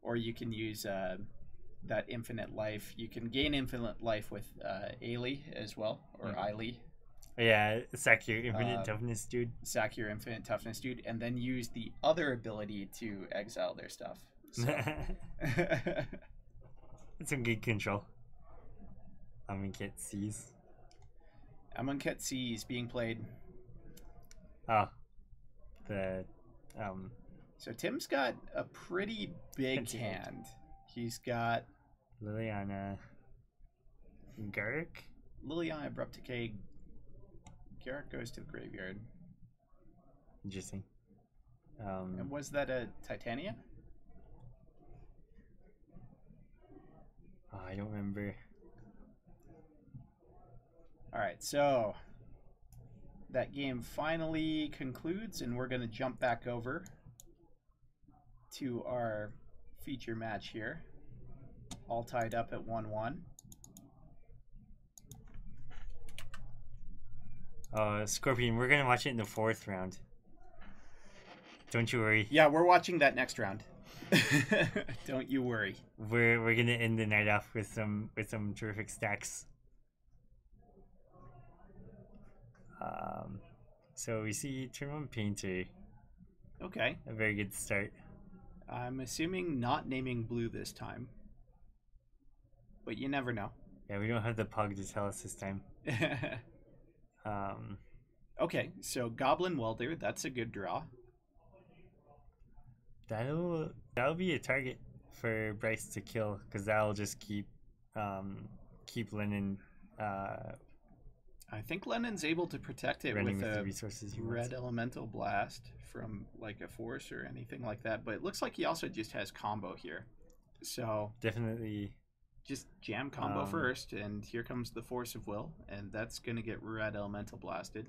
Or you can use that infinite life. You can gain infinite life with Ailey as well, or Eiley. Yeah, sack your infinite toughness, dude. Sack your infinite toughness, dude, and then use the other ability to exile their stuff. So. It's some good control. Amonkhet Seas. Amonkhet Seas being played. Oh. So Tim's got a pretty big Fancy hand. He's got Liliana. Garrick? Liliana, Abrupt Decay. Garrett goes to the graveyard. Interesting. And was that a Titania? Oh, I don't remember. Alright, so that game finally concludes, and we're going to jump back over to our feature match here. All tied up at 1-1. Scorpion, we're gonna watch it in the 4th round. Don't you worry. Yeah, we're watching that next round. Don't you worry. We're gonna end the night off with some terrific stacks. So we see turn 1 Painter. Okay. A very good start. I'm assuming not naming blue this time. But you never know. Yeah, we don't have the pug to tell us this time. Okay, so Goblin Welder, that's a good draw. That'll be a target for Bryce to kill, because that'll just keep Lennon I think Lennon's able to protect it running with with the a resources he red wants. elemental blast from like a force or anything like that. But it looks like he also just has combo here. So Definitely. just jam combo first, and here comes the Force of Will, and that's going to get red elemental blasted.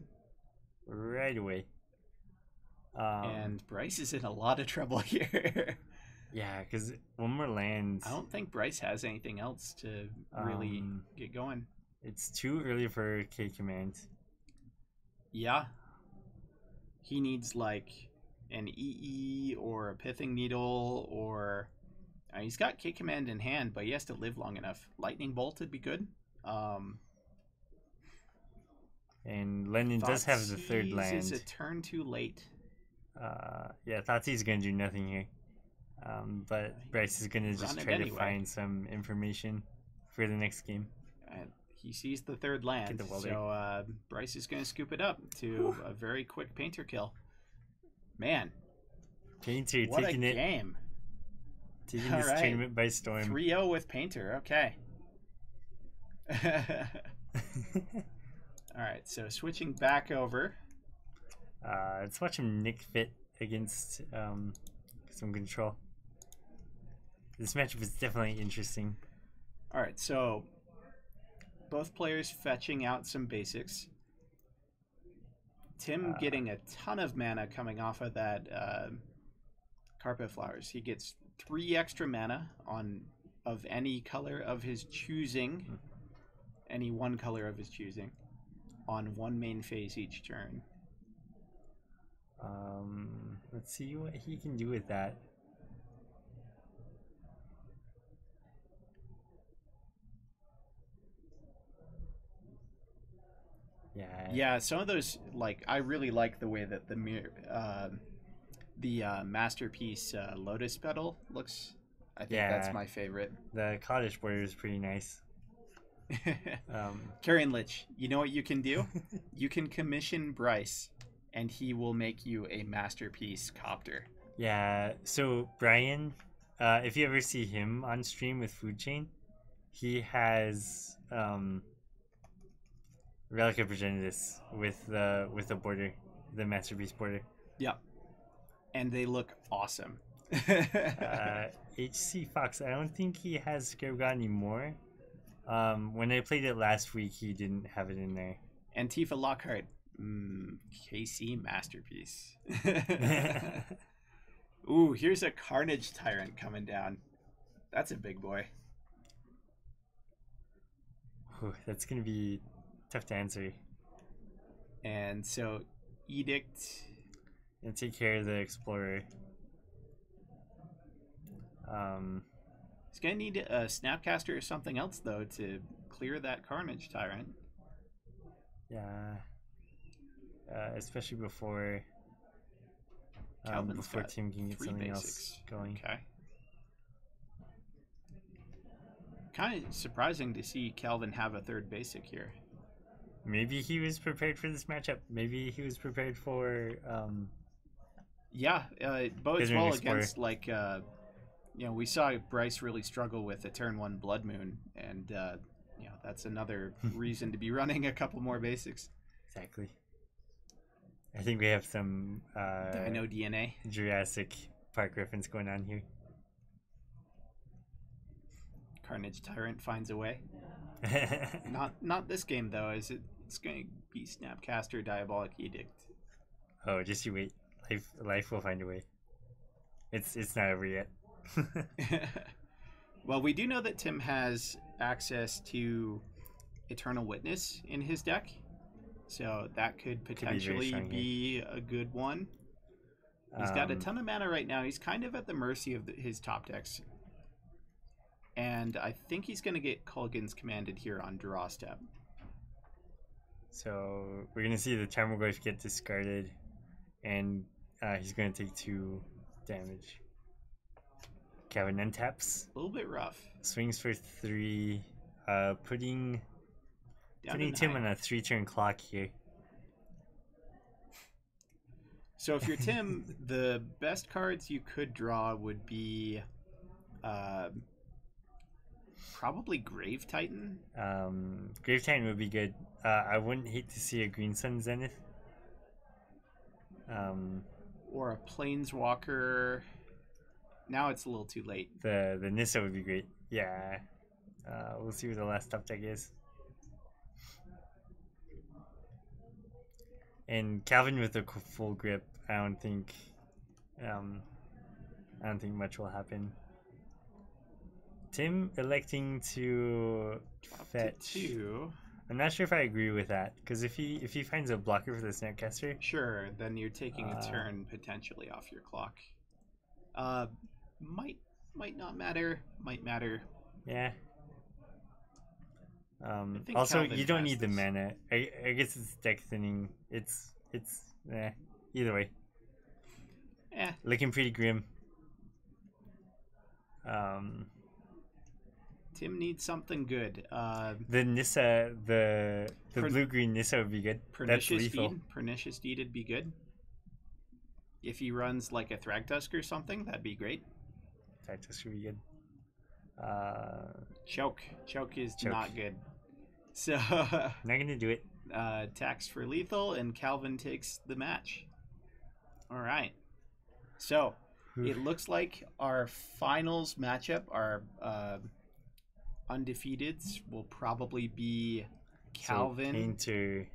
Right away. And Bryce is in a lot of trouble here. Yeah, because one more land. I don't think Bryce has anything else to really get going. It's too early for K Command. Yeah. He needs like an EE or a Pithing Needle, or he's got K Command in hand, but he has to live long enough. Lightning Bolt would be good. And Lennon does have the 3rd land. Is a turn too late. Yeah, Thoughtseize going to do nothing here. But Bryce is going to just try to find some information for the next game. He sees the 3rd land, so Bryce is going to scoop it up to a very quick Painter kill. Man, Painter what taking a game. Taking this tournament by storm. 3-0 with Painter, okay. Alright, so switching back over. Let's watch him Nick Fit against some control. This matchup is definitely interesting. Alright, so both players fetching out some basics. Tim getting a ton of mana coming off of that Carpet Flowers. He gets 3 extra mana of any color of his choosing, any one color of his choosing, on 1 main phase each turn. Let's see what he can do with that. Yeah, some of those, like, I really like the way that the masterpiece lotus petal looks. I think that's my favorite. The cottage border is pretty nice. Karen Lich, you know what you can do? You can commission Bryce, and he will make you a masterpiece copter. Yeah, so Brian, if you ever see him on stream with Food Chain, he has Relic of Progenitus with the border, the masterpiece border. Yep. And they look awesome. HC Fox, I don't think he has Scarab God anymore. When I played it last week, he didn't have it in there. Antifa Lockhart, KC masterpiece. Ooh, here's a Carnage Tyrant coming down. That's a big boy. Ooh, that's gonna be tough to answer. And so, Edict. And take care of the Explorer. He's gonna need a Snapcaster or something else though to clear that Carnage Tyrant. Yeah. Especially before Tim can get something else going. Okay. Kind of surprising to see Calvin have a third basic here. Maybe he was prepared for this matchup. Maybe he was prepared for. Yeah, it bodes well against, like, you know, we saw Bryce really struggle with a turn 1 Blood Moon, and you know, that's another reason to be running a couple more basics. Exactly. I think we have some Dino DNA Jurassic Park reference going on here. Carnage Tyrant finds a way. Not this game though, is it? It's going to be Snapcaster Diabolic Edict. Oh, just you wait. Life will find a way. It's not over yet. Well, we do know that Tim has access to Eternal Witness in his deck, so that could potentially be a good one. He's got a ton of mana right now. He's kind of at the mercy of his top decks. And I think he's going to get Kulgan's commanded here on draw step. So we're going to see the Tarmogoyf get discarded, and he's going to take 2 damage. Calvin untaps. A little bit rough. Swings for 3, putting Tim on a 3-turn clock here. So if you're Tim, the best cards you could draw would be probably Grave Titan. Grave Titan would be good. I wouldn't hate to see a Green Sun Zenith. Or a Planeswalker. Now it's a little too late. The Nissa would be great. Yeah. We'll see what the last top deck is. And Calvin with a full grip, I don't think much will happen. Tim electing to fetch. 2. I'm not sure if I agree with that, because if he finds a blocker for the Snapcaster, sure, then you're taking a turn potentially off your clock. Might not matter. Might matter. Yeah. Also, Calvin you don't has need the this. mana. I guess it's deck thinning. It's either way. Looking pretty grim. Tim needs something good. The Nissa, the blue-green Nissa would be good. That's lethal. Pernicious Deed would be good. If he runs like a Thragtusk or something, that'd be great. Thragtusk would be good. Choke is not good. So not gonna do it. Tax for lethal, and Calvin takes the match. All right. So it looks like our finals matchup, our undefeateds, will probably be Calvin. So Painter.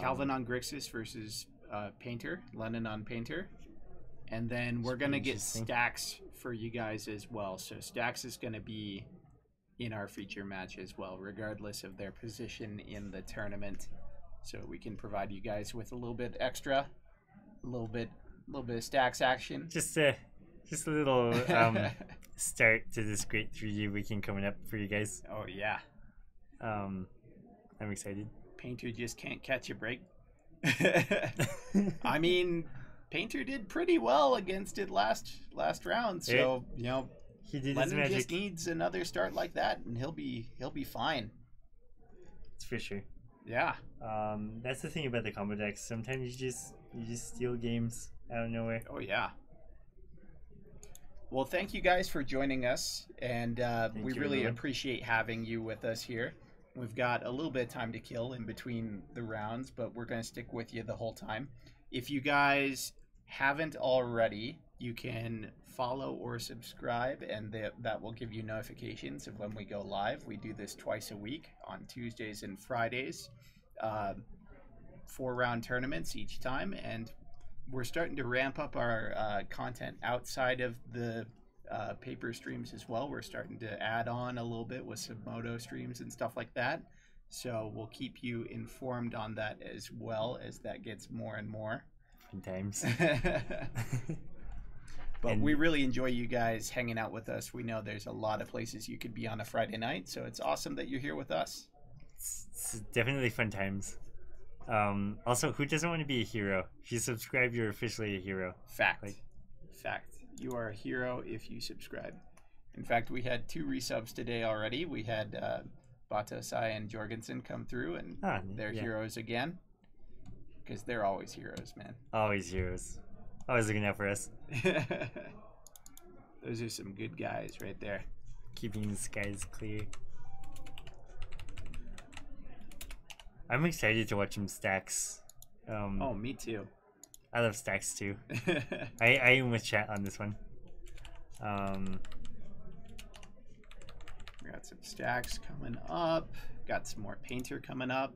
Calvin on Grixis versus Painter. Lennon on Painter. And then we're going to get Stacks for you guys as well. So Stacks is going to be in our feature match as well, regardless of their position in the tournament. so we can provide you guys with a little bit extra, a little bit of stacks action. Just a little start to this great 3D weekend coming up for you guys. Oh yeah. I'm excited. Painter just can't catch a break. I mean, Painter did pretty well against it last round, so you know, he did his Lennon magic. just needs another start like that, and he'll be fine. It's for sure. Yeah. That's the thing about the combo decks. Sometimes you just steal games out of nowhere. Oh yeah. Well, thank you guys for joining us, and we really appreciate having you with us here. We've got a little bit of time to kill in between the rounds, but we're going to stick with you the whole time. If you guys haven't already, you can follow or subscribe, and that will give you notifications of when we go live. We do this twice a week on Tuesdays and Fridays, 4-round tournaments each time, and we're starting to ramp up our content outside of the paper streams as well. We're starting to add on a little bit with some moto streams and stuff like that. So we'll keep you informed on that as well as that gets more and more. Fun times. But we really enjoy you guys hanging out with us. We know there's a lot of places you could be on a Friday night, so it's awesome that you're here with us. It's definitely fun times. Also, who doesn't want to be a hero? If you subscribe, you're officially a hero. Fact. You are a hero if you subscribe. In fact, we had 2 resubs today already. We had Batosai and Jorgensen come through, and they're heroes again. Because they're always heroes, man. Always heroes. Always looking out for us. Those are some good guys right there. Keeping the skies clear. I'm excited to watch some stacks. Oh, me too. I love stacks too. I am with chat on this one. We got some stacks coming up. Got some more Painter coming up.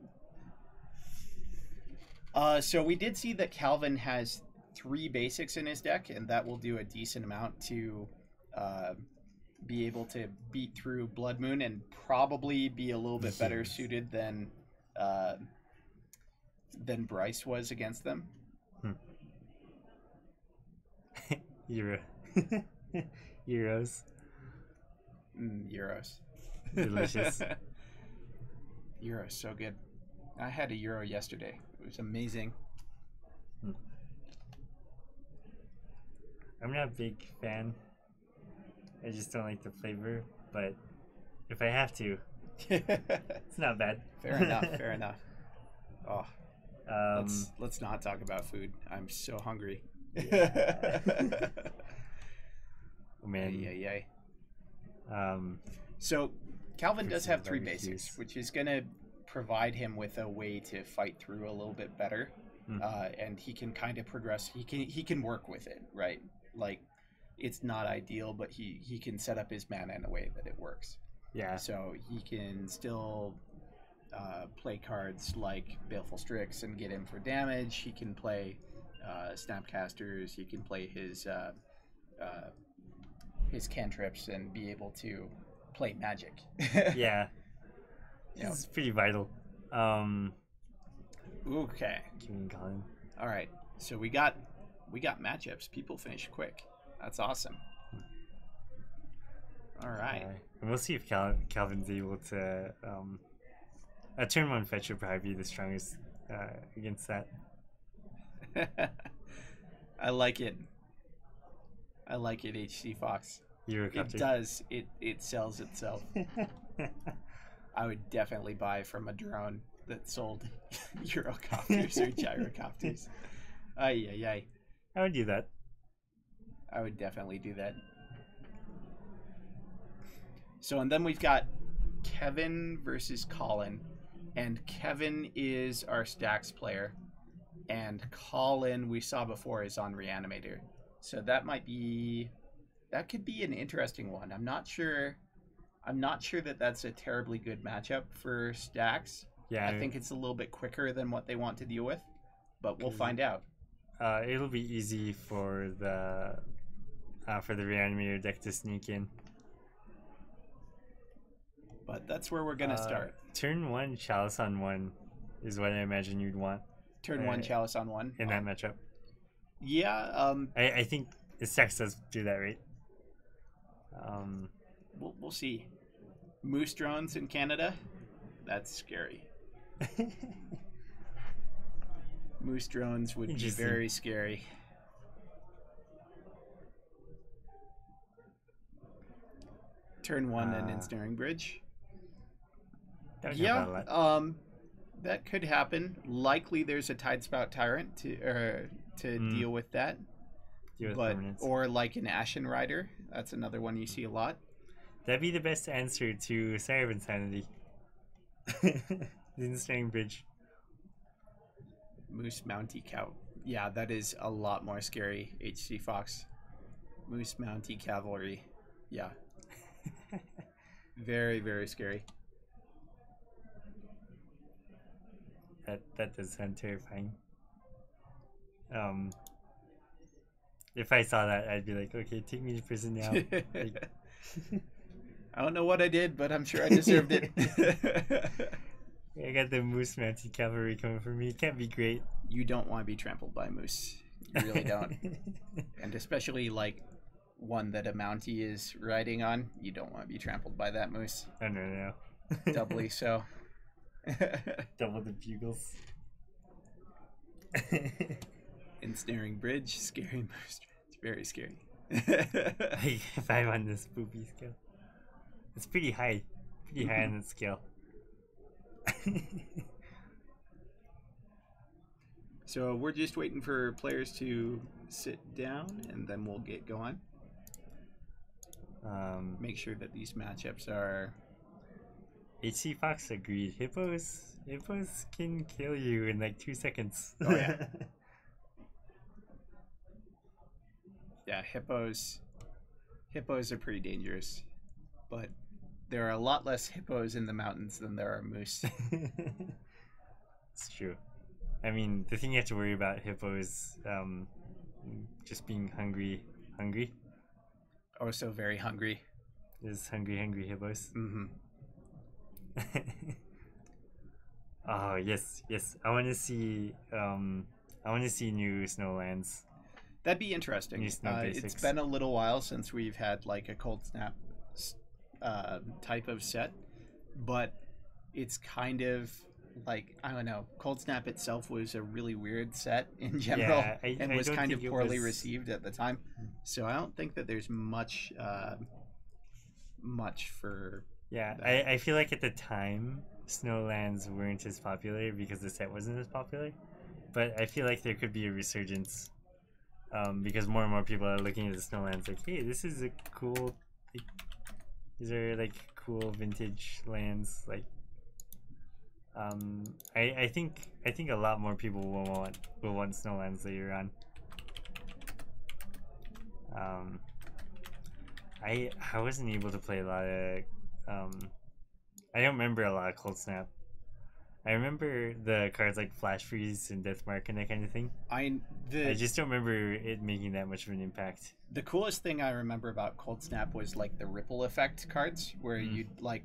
So we did see that Calvin has 3 basics in his deck, and that will do a decent amount to be able to beat through Blood Moon and probably be a little bit better suited than Bryce was against them. Euros. Euros. Delicious. Euros, so good. I had a Euro yesterday. It was amazing. I'm not a big fan. I just don't like the flavor, but if I have to, it's not bad. Fair enough. Oh, let's not talk about food. I'm so hungry. Yeah. Oh, man. Yay. So Calvin does have 3 basics, which is going to provide him with a way to fight through a little bit better, and he can kind of progress. He can work with it, right? Like, it's not ideal, but he can set up his mana in a way that it works. Yeah. So he can still play cards like Baleful Strix and get in for damage. He can play Snapcasters. He can play his cantrips and be able to play magic. Yeah. It's pretty vital. Okay. Colin. All right. So we got matchups. People finish quick. That's awesome. All right. And we'll see if Calvin's able to. A turn 1 fetch would probably be the strongest against that. I like it. HC Fox. Eurocopter. It does. It sells itself. I would definitely buy from a drone that sold Eurocopters or gyrocopters. Ay. I would do that. I would definitely do that. So, and then we've got Kevin versus Colin. And Kevin is our stacks player. And Colin, we saw before, is on Reanimator. So that could be an interesting one. I'm not sure that that's a terribly good matchup for stacks. Yeah. I think it's a little bit quicker than what they want to deal with. But we'll find out. It'll be easy for the Reanimator deck to sneak in. But that's where we're gonna start. Turn 1, Chalice on 1. is what I imagine you'd want Turn 1 Chalice on 1. in that matchup. Yeah, I think Sex does do that, right? we'll see. Moose drones in Canada? That's scary. Moose drones would be very scary. Turn 1 and Ensnaring Bridge. Yeah, that could happen. Likely there's a Tidespout Tyrant to deal with that. Or like an Ashen Rider. That's another one you see a lot. That'd be the best answer to Sire of Insanity. The Ensnaring Bridge. Moose Mountie Cow. Yeah, that is a lot more scary. HC Fox. Moose Mountie Cavalry. Yeah. Very, very scary. That does sound terrifying. If I saw that, I'd be like, okay, take me to prison now. Like... I don't know what I did, but I'm sure I deserved it. I got the Moose Mounted Cavalry coming for me. It can't be great. You don't want to be trampled by moose. You really don't. And especially like one that a Mountie is riding on, you don't want to be trampled by that moose. Oh, no. Doubly so. Double the bugles. Ensnaring Bridge, scary moose. It's very scary. If I'm on this booby scale, it's pretty high on the scale. So we're just waiting for players to sit down, and then we'll get going. Make sure that these matchups are. HC Fox agreed. Hippos can kill you in like 2 seconds. Oh yeah. Yeah, hippos are pretty dangerous, but there are a lot less hippos in the mountains than there are moose. It's true. I mean, the thing you have to worry about hippos, just being hungry. Oh, so very hungry. Is hungry hippos. Mm-hmm. Oh yes. I want to see new snowlands. That'd be interesting. It's been a little while since we've had like a Cold Snap type of set, but it's kind of like, I don't know, Cold Snap itself was a really weird set in general, and was kind of poorly received at the time. So I don't think that there's much for that. I feel like at the time snowlands weren't as popular because the set wasn't as popular, but I feel like there could be a resurgence because more and more people are looking at the snowlands like, hey, this is a cool, like, these are like cool vintage lands. Like I think a lot more people will want snowlands later on. I wasn't able to play a lot of I don't remember a lot of Cold Snap. I remember the cards like Flash Freeze and Death Mark and that kind of thing. I just don't remember it making that much of an impact. The coolest thing I remember about Cold Snap was like the ripple effect cards where you'd like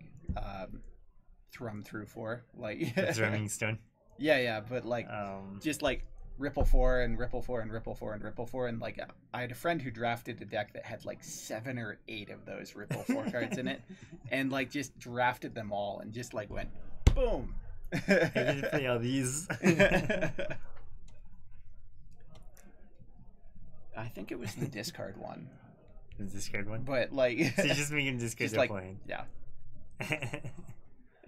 thrum through 4, like the thrumming stone. Yeah, but like just like ripple 4 and ripple 4 and ripple 4 and ripple 4, and like I had a friend who drafted a deck that had like 7 or 8 of those ripple 4 cards in it, and like just drafted them all and just like went boom. I get to play all these. I think it was the discard one. The discard one? But like so you just make him discard your hand. Yeah.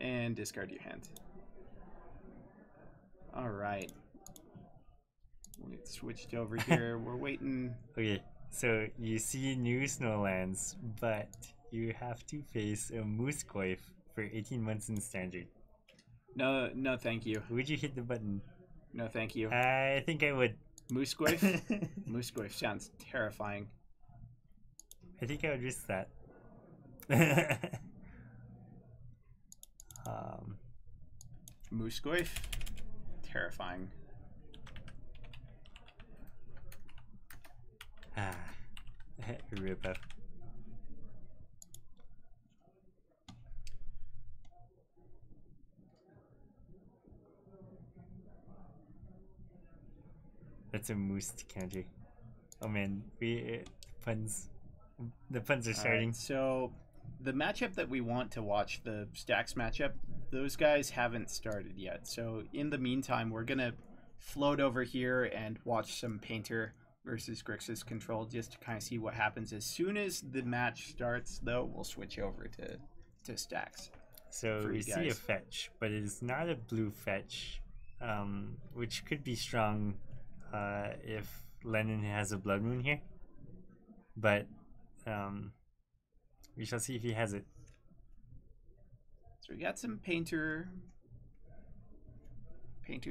And discard your hand. Alright. We switched over here. We're waiting. Okay, so you see new snowlands, but you have to face a moose coif for 18 months in standard. No, thank you. Would you hit the button? No, thank you. I think I would. Moose coif? Moose coif sounds terrifying. I think I would risk that. Moose coif? Terrifying. Rip up. That's a moose to counter. Oh man, puns. The puns are All starting. right, so the matchup that we want to watch, the Stacks matchup, those guys haven't started yet. So in the meantime, we're gonna float over here and watch some Painter versus Grixis Control just to kind of see what happens. As soon as the match starts, though, we'll switch over to Stacks. So we see a fetch, but it is not a blue fetch, which could be strong if Lennon has a Blood Moon here. But we shall see if he has it. So we got some Painter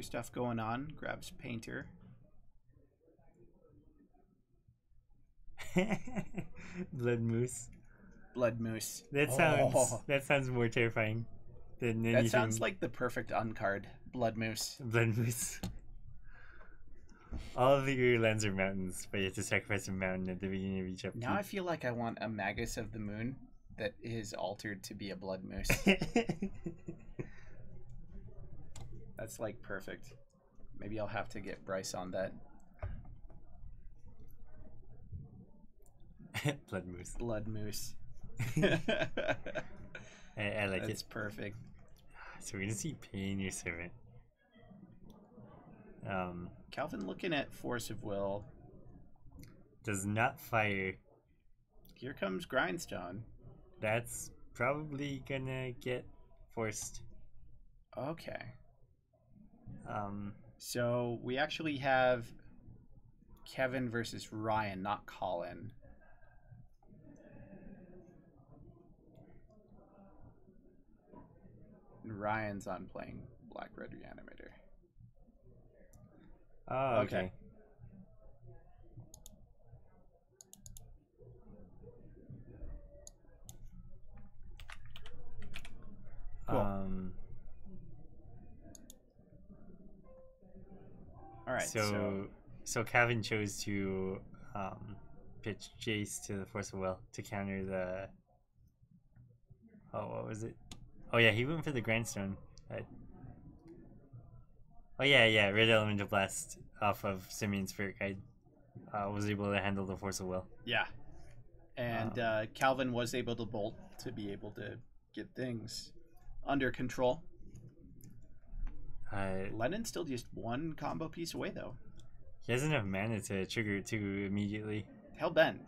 stuff going on. Grabs Painter. Blood Moose. Blood Moose. That sounds more terrifying than anything. That sounds like the perfect uncard. Blood Moose. Blood Moose. All of your lands are mountains, but you have to sacrifice a mountain at the beginning of each upkeep. Now I feel like I want a Magus of the Moon that is altered to be a Blood Moose. That's like perfect. Maybe I'll have to get Bryce on that. Blood Moose. Blood Moose. I like it. It's perfect. So we're gonna see Pain Your Servant. Calvin looking at Force of Will. Does not fire. Here comes Grindstone. That's probably gonna get forced. Okay. So we actually have Kevin versus Ryan, not Colin. And Ryan's on playing Black Red Reanimator. Oh, okay. Cool. All right. So Kevin chose to pitch Jace to the Force of Will to counter the. Oh, what was it? Oh yeah, he went for the Grindstone. Oh yeah, Red Elemental Blast off of Simeon's Spirit Guide was able to handle the Force of Will. Yeah, and Calvin was able to bolt to be able to get things under control. Lennon's still just one combo piece away, though. He doesn't have mana to trigger it too immediately. Hellbent.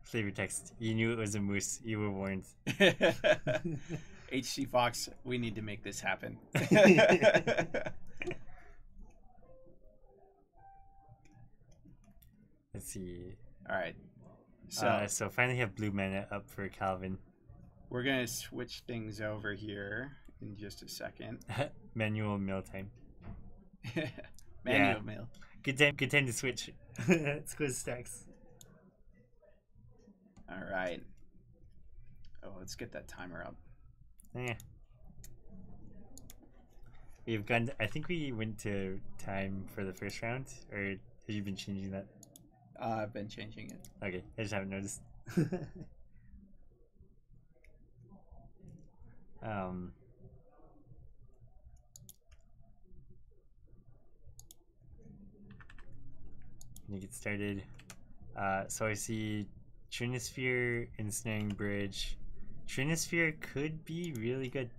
Flavor text. You knew it was a moose. You were warned. HC Fox, we need to make this happen. Let's see. All right. So finally have blue mana up for Calvin. We're going to switch things over here in just a second. Manual mill time. Manual mill. Good time to switch. Let's go to Stacks. All right. Oh, let's get that timer up. Yeah. We've gone. I think we went to time for the first round, or have you been changing that? I've been changing it. Okay, I just haven't noticed. Let me get started. So I see Trinisphere, Ensnaring Bridge. Trinisphere could be really good.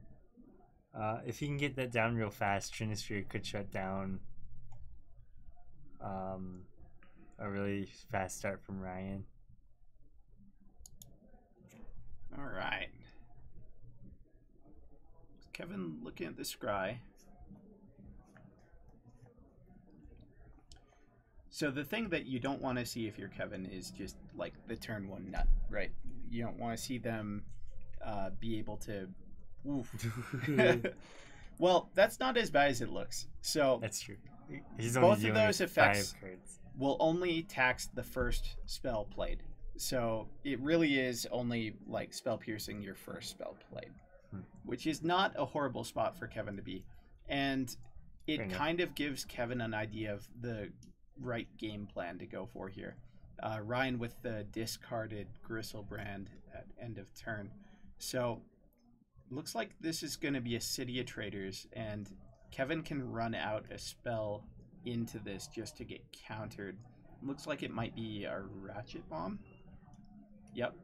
If you can get that down real fast, Trinisphere could shut down a really fast start from Ryan. All right. Kevin looking at the scry. So the thing that you don't want to see if you're Kevin is just like the turn one nut, right? You don't want to see them be able to. Well, that's not as bad as it looks. So that's true. He's both of those effects will only tax the first spell played. So it really is only like spell piercing your first spell played, which is not a horrible spot for Kevin to be. And it kind of gives Kevin an idea of the right game plan to go for here. Ryan with the discarded Gristlebrand at end of turn. So Looks like this is going to be a City of Traders, and Kevin can run out a spell into this just to get countered. Looks like it might be a Ratchet Bomb. Yep.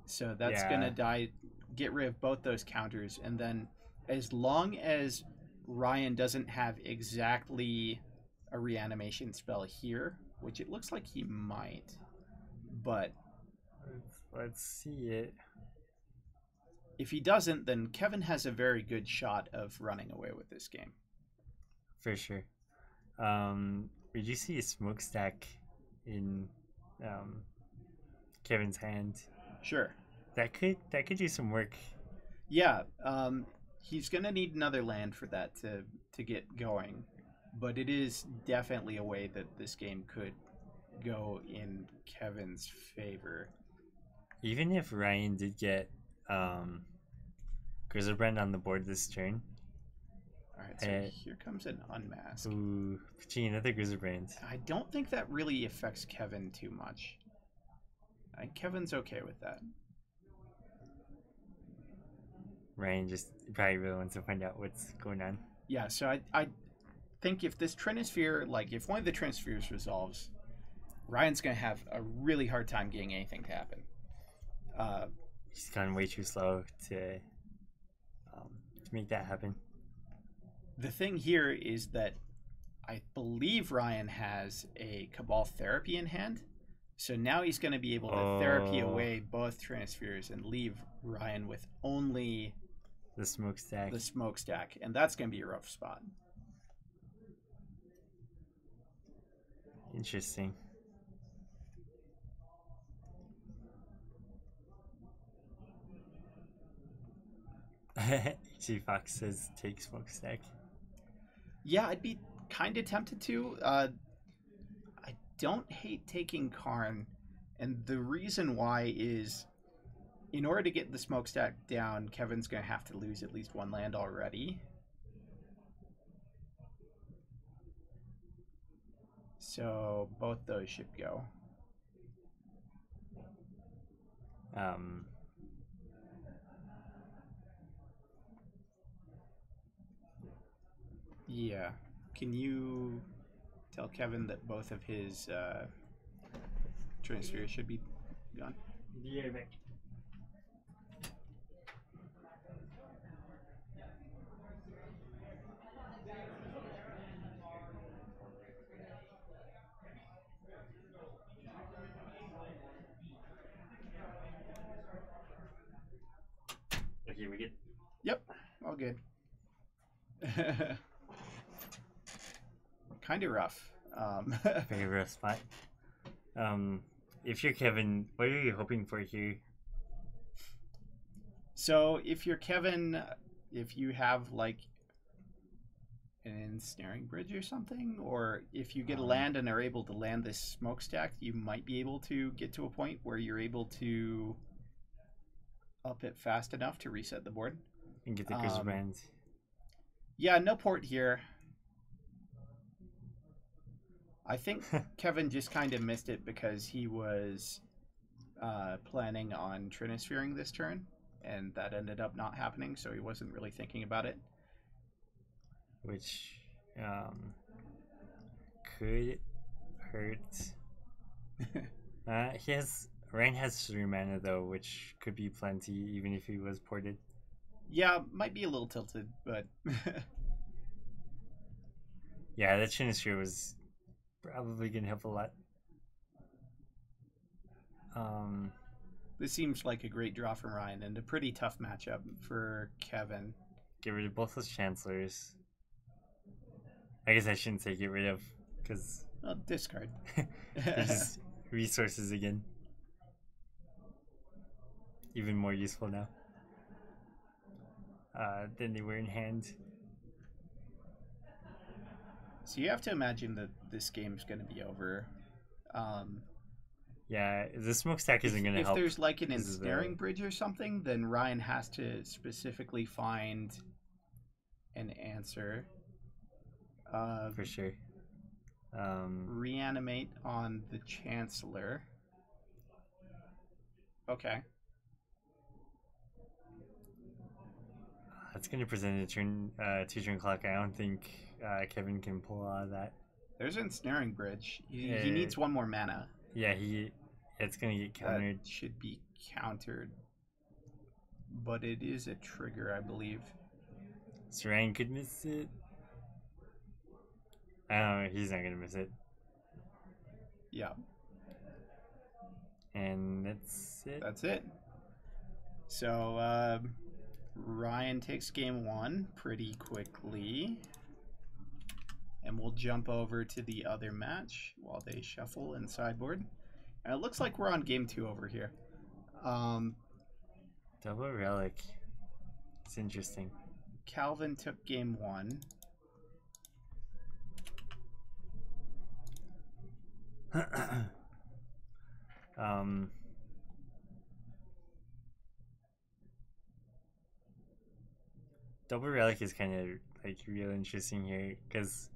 So that's going to die, get rid of both those counters, and then as long as Ryan doesn't have exactly a reanimation spell here, which it looks like he might, but let's see it. If he doesn't, then Kevin has a very good shot of running away with this game. For sure. Did you see a smokestack in Kevin's hand? Sure. That could do some work. Yeah. He's gonna need another land for that to get going, but it is definitely a way that this game could go in Kevin's favor. Even if Ryan did get Grizzlebrand on the board this turn. Alright, so here comes an Unmask. Ooh, gee, another Grizzlebrand. I don't think that really affects Kevin too much. I think Kevin's okay with that. Ryan just probably really wants to find out what's going on. Yeah, so I think if this Trinisphere, like if one of the Trinispheres resolves, Ryan's going to have a really hard time getting anything to happen. He's gone way too slow to make that happen. The thing here is that I believe Ryan has a Cabal Therapy in hand. So now he's going to be able to therapy away both Trinispheres and leave Ryan with only the smokestack. And that's going to be a rough spot. Interesting. G Fox says take smokestack. Yeah, I'd be kind of tempted to. I don't hate taking Karn, and the reason why is in order to get the smokestack down, Kevin's going to have to lose at least one land already. So both those should go. Yeah. Can you tell Kevin that both of his Trinispheres should be gone? Yeah, back. Okay, we good? Yep, all good. Kind of rough. Very rough spot. If you're Kevin, what are you hoping for here? So if you're Kevin, if you have like an ensnaring bridge or something, or if you get a land and are able to land this smokestack, you might be able to get to a point where you're able to up it fast enough to reset the board. And get the Grizzlebrand. Yeah, no port here. I think Kevin just kind of missed it because he was planning on Trinisphering this turn, and that ended up not happening, so he wasn't really thinking about it. Which could hurt. Ryan has 3 mana though, which could be plenty even if he was ported. Yeah, might be a little tilted, but yeah, that Trinisphere was probably gonna help a lot. This seems like a great draw from Ryan and a pretty tough matchup for Kevin. Get rid of both those Chancellors. I guess I shouldn't say get rid of, because discard. They're just resources again. Even more useful now than they were in hand. So you have to imagine that this game's going to be over. Yeah, the smokestack isn't going to help. If there's like an ensnaring bridge or something, then Ryan has to specifically find an answer. For sure. Reanimate on the Chancellor. Okay. It's going to present a turn, 2-turn clock. I don't think Kevin can pull out of that. There's an ensnaring bridge. He needs one more mana. Yeah, it's going to get countered. That should be countered. But it is a trigger, I believe. So Ryan could miss it. I don't know. He's not going to miss it. Yeah. And that's it. That's it. So Ryan takes game 1 pretty quickly. And we'll jump over to the other match while they shuffle and sideboard. And it looks like we're on game 2 over here. Double relic. It's interesting. Calvin took game 1. Double relic is kind of like real interesting here because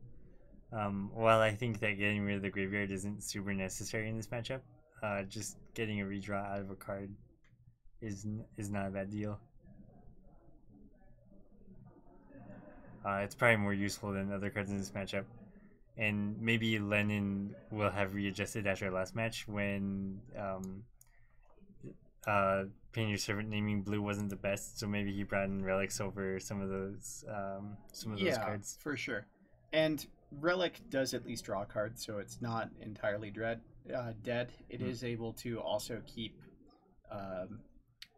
while I think that getting rid of the graveyard isn't super necessary in this matchup, just getting a redraw out of a card is not a bad deal. It's probably more useful than other cards in this matchup. And maybe Lennon will have readjusted after our last match when Paying Your Servant naming blue wasn't the best, so maybe he brought in relics over some of those cards. For sure. And relic does at least draw cards, so it's not entirely dead. It is able to also keep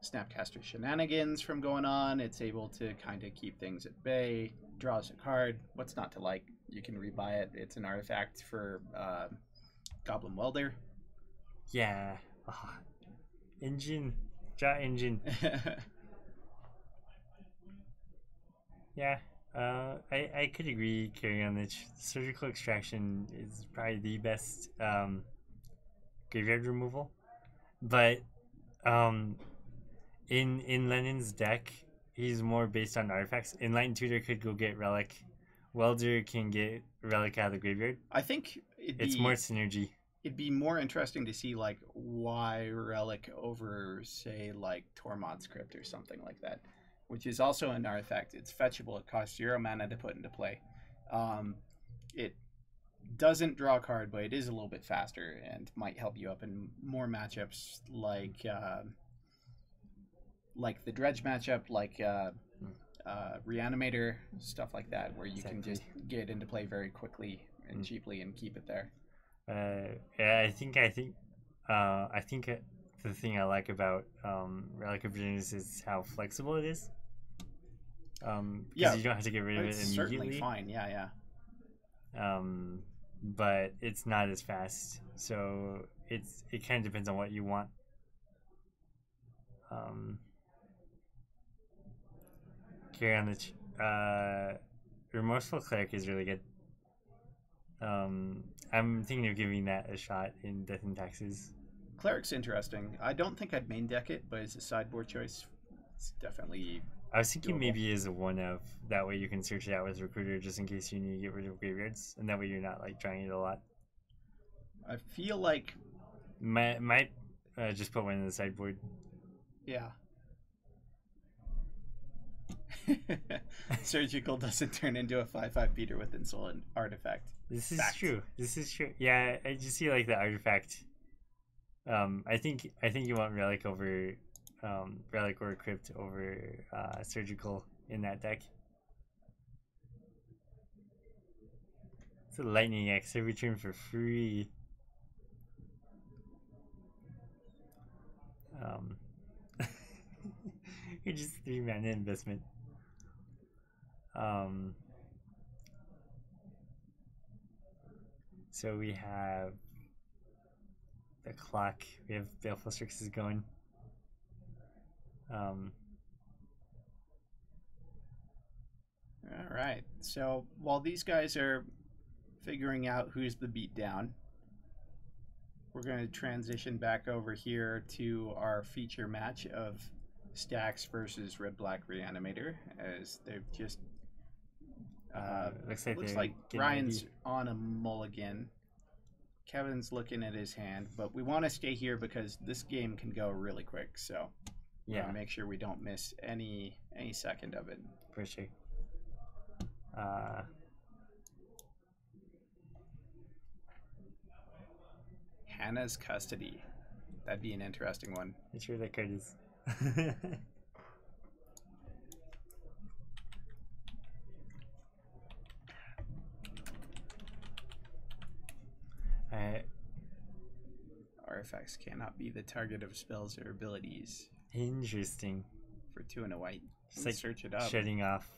Snapcaster shenanigans from going on. It's able to kind of keep things at bay. Draws a card. What's not to like? You can rebuy it. It's an artifact for Goblin Welder. Yeah. Oh. Engine. Draw engine. Yeah. I could agree, carrying on that Surgical Extraction is probably the best graveyard removal. But in Lennon's deck, he's more based on artifacts. Enlightened Tutor could go get Relic. Welder can get Relic out of the graveyard. I think it's more synergy. It'd be more interesting to see like why Relic over, say, like Tormod's Crypt or something like that, which is also an artifact. It's fetchable. It costs 0 mana to put into play. It doesn't draw a card, but it is a little bit faster and might help you up in more matchups like the Dredge matchup, like Reanimator, stuff like that, where you can just get into play very quickly and cheaply and keep it there. Yeah, I think the thing I like about Relic of Genius is how flexible it is. Because you don't have to get rid of it immediately. Certainly fine. Yeah. But it's not as fast, so it kind of depends on what you want. Carry on the Remorseful Cleric is really good. I'm thinking of giving that a shot in Death and Taxes. Cleric's interesting. I don't think I'd main deck it, but as a sideboard choice, it's definitely I was thinking doable. maybe as a 1-of. That way you can search it out with Recruiter just in case you need to get rid of graveyards, and that way you're not like trying it a lot. I feel like might just put one in the sideboard. Yeah. Surgical doesn't turn into a 5/5 beater with Insolent Artifact. This is true. This is true. Yeah, I just see like the artifact. I think you want Relic over Relic or Crypt over Surgical in that deck. It's a Lightning X every turn for free. You're just 3 mana investment. So we have the clock. We have Baleful Strix is going. All right. So while these guys are figuring out who's the beatdown, we're going to transition back over here to our feature match of Stax versus Red Black Reanimator, as they've just looks like Ryan's on a mulligan. Kevin's looking at his hand, but we want to stay here because this game can go really quick. So We Yeah, want to make sure we don't miss any second of it. for sure. Hannah's Custody. That'd be an interesting one. Not sure that card is. Artifacts cannot be the target of spells or abilities. Interesting. For 2 and a white. Just like search it up. shutting off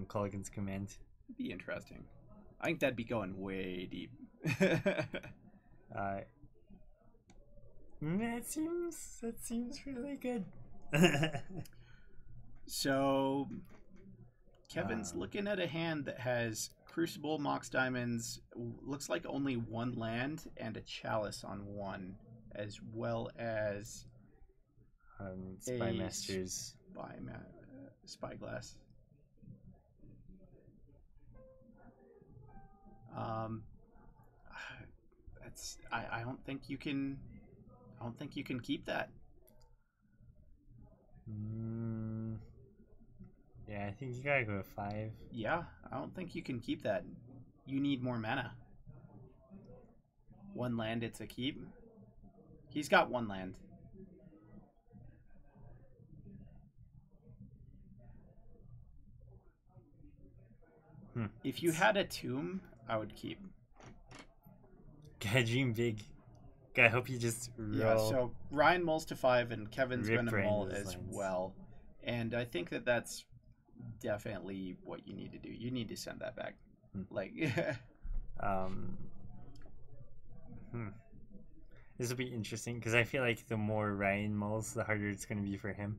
Colligan's command. It'd be interesting. I think that'd be going way deep. That seems really good. So Kevin's looking at a hand that has Crucible, Mox Diamonds, looks like only 1 land and a Chalice on 1, as well as Spymasters. Spyglass. That's I don't think you can. I don't think you can keep that. Yeah, I think you gotta go with 5. Yeah, I don't think you can keep that. You need more mana. 1 land, it's a keep. He's got 1 land. If you had a tomb, I would keep. Gotta dream big. I hope you just roll. Yeah, so Ryan mulls to 5 and Kevin's Rip gonna mull as lines. well. And I think that that's definitely what you need to do. You need to send that back. Like, This will be interesting because I feel like the more Ryan mulls, the harder it's going to be for him.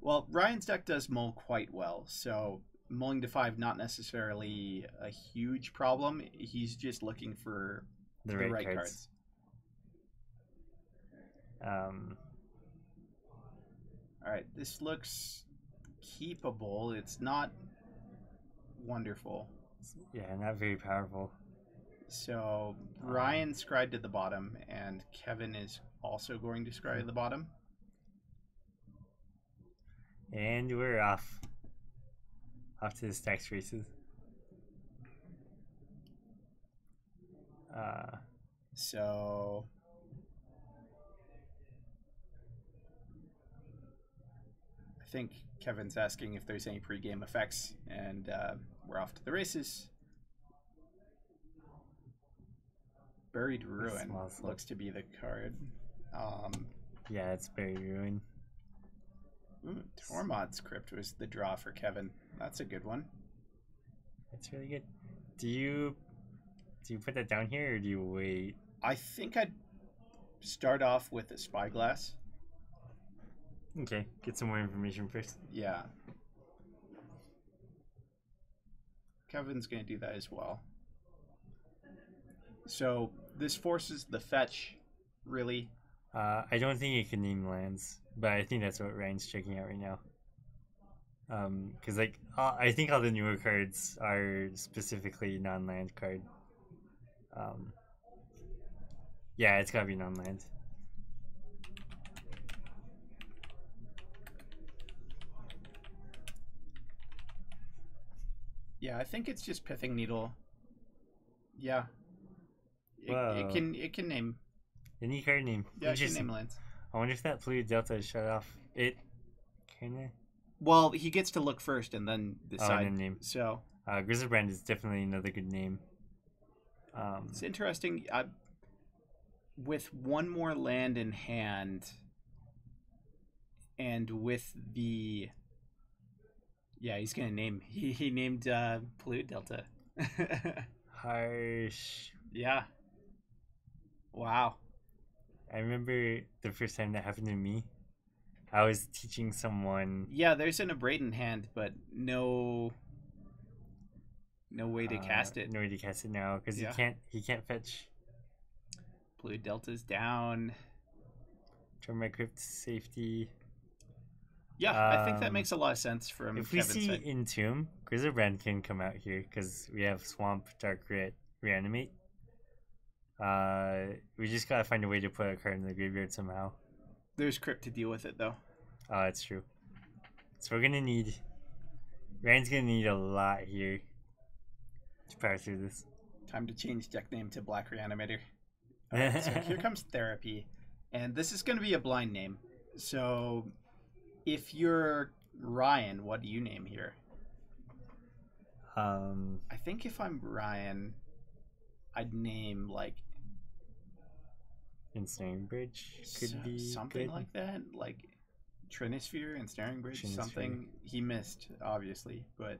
Well, Ryan's deck does mull quite well, so mulling to 5 not necessarily a huge problem. He's just looking for the right cards. All right, this looks keepable. It's not wonderful. Yeah, not very powerful. So Ryan scried to the bottom, and Kevin is also going to scry to the bottom. And we're off. Off to the stacks races. So I think Kevin's asking if there's any pregame effects, and we're off to the races. Buried Ruin looks to be the card. Yeah, it's Buried Ruin. Tormod's Crypt was the draw for Kevin. That's a good one. That's really good. Do you put that down here or do you wait? I think I'd start off with a Spyglass. Okay, get some more information first. Yeah. Kevin's going to do that as well. So this forces the fetch, really. I don't think it can name lands, but I think that's what Ryan's checking out right now. Because like I think all the newer cards are specifically non-land card. Yeah, it's gotta be non-land. Yeah, I think it's just Pithing Needle. Yeah. It can name. Any card name. Yeah, it can name lands. I wonder if that Polluted Delta is shut off. It kinda. Well, he gets to look first and then decide. And then name. So Grizzlebrand is definitely another good name. It's interesting. With 1 more land in hand, and with the he's gonna name. He named Polluted Delta. Harsh. Yeah. Wow. I remember the first time that happened to me. I was teaching someone. Yeah, there's an Abrade hand, but no way to cast it. No way to cast it now because he can't fetch. Polluted Delta's down. Tormod Crypt safety. Yeah, I think that makes a lot of sense from if we Kevin's see side. Entomb, Grizzlebrand can come out here because we have Swamp, Dark Rit, Reanimate. We just gotta find a way to put a card in the graveyard somehow. There's Crypt to deal with it, though. Oh, that's true. So we're gonna need. Ryan's gonna need a lot here to power through this. Time to change deck name to Black Reanimator. Alright, so here comes Therapy. And this is going to be a blind name. So if you're Ryan, what do you name here? I think if I'm Ryan, I'd name like Ensnaring Bridge could be something good. like that, like Trinisphere, Ensnaring Bridge, Trinisphere. something he missed, obviously. But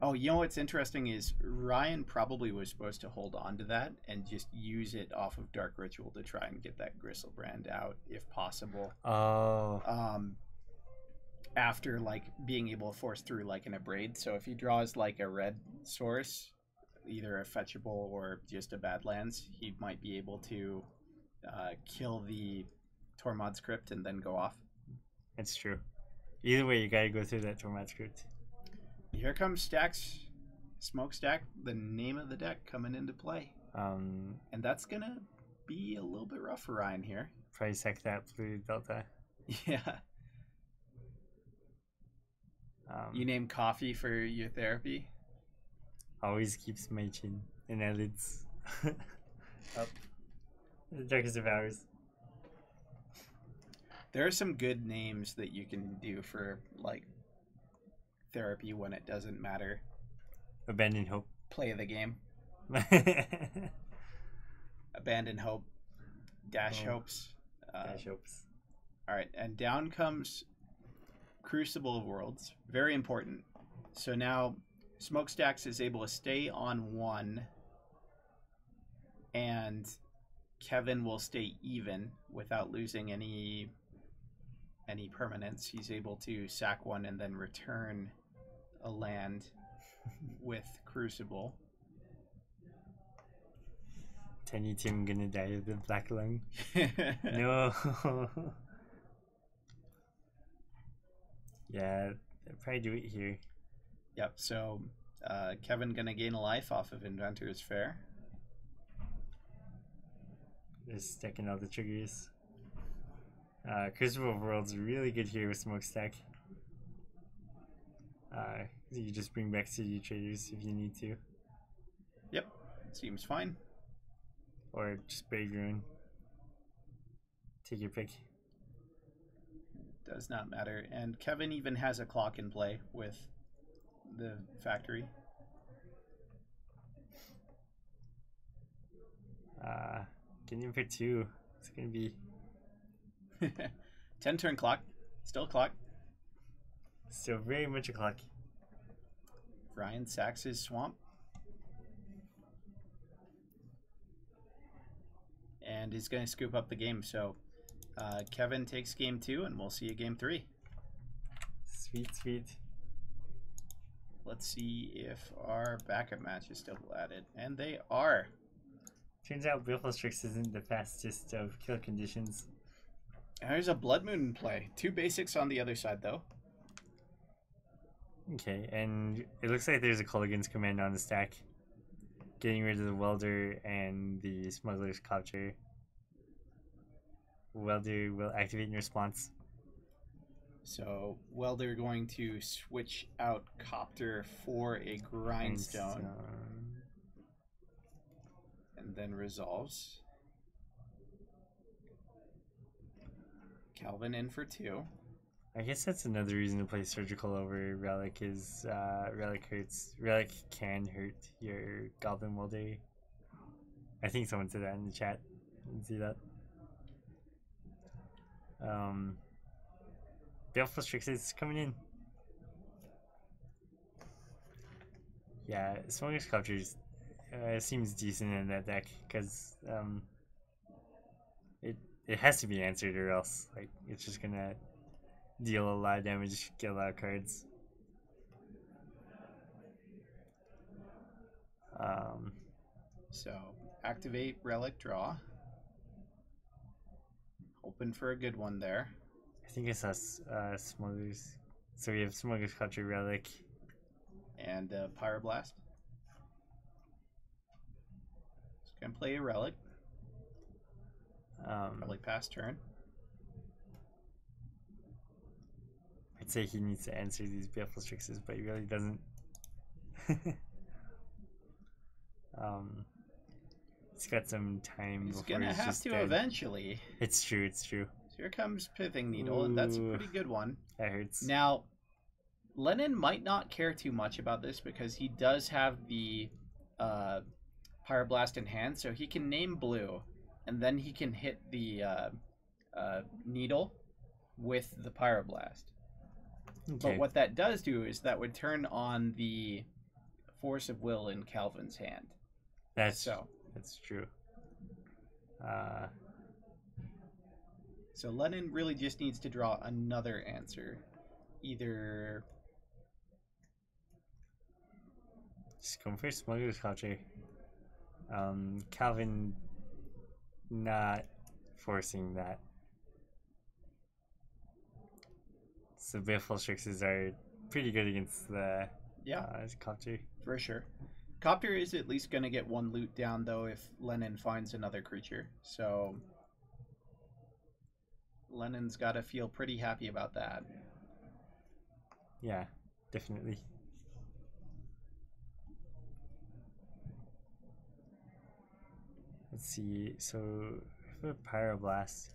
oh, you know what's interesting is Ryan probably was supposed to hold on to that and just use it off of Dark Ritual to try and get that Gristlebrand out if possible. Oh. After like being able to force through like an Abrade. So if he draws like a red source, either a fetchable or just a Badlands, he might be able to kill the Tormod's Crypt and then go off. It's true. Either way, you gotta go through that Tormod's Crypt. Here comes Stacks, Smokestack, the name of the deck coming into play. And that's gonna be a little bit rough for Ryan here. Probably sack that Blue Delta. Yeah. You name Coffee for your Therapy? Always keeps my chin and eyelids up. The darkest of hours. There are some good names that you can do for like Therapy when it doesn't matter. Abandon Hope. Play the game. Abandon Hope. Dash Hopes. Dash Hopes. Alright, and down comes Crucible of Worlds. Very important. So now Smokestacks is able to stay on 1 and Kevin will stay even without losing any permanents. He's able to sack 1 and then return a land with Crucible. Tiny Tim gonna die of the black lung. No. Yeah, I'll probably do it here. Yep, so Kevin gonna gain a life off of Inventor's Fair. Just stacking all the triggers. Crucible of Worlds really good here with Smokestack. You just bring back City Traders if you need to. Yep, seems fine. Or just Buried Ruin. Take your pick. Does not matter. And Kevin even has a clock in play with the factory. Getting in for 2. It's gonna be 10 turn clock. Still clock. still very much a clock. Ryan sacks his swamp. And is going to scoop up the game. So Kevin takes game 2 and we'll see you game 3. Sweet, sweet. Let's see if our backup match is still added. And they are. Turns out Beautiful Strix isn't the fastest of kill conditions. There's a Blood Moon in play. 2 basics on the other side, though. Okay, and it looks like there's a Culligan's Command on the stack. Getting rid of the Welder and the Smuggler's Copter. Welder will activate in response. So, Welder going to switch out Copter for a Grindstone. And then resolves. Calvin in for 2. I guess that's another reason to play Surgical over Relic is Relic hurts. Relic can hurt your Goblin Welder. I think someone said that in the chat. Didn't see that. Baleful Strix is coming in. Yeah, Smuggler's Copter seems decent in that deck because it has to be answered or else like it's just gonna deal a lot of damage, get a lot of cards. So activate Relic, draw. Hoping for a good one there. I think it's us, Smugglers. So we have Smuggler's Copter, Relic, and Pyroblast. Just gonna play a Relic. Relic pass turn. I'd say he needs to answer these Baleful Strixes, but he really doesn't. He's got some time. He's before gonna he's have just to dead. eventually. It's true. It's true. So here comes Pithing Needle, and that's a Ooh. pretty good one. That hurts. Now, Lennon might not care too much about this because he does have the Pyroblast in hand, so he can name blue, and then he can hit the needle with the Pyroblast. Okay. But what that does do is that would turn on the Force of Will in Calvin's hand. That's true. So Lennon really just needs to draw another answer. Either Just going for Smuggler's Culture. Calvin not forcing that. So Baleful Strixes are pretty good against the Culture. for sure. Copter is at least going to get one loot down, though, if Lennon finds another creature. So Lennon's got to feel pretty happy about that. Yeah, definitely. Let's see. So if a Pyroblast.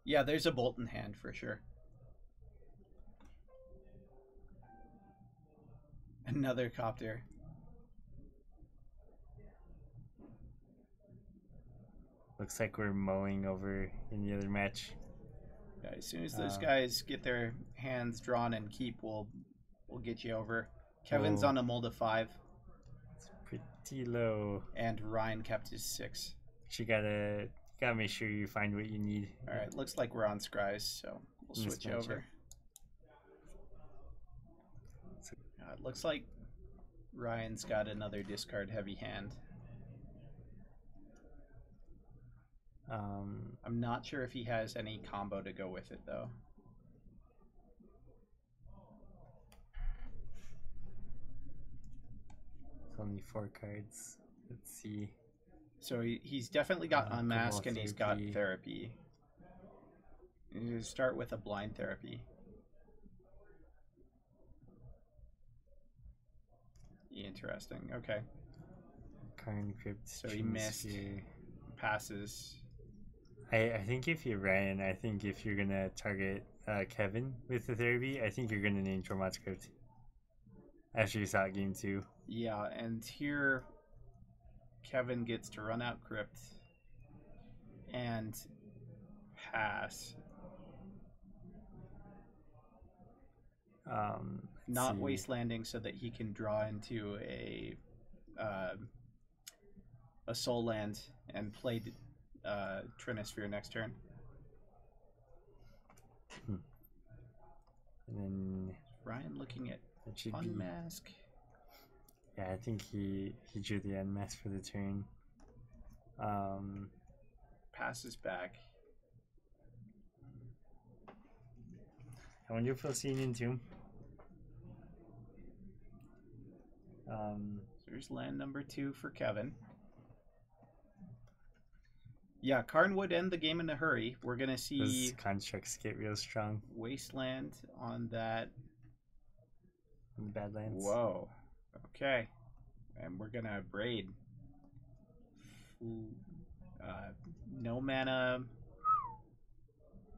Yeah, there's a bolt in hand for sure. Another Copter. Looks like we're mowing over in the other match. Yeah, as soon as those guys get their hands drawn and keep, we'll get you over. Kevin's on a mold of 5. It's pretty low. And Ryan kept his 6. You gotta make sure you find what you need. All right, looks like we're on Scries, so we'll switch over. It looks like Ryan's got another discard heavy hand. I'm not sure if he has any combo to go with it, though. It's only 4 cards. Let's see. So he's definitely got Unmask and he's got Therapy. You start with a Blind Therapy. Interesting. Okay. Karn Crypt. So he missed. Passes. I think if you ran, I think if you're gonna target Kevin with the Therapy, I think you're gonna name Tormod's Crypt after you saw game 2. Yeah, and here Kevin gets to run out Crypt and pass. Not wastelanding so that he can draw into a soul land and play Trinisphere next turn. And then Ryan looking at Unmask. Yeah, I think he drew the Unmask for the turn. Passes back. I wonder if we'll see an Entomb. There's land number 2 for Kevin. Yeah, Karn would end the game in a hurry. We're going to see those constructs get real strong. Wasteland on that. On the Badlands. Whoa. Okay. And we're going to Braid. No mana.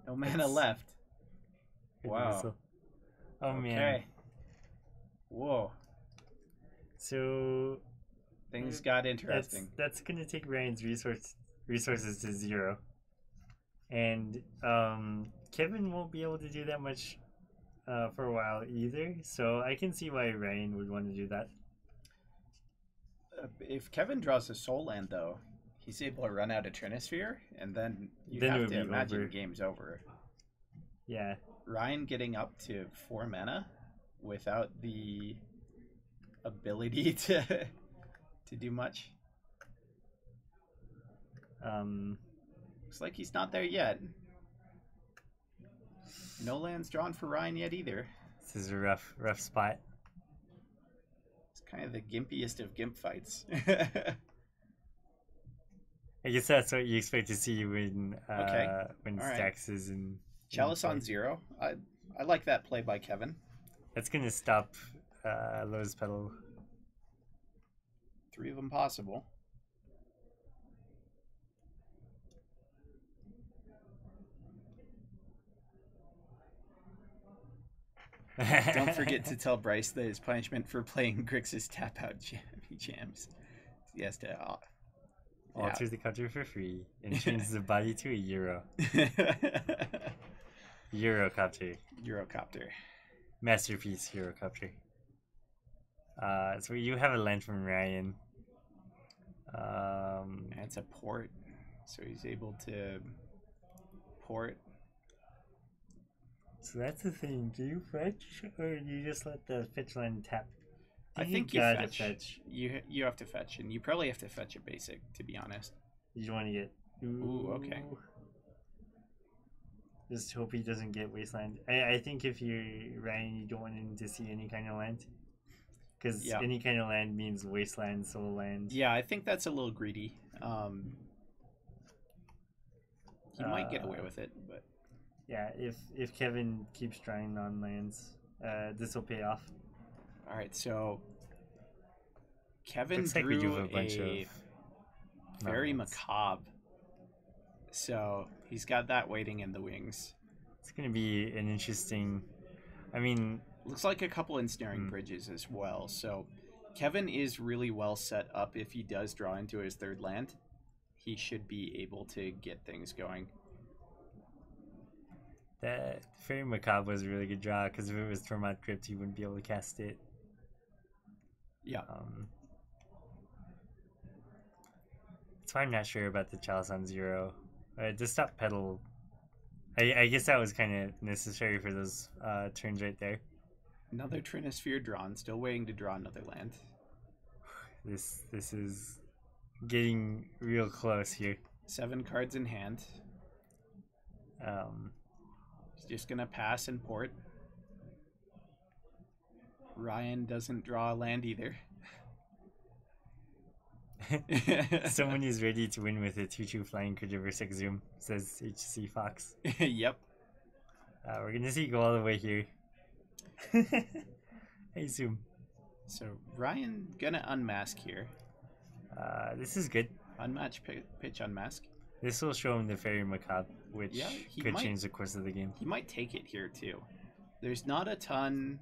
No mana left. Wow. Whistle. Oh, okay. Man. Whoa. So things got interesting. That's going to take Ryan's resources to 0. And Kevin won't be able to do that much for a while either. So I can see why Ryan would want to do that. If Kevin draws a soul land, though, he's able to run out of Trinisphere, and then you have to imagine game's over. Yeah. Ryan getting up to 4 mana without the ability to do much. Looks like he's not there yet. No lands drawn for Ryan yet either. This is a rough spot. It's kind of the gimpiest of gimp fights. I guess that's what you expect to see when Okay. when All right. Stacks is in Chalice on play. 0. I like that play by Kevin. That's gonna stop Lowe's pedal. 3 of them possible. Don't forget to tell Bryce that his punishment for playing Grix's tap out jams. He has to. Alter the counter for free and change the body to a Euro. Eurocopter. Eurocopter. Masterpiece Eurocopter. So you have a land from Ryan. It's a port, so he's able to port. So that's the thing. Do you fetch, or do you just let the fetch land tap? I think you gotta fetch. You have to fetch, and you probably have to fetch a basic, to be honest. You want to get. Ooh, okay. Just hope he doesn't get wasteland. I think if you're Ryan, you don't want him to see any kind of land. Because any kind of land means wasteland, soul land. Yeah, I think that's a little greedy. He might get away with it, but yeah, if Kevin keeps trying on lands, this will pay off. All right, so Kevin Looks like drew we do have a bunch a of very lands. macabre, so he's got that waiting in the wings. It's gonna be an interesting. I mean, looks like a couple ensnaring bridges as well. So Kevin is really well set up. If he does draw into his third land, he should be able to get things going. That Fairy Macabre was a really good draw because if it was Tormod Crypt, he wouldn't be able to cast it. Yeah. That's why I'm not sure about the Chalice on 0. The stop pedal, I guess that was kind of necessary for those turns right there. Another Trinisphere drawn, still waiting to draw another land. This is getting real close here. 7 cards in hand. He's just gonna pass and port. Ryan doesn't draw a land either. Someone is ready to win with a 2/2 flying creature versus Zoom, says HC Fox. Yep. We're gonna see go all the way here. Hey Zoom. So Ryan gonna unmask here. This is good. Unmatch pitch unmask. This will show him the Fairy Macabre, which could change the course of the game. He might take it here too. There's not a ton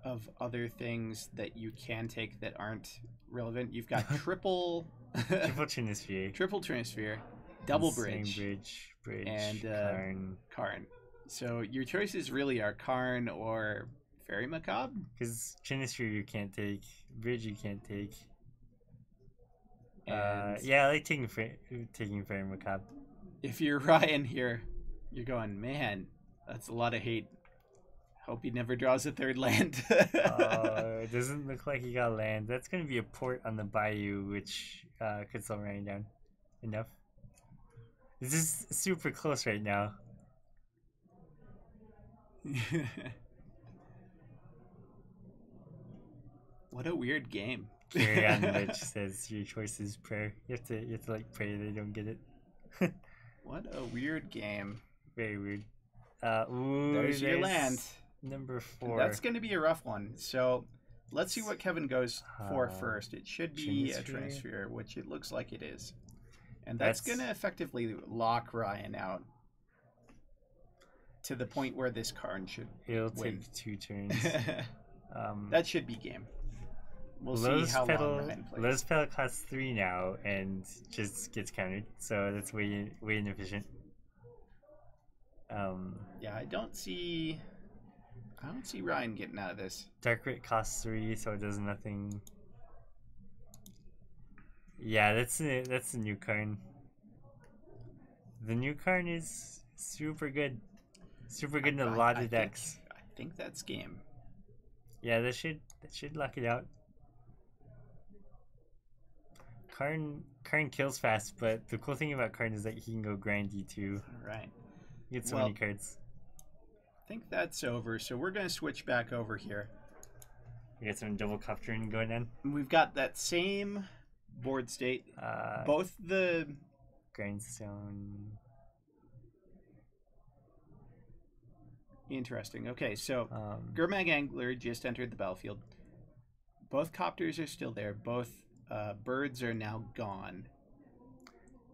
of other things that you can take that aren't relevant. You've got triple Trinisphere. Triple Trinisphere, double bridge, and Karn. So your choices really are Karn or Fairy Macabre. Because Trinisphere you can't take, bridge you can't take. Yeah, I like taking Fairy Macabre. If you're Ryan here, you're going, man, that's a lot of hate. Hope he never draws a third land. It doesn't look like he got land. That's going to be a port on the Bayou, which could slow Ryan down enough. This is super close right now. What a weird game. Carry on, which says your choice is prayer. You have to like pray they don't get it. What a weird game. Very weird. There's your land. Number 4. And that's going to be a rough one. So let's see what Kevin goes for first. It should be a Trinisphere, which it looks like it is. And that's going to effectively lock Ryan out to the point where this Karn should It'll win. take 2 turns. That should be game. We'll see how long Ryan plays. Lowe's pedal costs 3 now and just gets countered, so that's way inefficient. Yeah, I don't see Ryan getting out of this. Dark Rit costs 3, so it does nothing. Yeah, that's the new Karn. The new Karn is super good. Super good in a lot of decks. I think that's game. Yeah, that should lock it out. Karn kills fast, but the cool thing about Karn is that he can go grindy too. Alright. You get so many cards. I think that's over, so we're going to switch back over here. We got some double coptering going on. We've got that same board state. Uh, Both the Grindstone. interesting. Okay, so Um, Gurmag Angler just entered the battlefield. Both copters are still there. Both birds are now gone.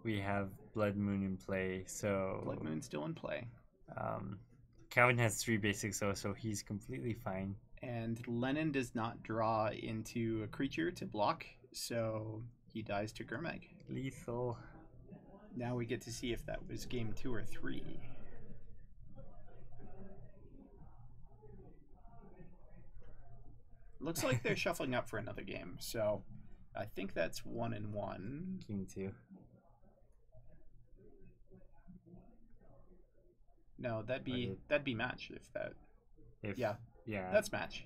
we have Blood Moon in play, so Blood Moon's still in play. Calvin has 3 basics, so he's completely fine. And Lennon does not draw into a creature to block, so he dies to Gurmag. Lethal. Now we get to see if that was game 2 or 3. Looks like they're shuffling up for another game, so I think that's 1-1. King 2. No, that'd be match if that. If, Yeah, Yeah. that's match.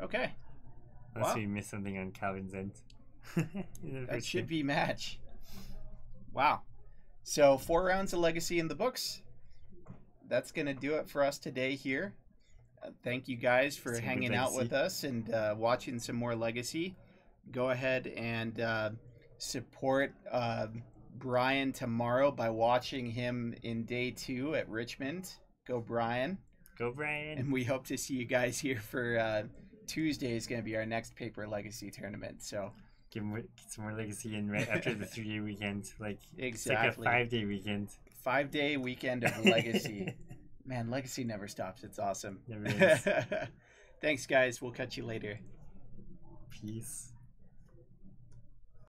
Okay, Unless wow. we missed something on Calvin's end. That should be match. Wow. So 4 rounds of Legacy in the books. That's going to do it for us today here. Thank you guys for Some good hanging out Legacy. with us and watching some more Legacy. Go ahead and support Brian tomorrow by watching him in day 2 at Richmond. Go Brian. Go, Brian. And we hope to see you guys here for Tuesday is going to be our next Paper Legacy tournament. So Get some more Legacy in right after the 3-day weekend. Like, exactly. It's like a 5-day weekend. 5-day weekend of Legacy. Man, Legacy never stops. It's awesome. Never is. Thanks, guys. We'll catch you later. Peace.